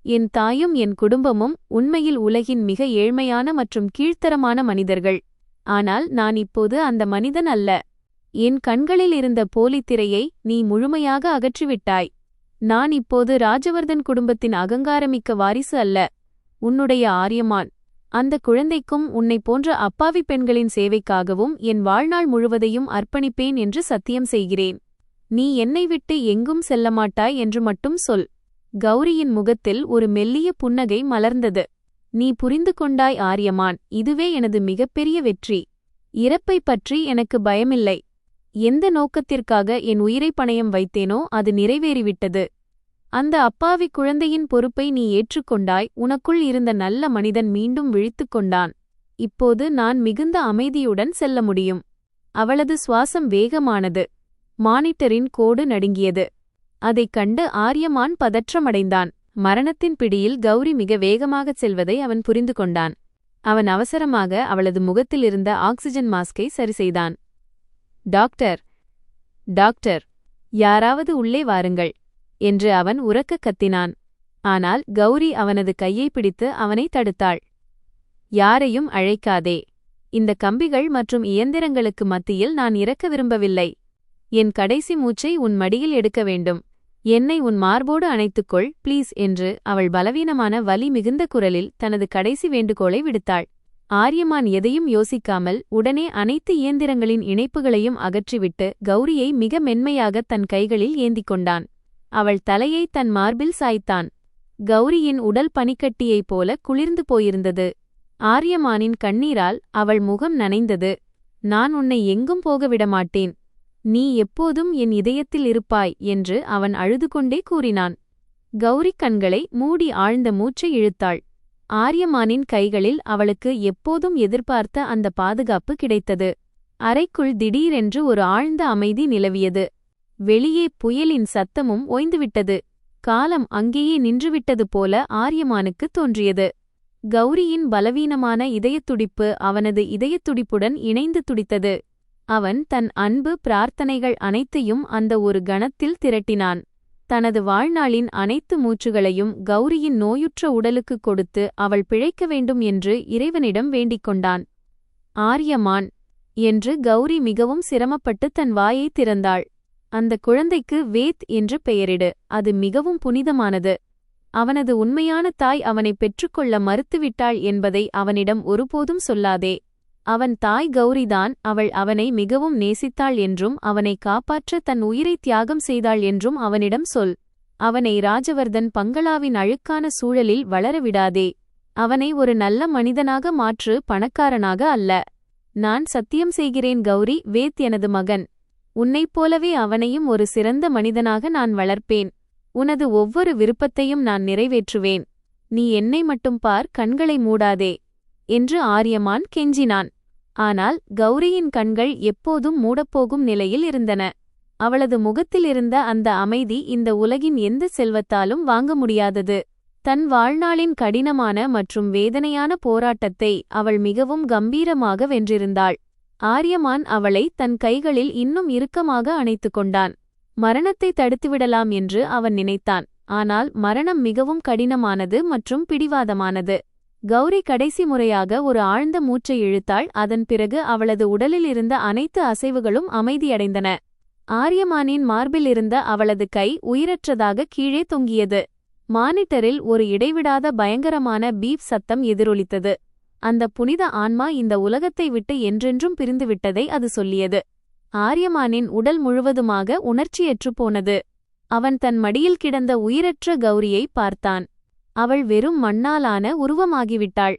என் தாயும் என் குடும்பமும் உண்மையில் உலகின் மிக ஏழ்மையான மற்றும் கீழ்த்தரமான மனிதர்கள். ஆனால் நான் இப்போது அந்த மனிதன் அல்ல. என் கண்களில் இருந்த போலித்திரையை நீ முழுமையாக அகற்றிவிட்டாய். நான் இப்போது ராஜவர்தன் குடும்பத்தின் அகங்காரமிக்க வாரிசு அல்ல. உன்னுடைய ஆரியமான். அந்த குழந்தைக்கும் உன்னை போன்ற அப்பாவி பெண்களின் சேவைக்காகவும் என் வாழ்நாள் முழுவதையும் அர்ப்பணிப்பேன் என்று சத்தியம் செய்கிறேன். நீ என்னை விட்டு எங்கும் செல்லமாட்டாய் என்று மட்டும் சொல். கௌரியின் முகத்தில் ஒரு மெல்லிய புன்னகை மலர்ந்தது. நீ புரிந்து கொண்டாய் ஆரியமான், இதுவே எனது மிகப்பெரிய வெற்றி. இறப்பை பற்றி எனக்கு பயமில்லை. எந்த நோக்கத்திற்காக என் உயிரை பணயம் வைத்தேனோ அது நிறைவேறிவிட்டது. அந்த அப்பாவி குழந்தையின் பொறுப்பை நீ ஏற்றுக்கொண்டாய். உனக்குள் இருந்த நல்ல மனிதன் மீண்டும் விழித்துக் கொண்டான். இப்போது நான் மிகுந்த அமைதியுடன் செல்ல முடியும். அவளது சுவாசம் வேகமானது. மானிட்டரின் கோடு நடுங்கியது. அதைக் கண்டு ஆரியமான் பதற்றமடைந்தான். மரணத்தின் பிடியில் கௌரி மிக வேகமாகச் செல்வதை அவன் புரிந்து கொண்டான். அவன் அவசரமாக அவளது முகத்திலிருந்த ஆக்சிஜன் மாஸ்கை சரிசெய்தான். டாக்டர், டாக்டர், யாராவது உள்ளே வாருங்கள் என்று அவன் உரக்கக் கத்தினான். ஆனால் கௌரி அவனது கையை பிடித்து அவனை தடுத்தாள். யாரையும் அழைக்காதே. இந்த கம்பிகள் மற்றும் இயந்திரங்களுக்கு மத்தியில் நான் இறக்க விரும்பவில்லை. என் கடைசி மூச்சை உன் மடியில் எடுக்க வேண்டும். என்னை உன் மார்போடு அணைத்துக்கொள் ப்ளீஸ் என்று அவள் பலவீனமான வலி மிகுந்த குரலில் தனது கடைசி வேண்டுகோளை விடுத்தாள். ஆரியமான் எதையும் யோசிக்காமல் உடனே அனைத்து இயந்திரங்களின் இணைப்புகளையும் அகற்றிவிட்டு கௌரியை மிக மென்மையாக தன் கைகளில் ஏந்திக் கொண்டான். அவள் தலையை தன் மார்பில் சாய்த்தான். கௌரியின் உடல் பனிக்கட்டியைப் போல குளிர்ந்து போயிருந்தது. ஆரியமானின் கண்ணீரால் அவள் முகம் நனைந்தது. நான் உன்னை எங்கும் போக விடமாட்டேன், நீ எப்போதும் என் இதயத்தில் இருப்பாய் என்று அவன் அழுது கொண்டே கூறினான். கௌரி கண்களை மூடி ஆழ்ந்த மூச்சை இழுத்தாள். ஆரியமானின் கைகளில் அவளுக்கு எப்போதும் எதிர்பார்த்த அந்த பாதுகாப்பு கிடைத்தது. அறைக்குள் திடீரென்று ஒரு ஆழ்ந்த அமைதி நிலவியது. வெளியே புயலின் சத்தமும் ஓய்ந்துவிட்டது. காலம் அங்கேயே நின்றுவிட்டது போல ஆரியமானுக்கு தோன்றியது. கௌரியின் பலவீனமான இதயத்துடிப்பு அவனது இதயத்துடிப்புடன் இணைந்து துடித்தது. அவன் தன் அன்பு பிரார்த்தனைகள் அனைத்தையும் அந்த ஒரு கணத்தில் திரட்டினான். தனது வாழ்நாளின் அனைத்து மூச்சுகளையும் கௌரியின் நோயுற்ற உடலுக்கு கொடுத்து அவள் பிழைக்க வேண்டும் என்று இறைவனிடம் வேண்டிக் கொண்டான். ஆரியமான் என்று கௌரி மிகவும் சிரமப்பட்டு தன் வாயை திறந்தாள். அந்த குழந்தைக்கு வேத் என்று பெயரிடு, அது மிகவும் புனிதமானது. அவனது உண்மையான தாய் அவனை பெற்றுக்கொள்ள மறுத்துவிட்டாள் என்பதை அவனிடம் ஒருபோதும் சொல்லாதே. அவன் தாய் கௌரிதான். அவள் அவனை மிகவும் நேசித்தாள் என்றும் அவனை காப்பாற்ற தன் உயிரை தியாகம் செய்தாள் என்றும் அவனிடம் சொல். அவனை ராஜவர்தன் பங்களாவின் அழுக்கான சூழலில் வளரவிடாதே. அவனை ஒரு நல்ல மனிதனாக மாற்று, பணக்காரனாக அல்ல. நான் சத்தியம் செய்கிறேன் கௌரி, வேத் எனது மகன். உன்னைப் போலவே அவனையும் ஒரு சிறந்த மனிதனாக நான் வளர்ப்பேன். உனது ஒவ்வொரு விருப்பத்தையும் நான் நிறைவேற்றுவேன். நீ என்னை மட்டும் பார், கண்களை மூடாதே என்று ஆரியமான் கெஞ்சினான். ஆனால் கௌரியின் கண்கள் எப்போதும் மூடப்போகும் நிலையில் இருந்தன. அவளது முகத்திலிருந்த அந்த அமைதி இந்த உலகின் எந்த செல்வத்தாலும் வாங்க முடியாதது. தன் வாழ்நாளின் கடினமான மற்றும் வேதனையான போராட்டத்தை அவள் மிகவும் கம்பீரமாக வென்றிருந்தாள். ஆரியமான் அவளை தன் கைகளில் இன்னும் இறுக்கமாக அணைத்துக் கொண்டான். மரணத்தை தடுத்துவிடலாம் என்று அவன் நினைத்தான். ஆனால் மரணம் மிகவும் கடினமானது மற்றும் பிடிவாதமானது. கௌரி கடைசி முறையாக ஒரு ஆழ்ந்த மூச்சை இழுத்தாள். அதன் பிறகு அவளது உடலில் இருந்த அனைத்து அசைவுகளும் அமைதியடைந்தன. ஆரியமானின் மார்பில் இருந்த அவளது கை உயிரற்றதாக கீழே தொங்கியது. மானிட்டரில் ஒரு இடைவிடாத பயங்கரமான பீப் சத்தம் எதிரொலித்தது. அந்த புனித ஆன்மா இந்த உலகத்தை விட்டு என்றென்றும் பிரிந்துவிட்டதை அது சொல்லியது. ஆரியமானின் உடல் முழுவதுமாக உணர்ச்சியற்றுப் போனது. அவன் தன் மடியில் கிடந்த உயிரற்ற கௌரியை பார்த்தான். அவள் வெறும் மண்ணாலான உருவமாகிவிட்டாள்.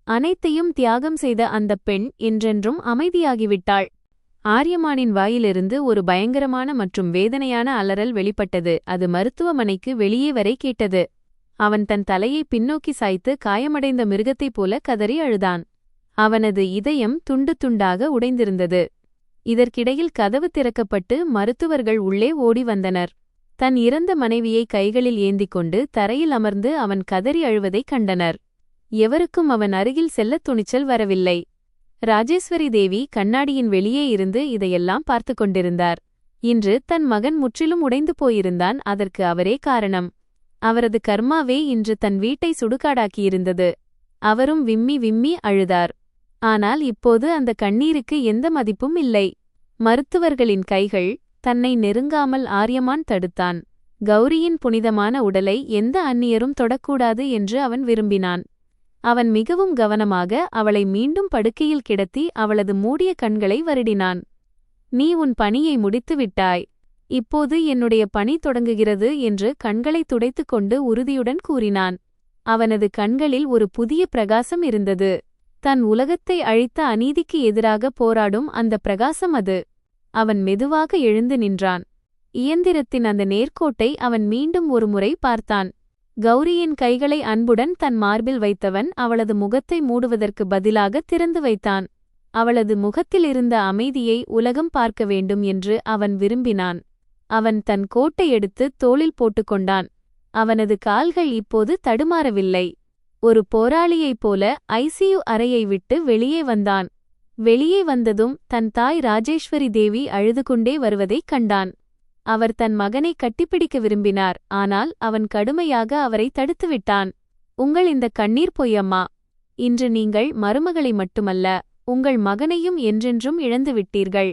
அனைத்தையும் தியாகம் செய்த அந்தப் பெண் என்றென்றும் அமைதியாகிவிட்டாள். ஆரியமானின் வாயிலிருந்து ஒரு பயங்கரமான மற்றும் வேதனையான அலறல் வெளிப்பட்டது. அது மருத்துவமனைக்கு வெளியே வரை கேட்டது. அவன் தன் தலையை பின்னோக்கி சாய்த்து காயமடைந்த மிருகத்தைப் போல கதறி அழுதான். அவனது இதயம் துண்டு துண்டாக உடைந்திருந்தது. இதற்கிடையில் கதவு திறக்கப்பட்டு மருத்துவர்கள் உள்ளே ஓடி வந்தனர். தன் இறந்த மனைவியை கைகளில் ஏந்திக் கொண்டு தரையில் அமர்ந்து அவன் கதறி அழுவதைக் கண்டனர். எவருக்கும் அவன் அருகில் செல்லத் துணிச்சல் வரவில்லை. ராஜேஸ்வரி தேவி கண்ணாடியின் வெளியே இருந்து இதையெல்லாம் பார்த்து கொண்டிருந்தார். இன்று தன் மகன் முற்றிலும் உடைந்து போயிருந்தான். அதற்கு அவரே காரணம். அவரது கர்மாவே இன்று தன் வீட்டை சுடுகாடாக்கியிருந்தது. அவரும் விம்மி விம்மி அழுதார். ஆனால் இப்போது அந்த கண்ணீருக்கு எந்த மதிப்பும் இல்லை. மருத்துவர்களின் கைகள் தன்னை நெருங்காமல் ஆரியமான் தடுத்தான். கௌரியின் புனிதமான உடலை எந்த அந்நியரும் தொடக்கூடாது என்று அவன் விரும்பினான். அவன் மிகவும் கவனமாக அவளை மீண்டும் படுக்கையில் கிடத்தி அவளது மூடிய கண்களை வருடினான். நீ உன் பணியை முடித்துவிட்டாய். இப்போது என்னுடைய பணி தொடங்குகிறது என்று கண்களை துடைத்துக்கொண்டு உறுதியுடன் கூறினான். அவனது கண்களில் ஒரு புதிய பிரகாசம் இருந்தது. தன் உலகத்தை அழித்த அநீதிக்கு எதிராக போராடும் அந்த பிரகாசம் அது. அவன் மெதுவாக எழுந்து நின்றான். இயந்திரத்தின் அந்த நேர்கோட்டை அவன் மீண்டும் ஒருமுறை பார்த்தான். கௌரியின் கைகளை அன்புடன் தன் மார்பில் வைத்தவன் அவளது முகத்தை மூடுவதற்கு பதிலாக திறந்து வைத்தான். அவளது முகத்திலிருந்த அமைதியை உலகம் பார்க்க வேண்டும் என்று அவன் விரும்பினான். அவன் தன் கோட்டை எடுத்து தோளில் போட்டுக்கொண்டான். அவனது கால்கள் இப்போது தடுமாறவில்லை. ஒரு போராளியைப் போல ஐசியு அறையை விட்டு வெளியே வந்தான். வெளியே வந்ததும் தன் தாய் ராஜேஸ்வரி தேவி அழுது கொண்டே வருவதைக் கண்டான். அவர் தன் மகனை கட்டிப்பிடிக்க விரும்பினார். ஆனால் அவன் கடுமையாக அவரை தடுத்துவிட்டான். உங்கள் இந்த கண்ணீர் பொய்யம்மா. இன்று நீங்கள் மருமகளை மட்டுமல்ல, உங்கள் மகனையும் என்றென்றும் இழந்துவிட்டீர்கள்.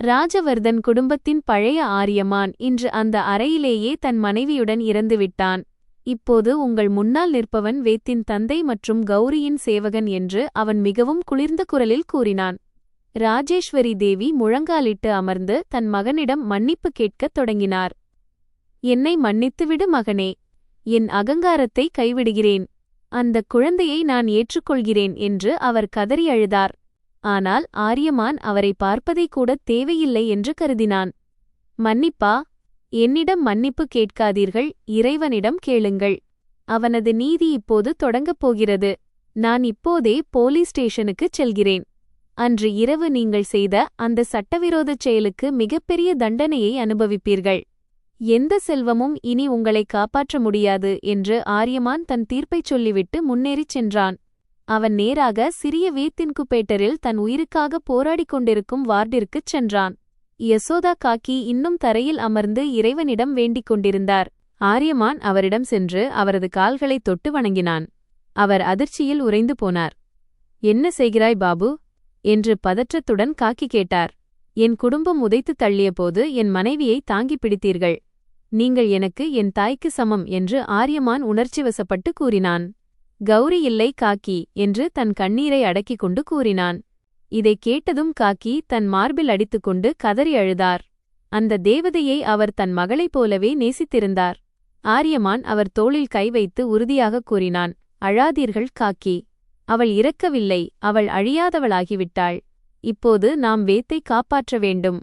ராஜவர்தன் குடும்பத்தின் பழைய ஆரியமான் இன்று அந்த அறையிலேயே தன் மனைவியுடன் இறந்துவிட்டான். இப்போது உங்கள் முன்னால் நிற்பவன் வேத்தின் தந்தை மற்றும் கௌரியின் சேவகன் என்று அவன் மிகவும் குளிர்ந்த குரலில் கூறினான். ராஜேஸ்வரி தேவி முழங்காலிட்டு அமர்ந்து தன் மகனிடம் மன்னிப்பு கேட்கத் தொடங்கினார். என்னை மன்னித்துவிடு மகனே. என் அகங்காரத்தை கைவிடுகிறேன். அந்த குழந்தையை நான் ஏற்றுக்கொள்கிறேன் என்று அவர் கதறி அழுதார். ஆனால் ஆரியமான் அவரை பார்ப்பதை கூடத் தேவையில்லை என்று கருதினான். மன்னிப்பா? என்னிடம் மன்னிப்பு கேட்காதீர்கள், இறைவனிடம் கேளுங்கள். அவனது நீதி இப்போது தொடங்கப் போகிறது. நான் இப்போதே போலீஸ் ஸ்டேஷனுக்குச் செல்கிறேன். அன்று இரவு நீங்கள் செய்த அந்த சட்டவிரோதச் செயலுக்கு மிகப்பெரிய தண்டனையை அனுபவிப்பீர்கள். எந்த செல்வமும் இனி உங்களை காப்பாற்ற முடியாது என்று ஆரியமான் தன் தீர்ப்பைச் சொல்லிவிட்டு முன்னேறிச் சென்றான். அவன் நேராக சிறிய வீத்தின்குபேட்டரில் தன் உயிருக்காக போராடிக் கொண்டிருக்கும் வார்டிற்குச் சென்றான். யசோதா காக்கி இன்னும் தரையில் அமர்ந்து இறைவனிடம் வேண்டிக் கொண்டிருந்தார். ஆரியமான் அவரிடம் சென்று அவரது கால்களைத் தொட்டு வணங்கினான். அவர் அதிர்ச்சியில் உறைந்து போனார். என்ன செய்கிறாய் பாபு என்று பதற்றத்துடன் காக்கி கேட்டார். என் குடும்பம் உதைத்து தள்ளியபோது என் மனைவியை தாங்கிப் பிடித்தீர்கள். நீங்கள் எனக்கு என் தாய்க்கு சமம் என்று ஆரியமான் உணர்ச்சிவசப்பட்டு கூறினான். கௌரி இல்லை காக்கி என்று தன் கண்ணீரை அடக்கிக் கொண்டு கூறினான். இதைக் கேட்டதும் காக்கி தன் மார்பில் அடித்துக்கொண்டு கதறி அழுதார். அந்த தேவதையை அவர் தன் மகளைப் போலவே நேசித்திருந்தார். ஆரியமான் அவர் தோளில் கை வைத்து உறுதியாகக் கூறினான். அழாதீர்கள் காக்கி. அவள் இறக்கவில்லை, அவள் அழியாதவளாகிவிட்டாள். இப்போது நாம் வேத்தை காப்பாற்ற வேண்டும்.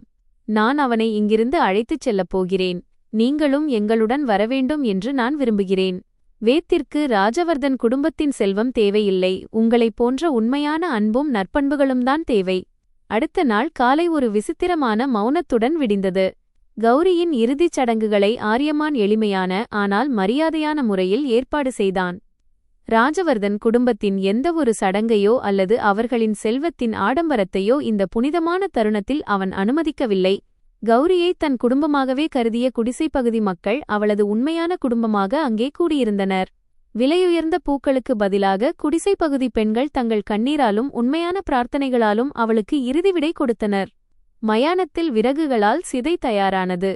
நான் அவனை இங்கிருந்து அழைத்துச் செல்லப் போகிறேன். நீங்களும் எங்களுடன் வரவேண்டும் என்று நான் விரும்புகிறேன். வேத்திற்கு ராஜவர்தன் குடும்பத்தின் செல்வம் தேவையில்லை, உங்களைப் போன்ற உண்மையான அன்பும் நற்பண்புகளும்தான் தேவை. அடுத்த நாள் காலை ஒரு விசித்திரமான மௌனத்துடன் விடிந்தது. கௌரியின் இறுதிச் சடங்குகளை ஆரியமான் எளிமையான ஆனால் மரியாதையான முறையில் ஏற்பாடு செய்தான். ராஜவர்தன் குடும்பத்தின் எந்தவொரு சடங்கையோ அல்லது அவர்களின் செல்வத்தின் ஆடம்பரத்தையோ இந்த புனிதமான தருணத்தில் அவன் அனுமதிக்கவில்லை. கௌரியை தன் குடும்பமாகவே கருதிய குடிசைப்பகுதி மக்கள் அவளது உண்மையான குடும்பமாக அங்கே கூடியிருந்தனர். விலையுயர்ந்த பூக்களுக்கு பதிலாக குடிசைப்பகுதி பெண்கள் தங்கள் கண்ணீராலும் உண்மையான பிரார்த்தனைகளாலும் அவளுக்கு இறுதி விடை கொடுத்தனர். மயானத்தில் விறகுகளால் சிதை தயாரானது.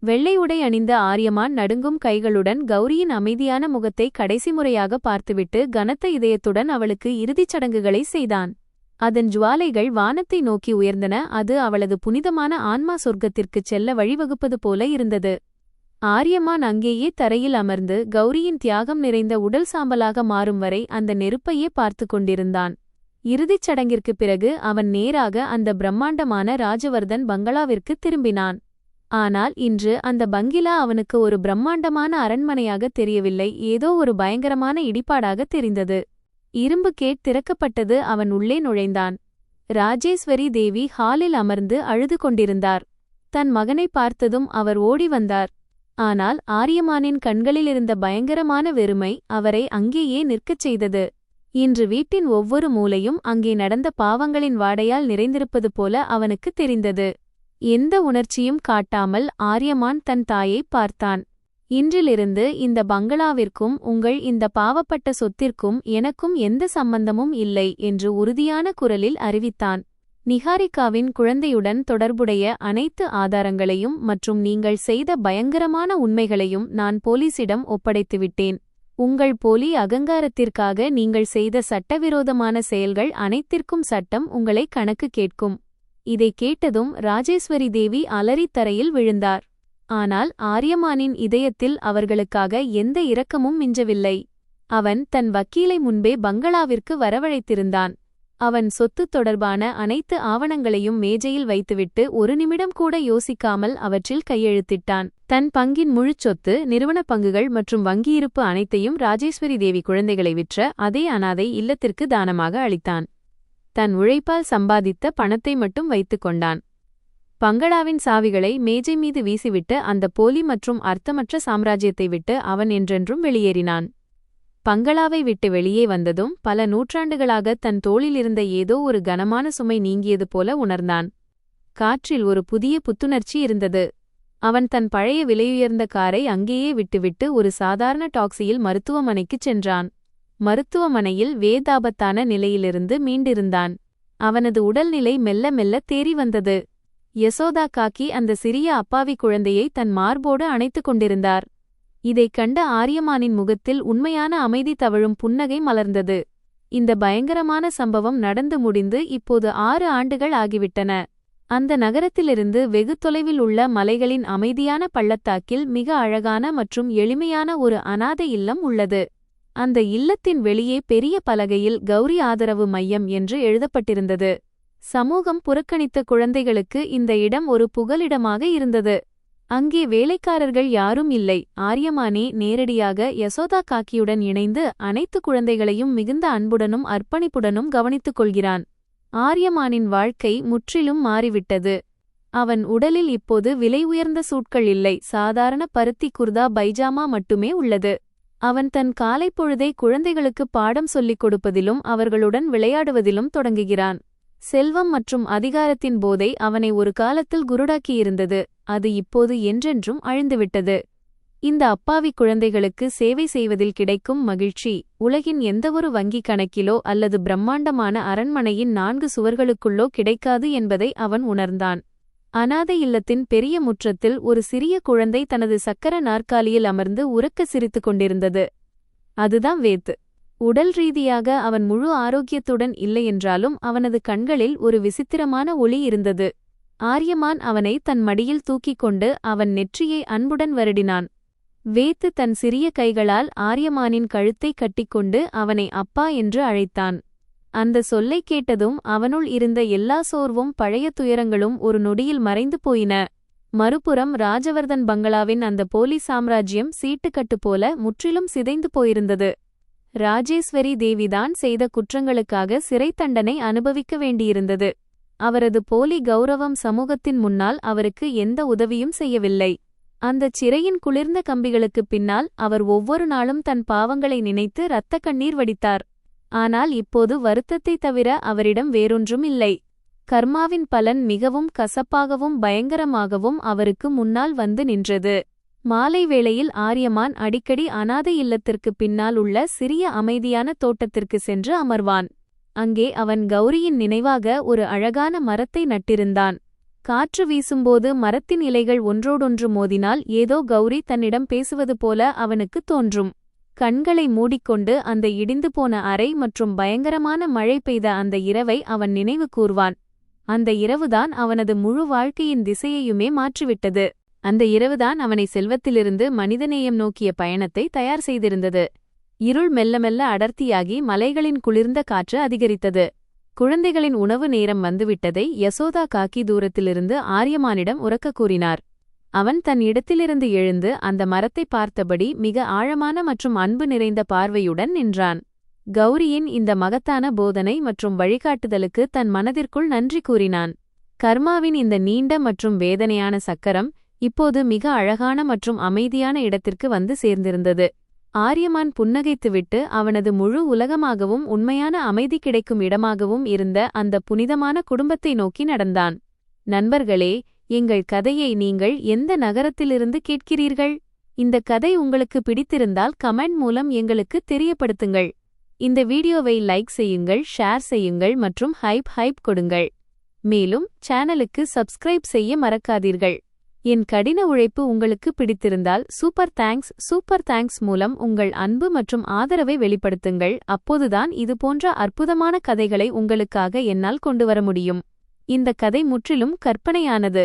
வெள்ளை உடை அணிந்த ஆரியமான் நடுங்கும் கைகளுடன் கௌரியின் அமைதியான முகத்தை கடைசி முறையாக பார்த்துவிட்டு கனத்த இதயத்துடன் அவளுக்கு இறுதிச் சடங்குகளை செய்தான். அதன் ஜுவாலைகள் வானத்தை நோக்கி உயர்ந்தன. அது அவளது புனிதமான ஆன்மா சொர்க்கத்திற்குச் செல்ல வழிவகுப்பது போல இருந்தது. ஆரியமான் அங்கேயே தரையில் அமர்ந்து கௌரியின் தியாகம் நிறைந்த உடல் சாம்பலாக மாறும் வரை அந்த நெருப்பையே பார்த்து கொண்டிருந்தான். இறுதிச் சடங்கிற்குப் பிறகு அவன் நேராக அந்த பிரம்மாண்டமான ராஜவர்தன் பங்களாவிற்கு திரும்பினான். ஆனால் இன்று அந்த பங்களா அவனுக்கு ஒரு பிரம்மாண்டமான அரண்மனையாக தெரியவில்லை, ஏதோ ஒரு பயங்கரமான இடிபாடாக தெரிந்தது. இரும்பு கேட் திறக்கப்பட்டது. அவன் உள்ளே நுழைந்தான். ராஜேஸ்வரி தேவி ஹாலில் அமர்ந்து அழுது கொண்டிருந்தார். தன் மகனை பார்த்ததும் அவர் ஓடி வந்தார். ஆனால் ஆரியமானின் கண்களிலிருந்த பயங்கரமான வெறுமை அவரை அங்கேயே நிற்கச் செய்தது. இன்று வீட்டின் ஒவ்வொரு மூலையும் அங்கே நடந்த பாவங்களின் வாடையால் நிறைந்திருப்பது போல அவனுக்கு தெரிந்தது. எந்த உணர்ச்சியும் காட்டாமல் ஆரியமான் தன் தாயைப் பார்த்தான். இன்றிலிருந்து இந்த பங்களாவிற்கும் உங்கள் இந்த பாவப்பட்ட சொத்திற்கும் எனக்கும் எந்த சம்பந்தமும் இல்லை என்று உறுதியான குரலில் அறிவித்தான். நிஹாரிகாவின் குழந்தையுடன் தொடர்புடைய அனைத்து ஆதாரங்களையும் மற்றும் நீங்கள் செய்த பயங்கரமான உண்மைகளையும் நான் போலீசிடம் ஒப்படைத்துவிட்டேன். உங்கள் போலி அகங்காரத்திற்காக நீங்கள் செய்த சட்டவிரோதமான செயல்கள் அனைத்திற்கும் சட்டம் உங்களை கணக்கு கேட்கும். இதைக் கேட்டதும் ராஜேஸ்வரி தேவி அலறித் தரையில் விழுந்தார். ஆனால் ஆரியமானின் இதயத்தில் அவர்களுக்காக எந்த இரக்கமும் மிஞ்சவில்லை. அவன் தன் வக்கீலை முன்பே பங்களாவிற்கு வரவழைத்திருந்தான். அவன் சொத்து தொடர்பான அனைத்து ஆவணங்களையும் மேஜையில் வைத்துவிட்டு ஒரு நிமிடம் கூட யோசிக்காமல் அவற்றில் கையெழுத்திட்டான். தன் பங்கின் முழுச் சொத்து, நிறுவனப் பங்குகள் மற்றும் வங்கியிருப்பு அனைத்தையும் ராஜேஸ்வரி தேவி குழந்தைகளை விற்ற அதே அனாதை இல்லத்திற்கு தானமாக அளித்தான். தன் உழைப்பால் சம்பாதித்த பணத்தை மட்டும் வைத்துக் கொண்டான். பங்களாவின் சாவிகளை மேஜை மீது வீசிவிட்டு அந்த போலி மற்றும் அர்த்தமற்ற சாம்ராஜ்யத்தை விட்டு அவன் என்றென்றும் வெளியேறினான். பங்களாவை விட்டு வெளியே வந்ததும் பல நூற்றாண்டுகளாக தன் தோளிலிருந்த ஏதோ ஒரு கனமான சுமை நீங்கியது போல உணர்ந்தான். காற்றில் ஒரு புதிய புத்துணர்ச்சி இருந்தது. அவன் தன் பழைய விலையுயர்ந்த காரை அங்கேயே விட்டுவிட்டு ஒரு சாதாரண டாக்ஸியில் மருத்துவமனைக்குச் சென்றான். மருத்துவமனையில் வேதாபத்தான நிலையிலிருந்து மீண்டிருந்தான். அவனது உடல்நிலை மெல்ல மெல்ல தேறி வந்தது. யசோதா காக்கி அந்த சிறிய அப்பாவி குழந்தையை தன் மார்போடு அணைத்துக் கொண்டிருந்தார். இதைக் கண்ட ஆரியமானின் முகத்தில் உண்மையான அமைதி தவழும் புன்னகை மலர்ந்தது. இந்த பயங்கரமான சம்பவம் நடந்து முடிந்து இப்போது 6 ஆண்டுகள் ஆகிவிட்டன. அந்த நகரத்திலிருந்து வெகு தொலைவில் உள்ள மலைகளின் அமைதியான பள்ளத்தாக்கில் மிக அழகான மற்றும் எளிமையான ஒரு அனாதை இல்லம் உள்ளது. அந்த இல்லத்தின் வெளியே பெரிய பலகையில் கௌரி ஆதரவு மையம் என்று எழுதப்பட்டிருந்தது. சமூகம் புறக்கணித்த குழந்தைகளுக்கு இந்த இடம் ஒரு புகலிடமாக இருந்தது. அங்கே வேலைக்காரர்கள் யாரும் இல்லை. ஆரியமானே நேரடியாக யசோதா காக்கியுடன் இணைந்து அனைத்து குழந்தைகளையும் மிகுந்த அன்புடனும் அர்ப்பணிப்புடனும் கவனித்துக் கொள்கிறான். ஆரியமானின் வாழ்க்கை முற்றிலும் மாறிவிட்டது. அவன் உடலில் இப்போது விலை உயர்ந்த சூட்கள் இல்லை, சாதாரண பருத்தி குர்தா பைஜாமா மட்டுமே உள்ளது. அவன் தன் காலைப்பொழுதை குழந்தைகளுக்கு பாடம் சொல்லிக் கொடுப்பதிலும் அவர்களுடன் விளையாடுவதிலும் தொடங்குகிறான். செல்வம் மற்றும் அதிகாரத்தின் போதை அவனை ஒரு காலத்தில் குருடாக்கியிருந்தது. அது இப்போது என்றென்றும் அழிந்துவிட்டது. இந்த அப்பாவி குழந்தைகளுக்கு சேவை செய்வதில் கிடைக்கும் மகிழ்ச்சி உலகின் எந்தவொரு வங்கிக் கணக்கிலோ அல்லது பிரம்மாண்டமான அரண்மனையின் 4 சுவர்களுக்குள்ளோ கிடைக்காது என்பதை அவன் உணர்ந்தான். அனாதை இல்லத்தின் பெரிய முற்றத்தில் ஒரு சிறிய குழந்தை தனது சக்கர நாற்காலியில் அமர்ந்து உரக்க சிரித்துக் கொண்டிருந்தது. அதுதான் வேத். உடல் ரீதியாக அவன் முழு ஆரோக்கியத்துடன் இல்லையென்றாலும் அவனது கண்களில் ஒரு விசித்திரமான ஒளி இருந்தது. ஆரியமான் அவனை தன் மடியில் தூக்கிக் கொண்டு அவன் நெற்றியை அன்புடன் வருடினான். வேத்து தன் சிறிய கைகளால் ஆரியமானின் கழுத்தை கட்டிக்கொண்டு அவனை அப்பா என்று அழைத்தான். அந்த சொல்லைக் கேட்டதும் அவனுள் இருந்த எல்லா சோர்வும் பழைய துயரங்களும் ஒரு நொடியில் மறைந்து போயின. மறுபுறம் ராஜவர்தன் பங்களாவின் அந்த போலி சாம்ராஜ்யம் சீட்டுக்கட்டு போல முற்றிலும் சிதைந்து போயிருந்தது. ராஜேஸ்வரி தேவிதான் செய்த குற்றங்களுக்காக சிறை தண்டனை அனுபவிக்க வேண்டியிருந்தது. அவரது போலி கௌரவம் சமூகத்தின் முன்னால் அவருக்கு எந்த உதவியும் செய்யவில்லை. அந்தச் சிறையின் குளிர்ந்த கம்பிகளுக்குப் பின்னால் அவர் ஒவ்வொரு நாளும் தன் பாவங்களை நினைத்து இரத்த கண்ணீர் வடித்தார். ஆனால் இப்போது வருத்தத்தை தவிர அவரிடம் வேறொன்றும் இல்லை. கர்மாவின் பலன் மிகவும் கசப்பாகவும் பயங்கரமாகவும் அவருக்கு முன்னால் வந்து நின்றது. மாலை வேளையில் ஆரியமான் அடிக்கடி அனாதை இல்லத்திற்குப் பின்னால் உள்ள சிறிய அமைதியான தோட்டத்திற்கு சென்று அமர்வான். அங்கே அவன் கௌரியின் நினைவாக ஒரு அழகான மரத்தை நட்டிருந்தான். காற்று வீசும்போது மரத்தின் இலைகள் ஒன்றோடொன்று மோதினால் ஏதோ கௌரி தன்னிடம் பேசுவது போல அவனுக்கு தோன்றும். கண்களை மூடிக்கொண்டு அந்த இடிந்து போன அறை மற்றும் பயங்கரமான மழை பெய்த அந்த இரவை அவன் நினைவு கூர்வான். அந்த இரவுதான் அவனது முழு வாழ்க்கையின் திசையையுமே மாற்றிவிட்டது. அந்த இரவுதான் அவனை செல்வத்திலிருந்து மனிதநேயம் நோக்கிய பயணத்தை தயார் செய்திருந்தது. இருள் மெல்ல மெல்ல அடர்த்தியாகி மலைகளின் குளிர்ந்த காற்று அதிகரித்தது. குழந்தைகளின் உணவு நேரம் வந்துவிட்டதை யசோதா காக்கி தூரத்திலிருந்து ஆரியமானிடம் உரக்க கூறினார். அவன் தன் இடத்திலிருந்து எழுந்து அந்த மரத்தை பார்த்தபடி மிக ஆழமான மற்றும் அன்பு நிறைந்த பார்வையுடன் நின்றான். கௌரியின் இந்த மகத்தான போதனை மற்றும் வழிகாட்டுதலுக்கு தன் மனதிற்குள் நன்றி கூறினான். கர்மாவின் இந்த நீண்ட மற்றும் வேதனையான சக்கரம் இப்போது மிக அழகான மற்றும் அமைதியான இடத்திற்கு வந்து சேர்ந்திருந்தது. ஆரியமான் புன்னகைத்துவிட்டு அவனது முழு உலகமாகவும் உண்மையான அமைதி கிடைக்கும் இடமாகவும் இருந்த அந்த புனிதமான குடும்பத்தை நோக்கி நடந்தான். நண்பர்களே, எங்கள் கதையை நீங்கள் எந்த நகரத்திலிருந்து கேட்கிறீர்கள்? இந்த கதை உங்களுக்கு பிடித்திருந்தால் கமெண்ட் மூலம் எங்களுக்கு தெரியப்படுத்துங்கள். இந்த வீடியோவை லைக் செய்யுங்கள், ஷேர் செய்யுங்கள் மற்றும் ஹைப் கொடுங்கள். மேலும் சேனலுக்கு சப்ஸ்கிரைப் செய்ய மறக்காதீர்கள். என் கடின உழைப்பு உங்களுக்கு பிடித்திருந்தால் சூப்பர் தேங்க்ஸ் மூலம் உங்கள் அன்பு மற்றும் ஆதரவை வெளிப்படுத்துங்கள். அப்போதுதான் இதுபோன்ற அற்புதமான கதைகளை உங்களுக்காக என்னால் கொண்டுவர முடியும். இந்த கதை முற்றிலும் கற்பனையானது.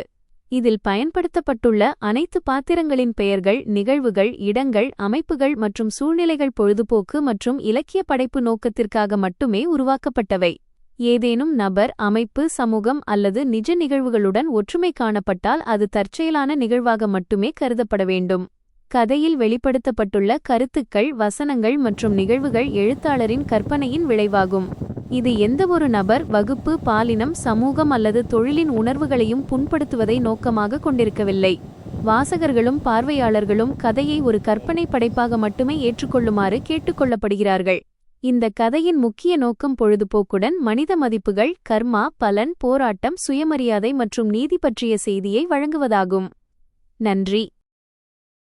இதில் பயன்படுத்தப்பட்டுள்ள அனைத்து பாத்திரங்களின் பெயர்கள், நிகழ்வுகள், இடங்கள், அமைப்புகள் மற்றும் சூழ்நிலைகள் பொழுதுபோக்கு மற்றும் இலக்கிய படைப்பு நோக்கத்திற்காக மட்டுமே உருவாக்கப்பட்டவை. ஏதேனும் நபர், அமைப்பு, சமூகம் அல்லது நிஜ நிகழ்வுகளுடன் ஒற்றுமை காணப்பட்டால் அது தற்செயலான நிகழ்வாக மட்டுமே கருதப்பட வேண்டும். கதையில் வெளிப்படுத்தப்பட்டுள்ள கருத்துக்கள், வசனங்கள் மற்றும் நிகழ்வுகள் எழுத்தாளரின் கற்பனையின் விளைவாகும். இது எந்தவொரு நபர், வகுப்பு, பாலினம், சமூகம் அல்லது தொழிலின் உணர்வுகளையும் புண்படுத்துவதை நோக்கமாக கொண்டிருக்கவில்லை. வாசகர்களும் பார்வையாளர்களும் கதையை ஒரு கற்பனை படைப்பாக மட்டுமே ஏற்றுக்கொள்ளுமாறு கேட்டுக்கொள்ளப்படுகிறார்கள். இந்த கதையின் முக்கிய நோக்கம் பொழுதுபோக்குடன் மனித மதிப்புகள், கர்மா, பலன், போராட்டம், சுயமரியாதை மற்றும் நீதி பற்றிய செய்தியை வழங்குவதாகும். நன்றி.